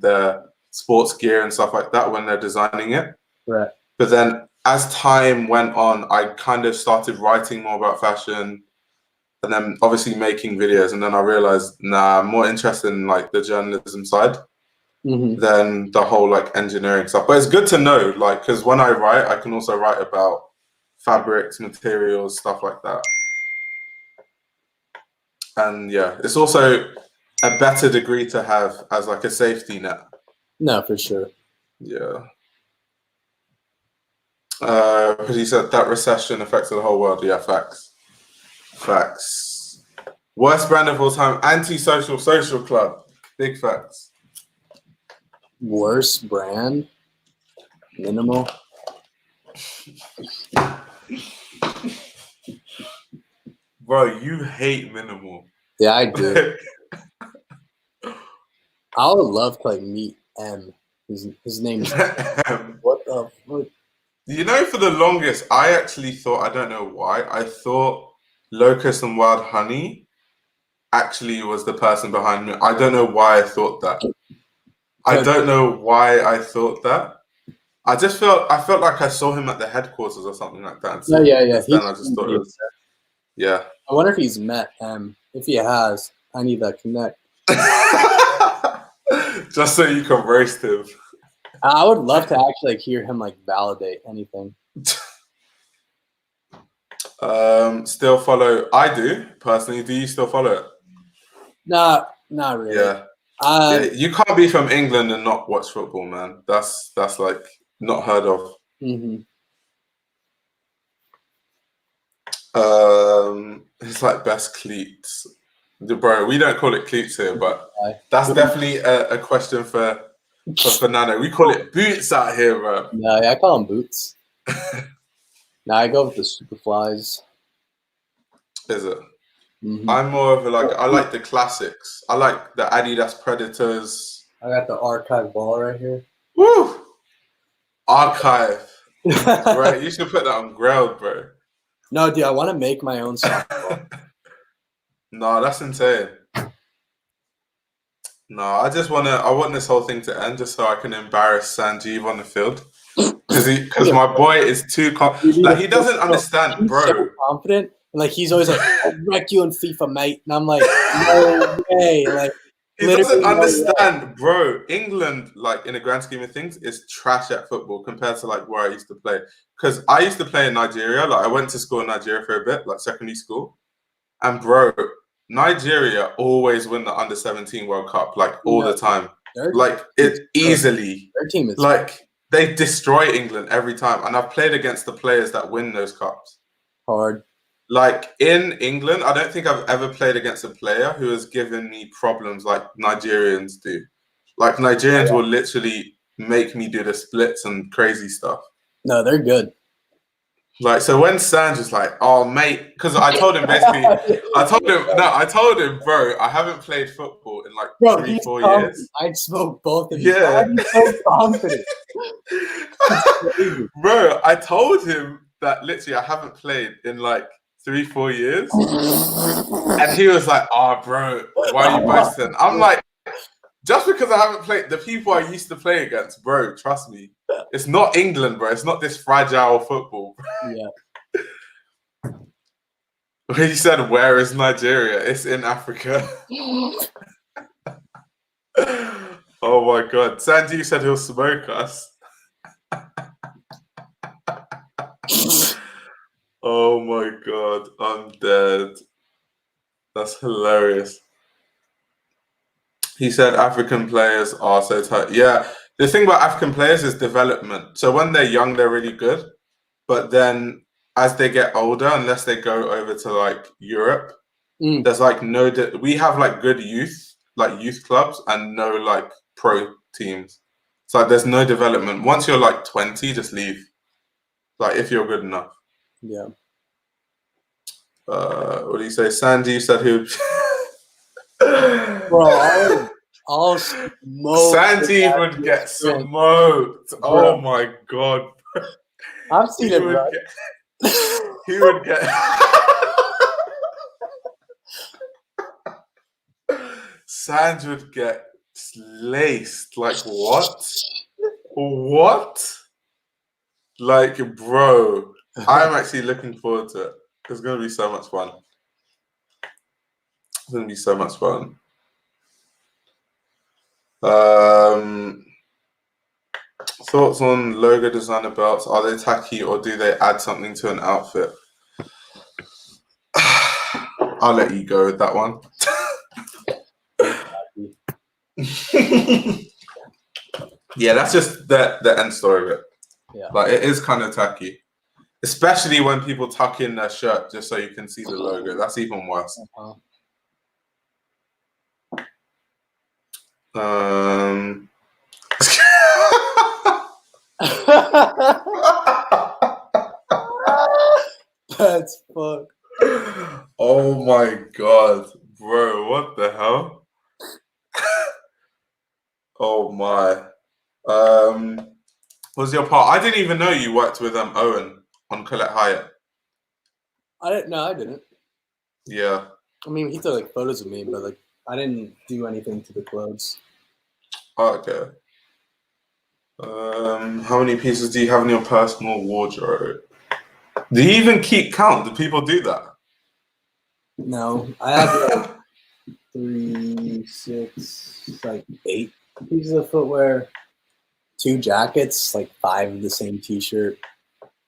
their sports gear and stuff like that when they're designing it. Right. But then as time went on, I kind of started writing more about fashion, and then obviously making videos. And then I realized, nah, I'm more interested in like the journalism side than the whole like engineering stuff. But it's good to know, like, because when I write, I can also write about fabrics, materials, stuff like that. And yeah, it's also a better degree to have as like a safety net. No, for sure. Yeah. Because he said that recession affected the whole world. Yeah, facts. Facts. Worst brand of all time, anti-social social club. Big facts. Worst brand? Minimal? Bro, you hate minimal. Yeah, I do. I would love to like meet M. His name's what the fuck? You know, for the longest, I actually thought, I don't know why, I thought Locust and Wild Honey actually was the person behind me. I don't know why I thought that. I don't know why I thought that. I felt like I saw him at the headquarters or something like that. No, yeah. Then I just thought it was, yeah. I wonder if he's met M. If he has, I need that connect. Just so you can roast him. I would love to actually like hear him like validate anything. Still follow. I do personally. Do you still follow it? Not really. Yeah. Yeah. You can't be from England and not watch football, man. That's like not heard of. It's like best cleats. Bro, we don't call it cleats here, but that's definitely a question for Fernando. We call it boots out here, bro. No, yeah, I call them boots. I go with the Superflies. Is it? I'm more of a I like the classics. I like the Adidas Predators. I got the Archive ball right here. Woo! Archive. Right, you should put that on Grail, bro. No, dude, I want to make my own soccer ball. No, that's insane. No, I want this whole thing to end just so I can embarrass Sanjeev on the field. Because my boy is too he doesn't understand, he's bro. So confident, and like he's always like, "I'll wreck you in FIFA, mate," and I'm like, "No way!" Like he doesn't understand, bro. England, like in the grand scheme of things, is trash at football compared to like where I used to play. Because I used to play in Nigeria. Like I went to school in Nigeria for a bit, like secondary school, and bro, Nigeria always win the under-17 World Cup, like all the time. Like it easily. Their team is like. They destroy England every time, and I've played against the players that win those cups. Hard. Like in England, I don't think I've ever played against a player who has given me problems like Nigerians do. Like Nigerians will literally make me do the splits and crazy stuff. No, they're good. Like, so when Sanj was like, "Oh, mate," because I told him basically, I told him, bro, I haven't played football in like 3-4 years. I'd smoke both of you. Yeah. I'm so confident. Bro, I told him that literally I haven't played in like 3-4 years. And he was like, "Oh, bro, why are you boasting?" I'm like, just because I haven't played the people I used to play against, bro, trust me. It's not England, bro. It's not this fragile football. Yeah. He said, "Where is Nigeria?" It's in Africa. Oh my god. Sandy said he'll smoke us. Oh my god. I'm dead. That's hilarious. He said African players are so tight. Yeah. The thing about African players is development. So when they're young, they're really good. But then as they get older, unless they go over to like Europe, there's like we have like good youth clubs and no like pro teams. So like, there's no development. Once you're like 20, just leave. Like if you're good enough. Yeah. What do you say? Sandy said who? Bro, I'll smoke. Sandy would get smoked. Oh my god. I've seen it, bro. he would get Sanj would get laced. Like what? What? Like, bro, I'm actually looking forward to it. It's gonna be so much fun. It's gonna be so much fun. Thoughts on logo designer belts? Are they tacky or do they add something to an outfit? I'll let you go with that one. Yeah, that's just the end story of it. Yeah. Like, it is kind of tacky. Especially when people tuck in their shirt just so you can see the logo. That's even worse. That's fuck. Oh my god, bro, what the hell? Oh my. Was your part? I didn't even know you worked with Owen on Colette Hyatt. I didn't. No, I didn't. Yeah. I mean, he took like photos of me, but like I didn't do anything to the clothes. Okay. How many pieces do you have in your personal wardrobe? Do you even keep count? Do people do that? No, I have like 3, 6, like 8 pieces of footwear, 2 jackets, like 5 of the same T-shirt,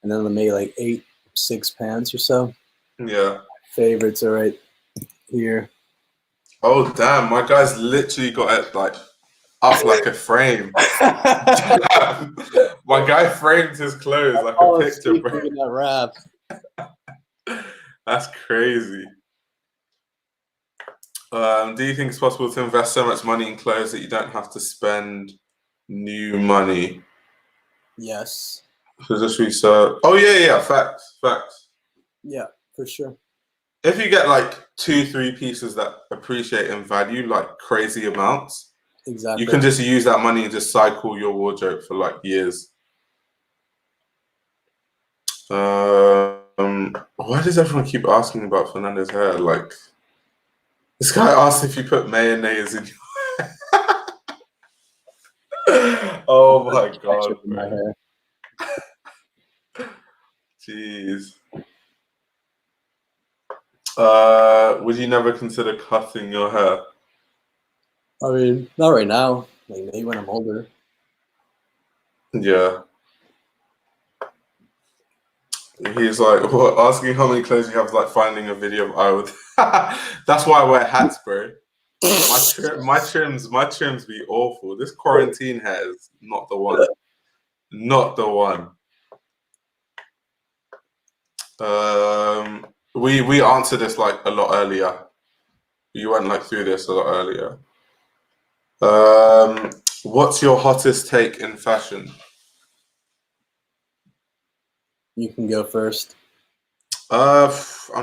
and then maybe like 8, 6 pants or so. Yeah. Favorites are right here. Oh damn! My guy's literally got it like up like a frame. My guy framed his clothes like a picture, bro. That rap. That's crazy. Do you think it's possible to invest so much money in clothes that you don't have to spend new money? Yes. So just research. Oh yeah, facts. Yeah, for sure. If you get like 2, 3 pieces that appreciate in value like crazy amounts, exactly, you can just use that money and just cycle your wardrobe for like years. Why does everyone keep asking about Fernando's hair? Like, this guy asked if you put mayonnaise in your hair. Oh my god, my bro. hair. Jeez. Would you never consider cutting your hair? I mean, not right now. Like maybe when I'm older. Yeah. He's like, what, asking how many clothes you have is like finding a video of I would. That's why I wear hats, bro. My trims be awful. This quarantine hair is not the one. Not the one. We answered this like a lot earlier. You went like through this a lot earlier. What's your hottest take in fashion? You can go first. I'm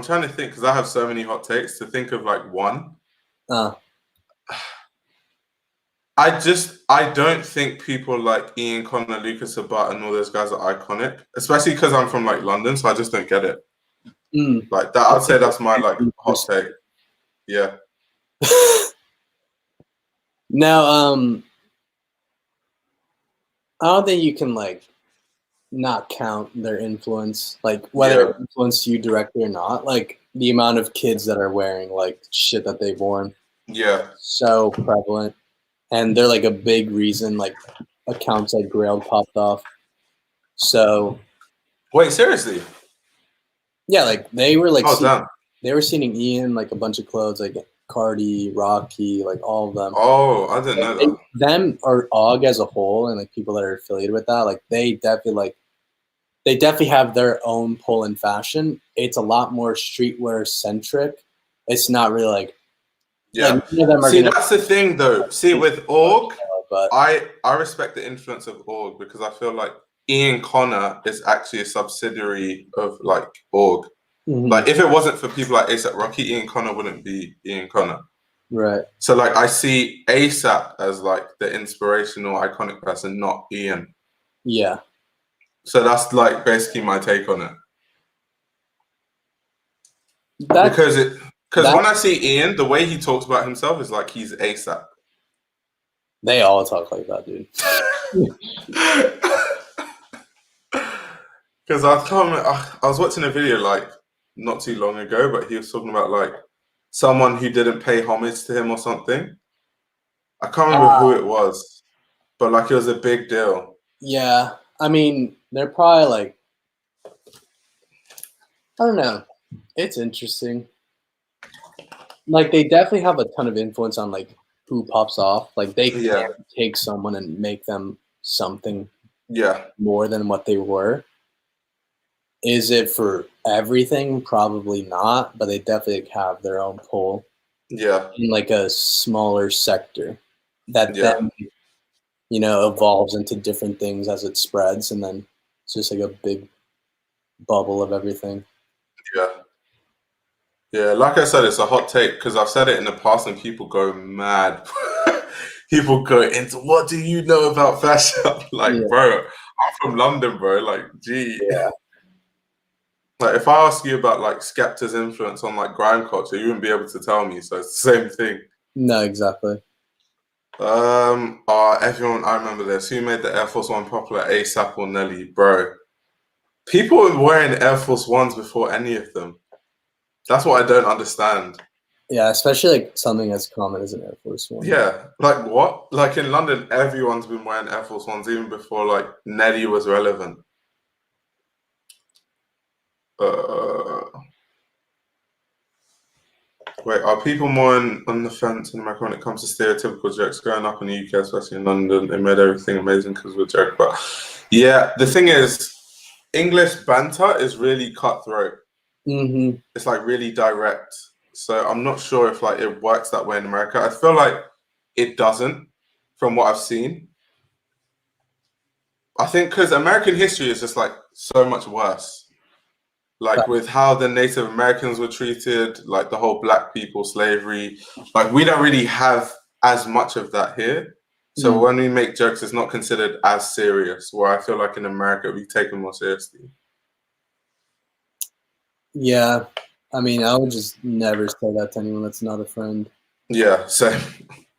trying to think because I have so many hot takes to think of like one. I don't think people like Ian Connor, Lucas Abbat, and all those guys are iconic, especially because I'm from like London, so I just don't get it. Like that, I'd say that's my like hot take. Yeah. Now, I don't think you can like not count their influence, like whether it influenced you directly or not. Like the amount of kids that are wearing like shit that they've worn. Yeah. So prevalent. And they're like a big reason like accounts like Grail popped off. So wait, seriously? Yeah, like they were like they were seeing Ian like a bunch of clothes like Cardi, Rocky, like all of them. Oh, I didn't know that. Them or Og as a whole and like people that are affiliated with that, like they definitely have their own pull in fashion. It's a lot more streetwear centric. It's not really like See, that's the thing though. See, with Org, I respect the influence of Org because I feel like Ian Connor is actually a subsidiary of like Org. Like if it wasn't for people like ASAP Rocky, Ian Connor wouldn't be Ian Connor. Right. So like I see ASAP as like the inspirational, iconic person, not Ian. Yeah. So that's like basically my take on it. That's because when I see Ian, the way he talks about himself is like he's ASAP. they all talk like that, dude. Because I was watching a video like not too long ago, but he was talking about like someone who didn't pay homage to him or something. I can't remember who it was, but like it was a big deal. Yeah, I mean, they're probably like, I don't know. It's interesting. Like they definitely have a ton of influence on like who pops off. Like they Yeah, can take someone and make them something yeah, more than what they were. Is it for everything? Probably not, but they definitely have their own pull yeah, in like a smaller sector that yeah, then, you know, evolves into different things as it spreads, and then it's just like a big bubble of everything. yeah. Yeah, like I said, it's a hot take because I've said it in the past and people go mad. People go into, what do you know about fashion? I'm like, Yeah, bro, I'm from London, bro. Like, gee. yeah. Like, if I ask you about like Skepta's influence on like grime culture, you wouldn't be able to tell me. So it's the same thing. No, exactly. Everyone, I remember this. Who made the Air Force One popular? ASAP or Nelly, bro? People were wearing Air Force Ones before any of them. That's what I don't understand. Yeah, especially like something as common as an Air Force One. Yeah, like what? Like in London, everyone's been wearing Air Force Ones even before like Nelly was relevant. Uh, Wait, are people more on the fence in America when it comes to stereotypical jokes? Growing up in the UK, especially in London, they made everything amazing because we're joke. But yeah, the thing is, English banter is really cutthroat. Mm-hmm. It's like really direct. So I'm not sure if like it works that way in America. I feel like it doesn't, from what I've seen. I think because American history is just like so much worse. Like with how the Native Americans were treated, like the whole black people slavery. Like we don't really have as much of that here. So when we make jokes, it's not considered as serious. Where I feel like in America, we take them more seriously. Yeah, I mean, I would just never say that to anyone that's not a friend. Yeah, same.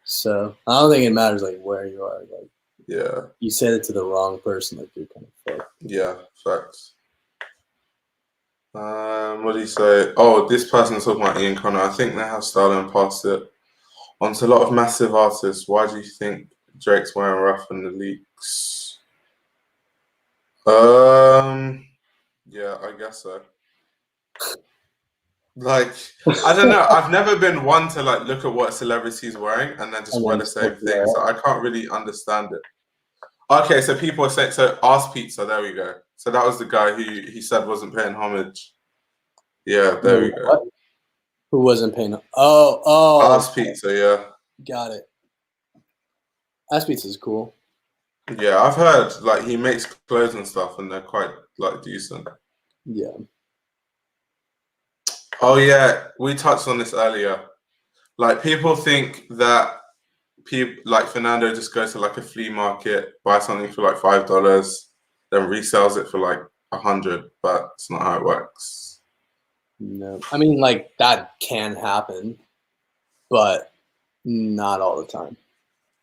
So I don't think it matters like where you are. Like Yeah, you said it to the wrong person, like you're kind of fucked. yeah, facts. What do you say? Oh, this person's talking about Ian Connor. I think they have style and passed it on to a lot of massive artists. Why do you think Drake's wearing rough in the leaks? Yeah, I guess so. Like, I don't know. I've never been one to like look at what celebrities wearing and then just And wear then the just same like, thing. So I can't really understand it. Okay, so people are saying so. Ask Pizza. There we go. So that was the guy who he said wasn't paying homage. Yeah, there we go. what? Who wasn't paying? Oh, Ask Pizza. Yeah. got it. Ass Pizza is cool. Yeah, I've heard like he makes clothes and stuff, and they're quite like decent. Yeah. Oh yeah, we touched on this earlier. Like people think that people like Fernando just goes to like a flea market, buy something for like $5, then resells it for like 100, but it's not how it works. No, I mean like that can happen, but not all the time.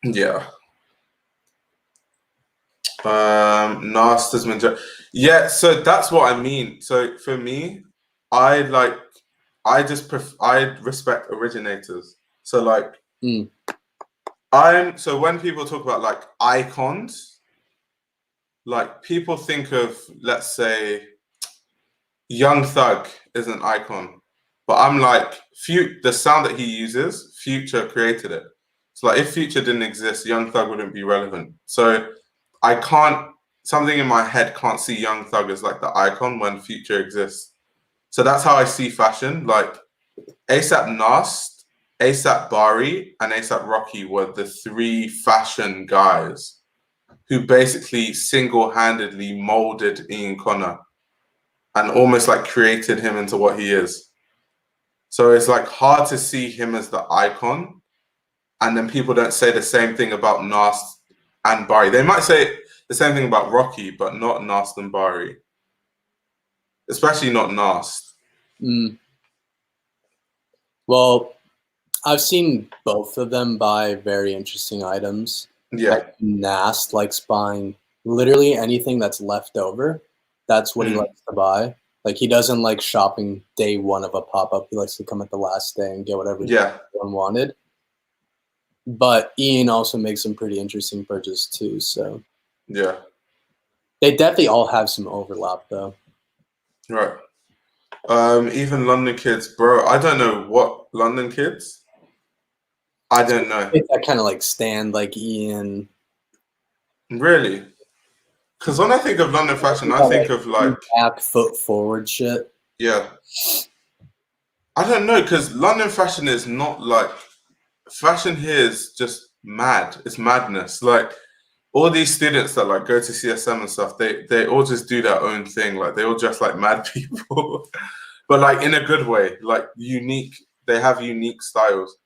Yeah. Nasta's major. Yeah, so that's what I mean. So for me, I like I respect originators. So like Mm. so when people talk about like icons, like people think of, let's say, Young Thug is an icon, but I'm like, the sound that he uses, Future created it. So like, if Future didn't exist, Young Thug wouldn't be relevant. So I can't. Something in my head can't see Young Thug as like the icon when Future exists. So that's how I see fashion. Like ASAP Nast, ASAP Bari, and ASAP Rocky were the three fashion guys who basically single-handedly molded Ian Connor and almost like created him into what he is. So it's like hard to see him as the icon. And then people don't say the same thing about Nast and Bari. They might say the same thing about Rocky, but not Nast and Bari. Especially not Nast. Mm. Well, I've seen both of them buy very interesting items. Yeah. Like Nast likes buying literally anything that's left over. That's what he likes to buy. Like he doesn't like shopping day one of a pop-up. He likes to come at the last day and get whatever one wanted. But Ian also makes some pretty interesting purchases too. So yeah, they definitely all have some overlap though. right. Even London kids, bro. I don't know what London kids. I don't know. That kind of like stand like Ian. Really? Because when I think of London fashion, I think of like back foot forward shit. Yeah. I don't know, because London fashion is not like fashion here is just mad. It's madness. Like all these students that like go to CSM and stuff, they all just do their own thing. Like they all dress like mad people, but like in a good way. Like unique. They have unique styles.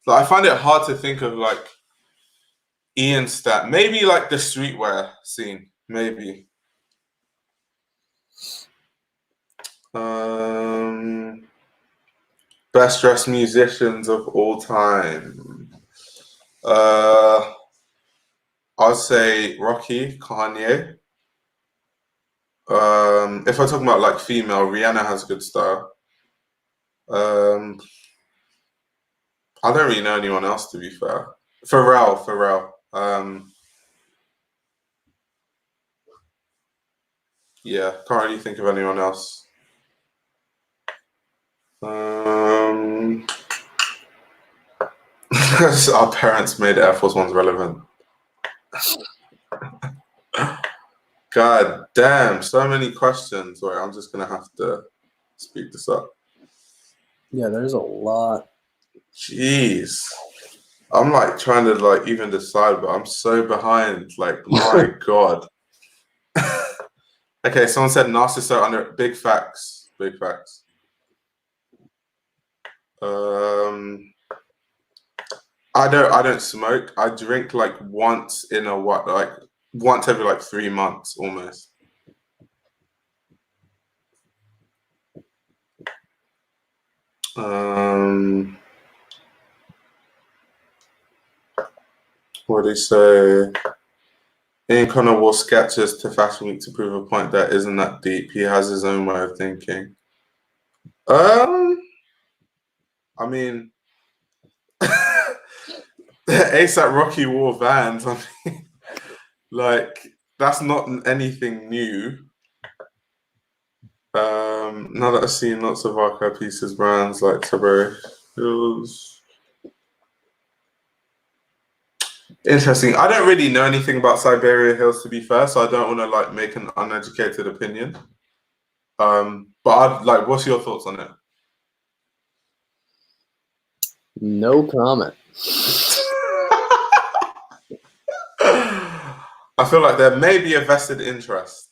So I find it hard to think of like Ian stat. Maybe like the streetwear scene. Maybe. Best dressed musicians of all time. I'd say Rocky, Kanye. If I'm talking about like female, Rihanna has good style. I don't really know anyone else, to be fair. Pharrell. Yeah, can't really think of anyone else. Our parents made Air Force Ones relevant. God damn, so many questions. Wait, I'm just gonna have to speed this up. Yeah, there's a lot. Jeez. I'm like trying to like even decide, but I'm so behind. Like, my God. Okay, someone said Narciso under big facts. Big facts. I don't smoke. I drink like once in a what, like once every like 3 months almost. What do they say? Ian Connor wore sketches to Fashion Week to prove a point that isn't that deep. He has his own way of thinking. I mean, ASAP Rocky wore Vans. I mean, like that's not anything new. Now that I've seen lots of archive pieces, brands like Tabari Hills. Interesting. I don't really know anything about Siberia Hills, to be fair, so I don't want to like make an uneducated opinion. But I'd like, what's your thoughts on it? No comment. I feel like there may be a vested interest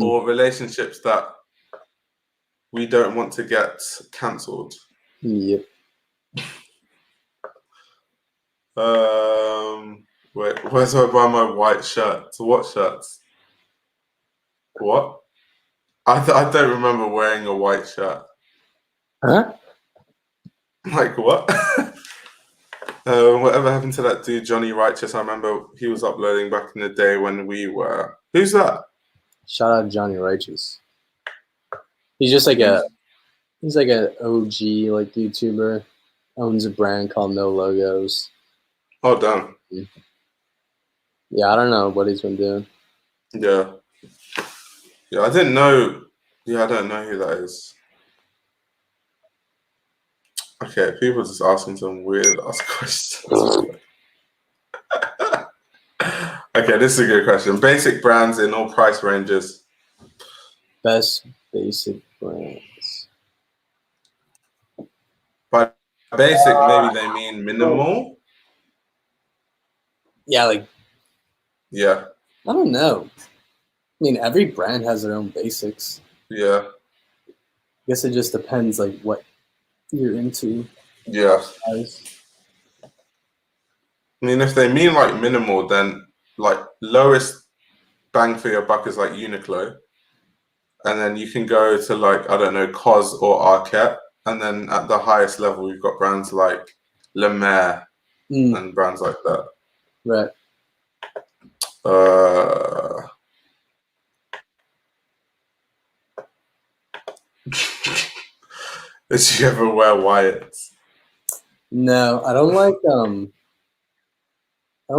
or relationships that we don't want to get cancelled. Yep. Wait, where's I buy my white shirt? So what shirts? What? I don't remember wearing a white shirt. Huh? Like what? Whatever happened to that dude, Johnny Righteous? I remember he was uploading back in the day when we were. Who's that? Shout out Johnny Righteous. He's just like he's like an OG like YouTuber. Owns a brand called No Logos. Oh damn. Yeah, I don't know what he's been doing. Yeah. Yeah, I didn't know. Yeah, I don't know who that is. Okay, people just asking some weird ass questions. Okay, this is a good question. Basic brands in all price ranges. Best basic brands. By basic, maybe they mean minimal. Yeah, like Yeah. I don't know. I mean, every brand has their own basics. Yeah. I guess it just depends like what you're into. Yeah. I mean, if they mean like minimal, then like lowest bang for your buck is like Uniqlo. And then you can go to like, I don't know, COS or Arket. And then at the highest level, you've got brands like Le Maire and brands like that. Right. Did you ever wear Wyatt's? No, I don't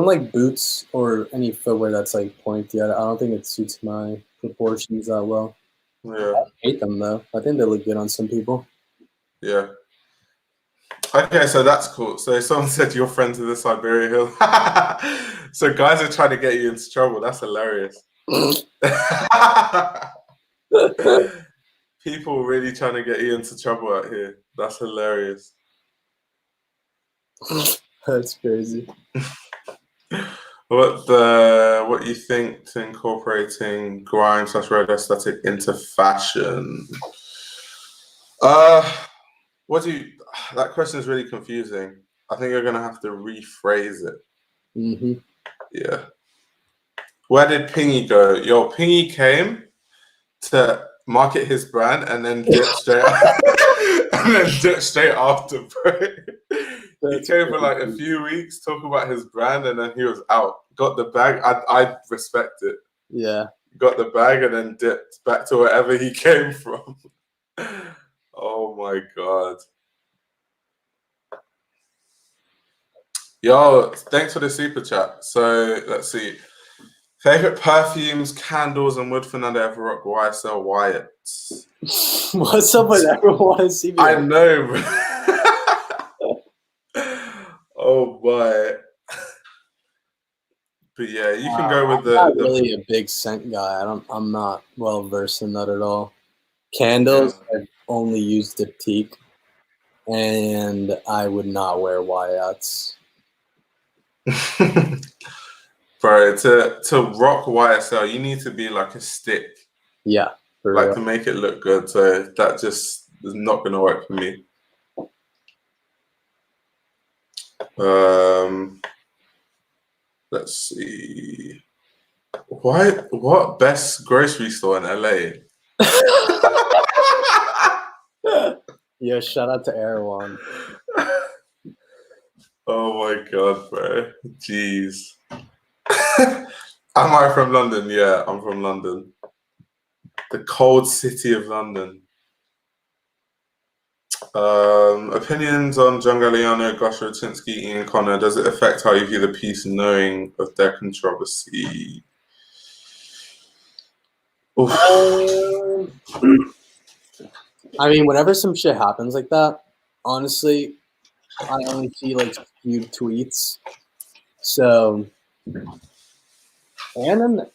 like boots or any footwear that's like pointy. I don't think it suits my proportions that well. Yeah. I hate them though. I think they look good on some people. Yeah. Okay, so that's cool. So someone said you're friends with the Siberia Hill. So guys are trying to get you into trouble. That's hilarious. People really trying to get you into trouble out here. That's hilarious. That's crazy. What you think to incorporating grime/red aesthetic into fashion? That question is really confusing. I think you're gonna have to rephrase it. Mm-hmm. Yeah. Where did Pingy go? Yo, Pingy came to market his brand and then dipped straight after, bro. He came for like a few weeks, talk about his brand, and then he was out. Got the bag. I respect it. Yeah. Got the bag and then dipped back to wherever he came from. Oh my god. Yo, thanks for the super chat. So let's see. Favorite perfumes, candles, and would Fernando ever rock YSL Wyatt's? What's up with everyone want to see me? I know, bro. Oh boy. But yeah, you can go with I'm not really a big scent guy. I'm not well versed in that at all. Candles, yeah. I've only used Diptyque, and I would not wear Wyatt's. Bro, to rock YSL, you need to be like a stick. Yeah, for like real. To make it look good. So that just is not gonna work for me. Let's see. What best grocery store in LA? Yeah, shout out to Erewhon. Oh my god, bro. Jeez. Am I from London? Yeah, I'm from London. The cold city of London. Opinions on John Galliano, Gosh Rutinsky, Ian Connor. Does it affect how you view the piece knowing of their controversy? I mean, whenever some shit happens like that, honestly, I only see like skewed tweets. So, and then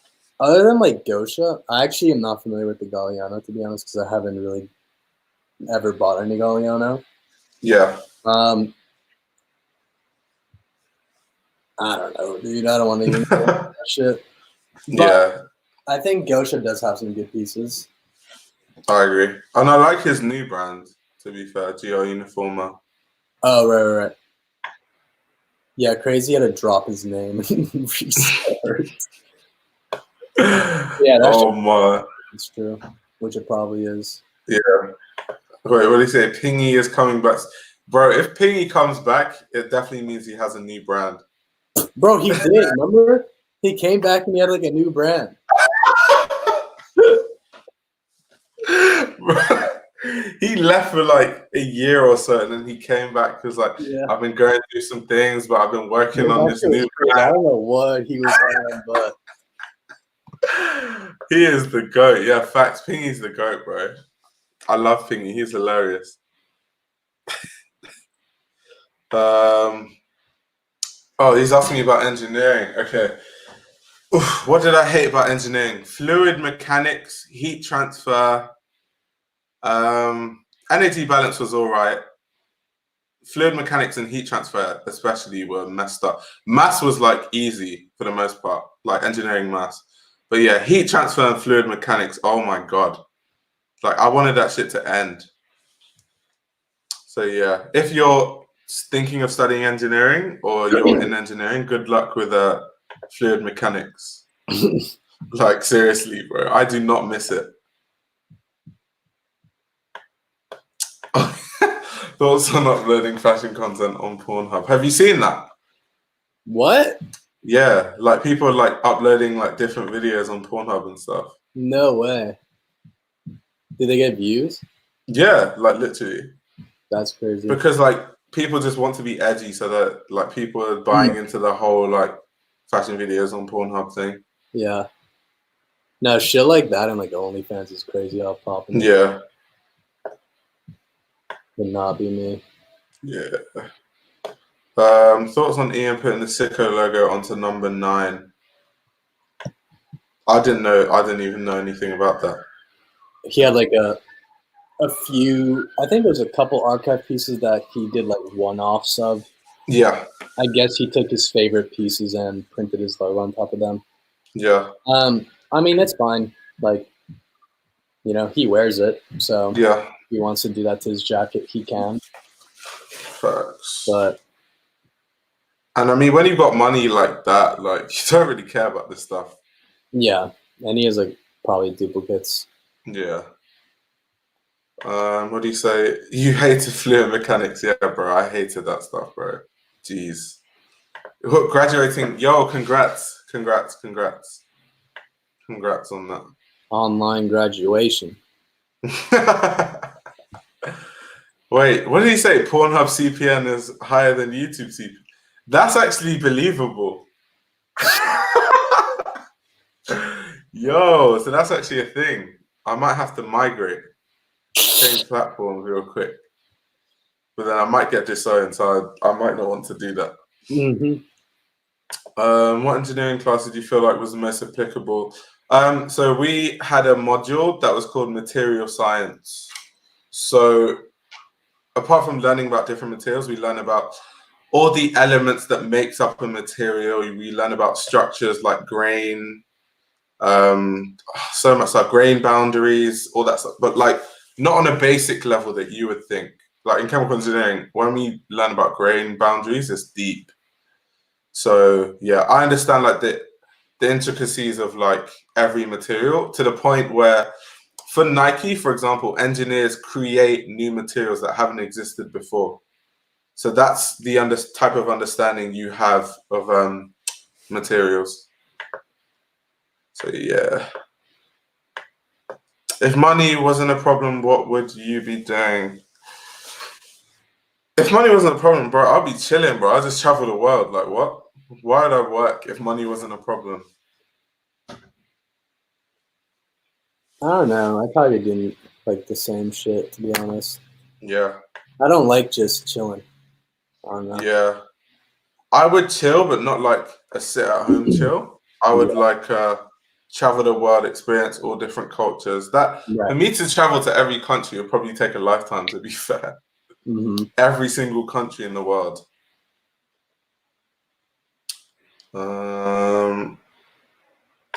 other than like Gosha, I actually am not familiar with the Galliano, to be honest, because I haven't really ever bought any Galliano. Yeah. I don't know, dude. I don't want to even say that shit. But yeah. I think Gosha does have some good pieces. I agree. And I like his new brand, to be fair, GR Uniforma. Oh, right. Yeah, Crazy had to drop his name. Yeah, that's it's true, which it probably is. Yeah. Wait, what did he say? Pingy is coming back. Bro, if Pingy comes back, it definitely means he has a new brand. Bro, he did. Remember? He came back and he had like a new brand. He left for like a year or so, and then he came back because I've been going through some things, but I've been working on this new brand. I don't know what he was on, but he is the GOAT. Yeah, facts. Pingy's the GOAT, bro. I love Pingy. He's hilarious. He's asking me about engineering. Okay. Oof, what did I hate about engineering? Fluid mechanics, heat transfer, energy balance was all right. Fluid mechanics and heat transfer especially were messed up. Maths was like easy for the most part, like engineering maths. But yeah, heat transfer and fluid mechanics, oh my God. Like I wanted that shit to end. So yeah, if you're thinking of studying engineering or you're in engineering, good luck with fluid mechanics. Like seriously, bro, I do not miss it. Thoughts on uploading fashion content on Pornhub. Have you seen that? What? Yeah, like people like uploading like different videos on Pornhub and stuff. No way. Did they get views? Yeah, like literally. That's crazy. Because like people just want to be edgy, so that like people are buying into the whole like fashion videos on Pornhub thing. Yeah. No, shit like that and like OnlyFans is crazy how popping. Yeah. Would not be me. Yeah. Thoughts on Ian putting the Sicko logo onto number 9? I didn't even know anything about that. He had like a few, I think there's a couple archive pieces that he did like one-offs of. Yeah. I guess he took his favorite pieces and printed his logo on top of them. Yeah. I mean, it's fine. Like, you know, he wears it, so Yeah. if he wants to do that to his jacket, he can. Facts. But and I mean, when you've got money like that, like you don't really care about this stuff. yeah, and he has like probably duplicates. Yeah. What do you say? You hated fluid mechanics, yeah, bro. I hated that stuff, bro. Jeez. Graduating, yo, congrats on that. Online graduation. Wait, what did he say? Pornhub CPN is higher than YouTube CPN. That's actually believable. Yo, so that's actually a thing. I might have to migrate, change platforms real quick, but then I might get disowned, so I might not want to do that. Mm-hmm. What engineering class did you feel like was the most applicable? So we had a module that was called material science. So apart from learning about different materials, we learn about all the elements that makes up a material. We learn about structures like grain, so much like grain boundaries, all that stuff, but like not on a basic level that you would think. Like in chemical engineering, when we learn about grain boundaries, it's deep. So yeah, I understand like the intricacies of like every material to the point where for Nike, for example, engineers create new materials that haven't existed before. So that's the type of understanding you have of materials. So yeah. If money wasn't a problem, what would you be doing? If money wasn't a problem, bro, I'll be chilling, bro. I'll just travel the world. Like what? Why would I work if money wasn't a problem? I don't know. I probably didn't like the same shit, to be honest. Yeah. I don't like just chilling. I don't know. Yeah. I would chill, but not like a sit-at-home chill. I would like travel the world, experience all different cultures. That for me to travel to every country would probably take a lifetime, to be fair. Mm-hmm. Every single country in the world.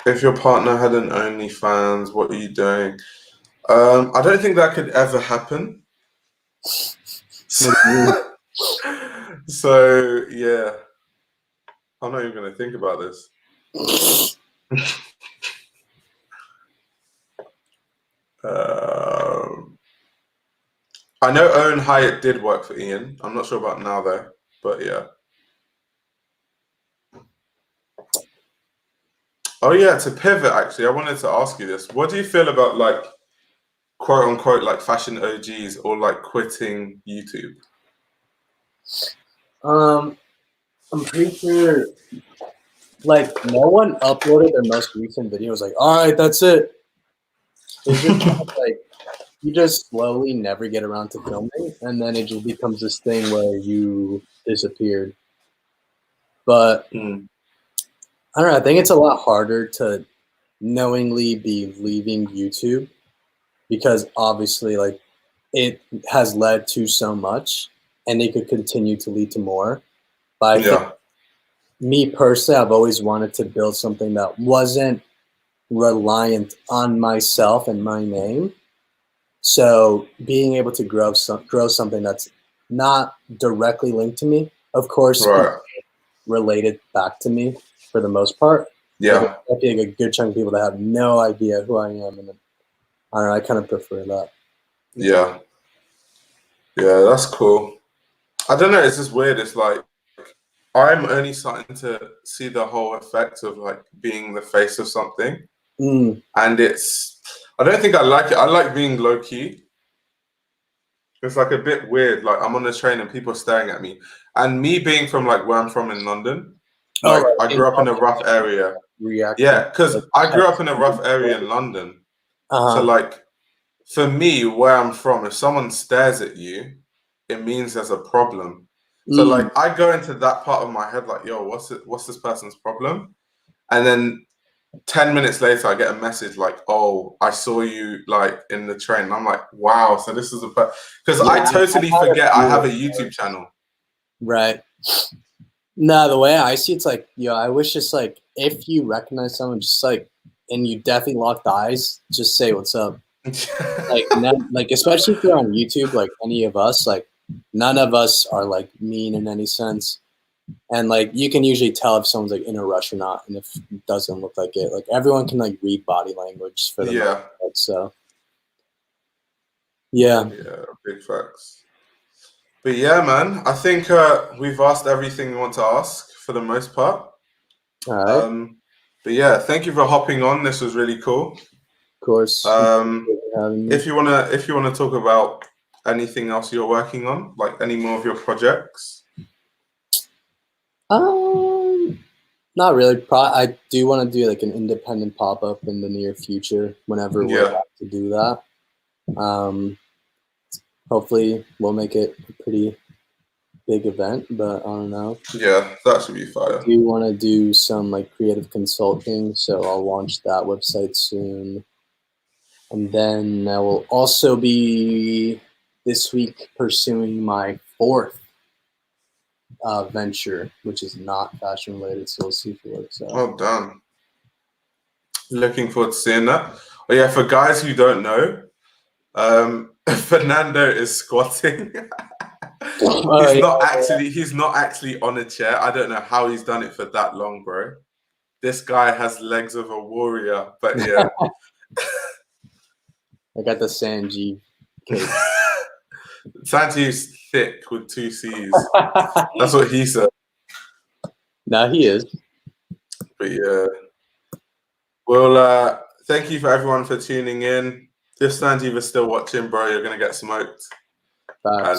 If your partner had an OnlyFans, what are you doing? I don't think that could ever happen. So yeah, I'm not even going to think about this. I know Owen Hyatt did work for Ian. I'm not sure about now though, but yeah. Oh yeah, to pivot actually, I wanted to ask you this. What do you feel about like quote unquote like fashion OGs or like quitting YouTube? I'm pretty sure like no one uploaded their most recent video. It was like, all right, that's it. It's just like you just slowly never get around to filming, and then it just becomes this thing where you disappeared. But I don't know. I think it's a lot harder to knowingly be leaving YouTube because obviously, like, it has led to so much, and it could continue to lead to more. But I think me personally, I've always wanted to build something that wasn't reliant on myself and my name. So being able to grow something that's not directly linked to me, of course, related back to me for the most part. Yeah, I feel like a good chunk of people that have no idea who I am, and I don't know. I kind of prefer that. Yeah, Yeah, that's cool. I don't know. It's just weird. It's like I'm only starting to see the whole effect of like being the face of something, and I don't think I like it. I like being low key. It's like a bit weird. Like I'm on the train and people are staring at me, and me being from like where I'm from in London, Oh, like I grew up in a rough area. reacting. Yeah, because I grew up in a rough area in London. So Uh-huh. like for me, where I'm from, if someone stares at you, it means there's a problem. So like I go into that part of my head like, yo, what's this person's problem? And then 10 minutes later I get a message like, oh, I saw you like in the train. And I'm like, wow, so this is because Yeah, I totally I've had forget I few have a of YouTube those. channel. Right. No, the way I see it's like, yo, I wish just like if you recognize someone, just like, and you definitely lock the eyes, just say what's up. Like, like especially if you're on YouTube, like any of us, like none of us are like mean in any sense, and like you can usually tell if someone's like in a rush or not, and if it doesn't look like it, like everyone can like read body language for the most Yeah, part. So yeah, big facts. But yeah, man, I think we've asked everything we want to ask for the most part. all right, of But yeah, thank you for hopping on. This was really cool. course. Um, Thanks for having me. if you wanna talk about anything else you're working on, like any more of your projects. Not really. I do want to do like an independent pop up in the near future whenever we're Yeah, allowed to do that. Um, hopefully, we'll make it a pretty big event, but I don't know. yeah, that should be I fire. do want to do some like creative consulting, so I'll launch that website soon. And then I will also be this week pursuing my fourth venture, which is not fashion related. So we'll see if it works out. Well done. Looking forward to seeing that. Oh yeah, for guys who don't know, Fernando is squatting. Oh, yeah. He's not actually on a chair. I don't know how he's done it for that long, bro. This guy has legs of a warrior, but yeah. I got the Sanji cake. Santi's thick with two C's. That's what he said. No, he is. But yeah. Well, thank you for everyone for tuning in. If Sanjeev is still watching, bro, you're gonna get smoked. Facts.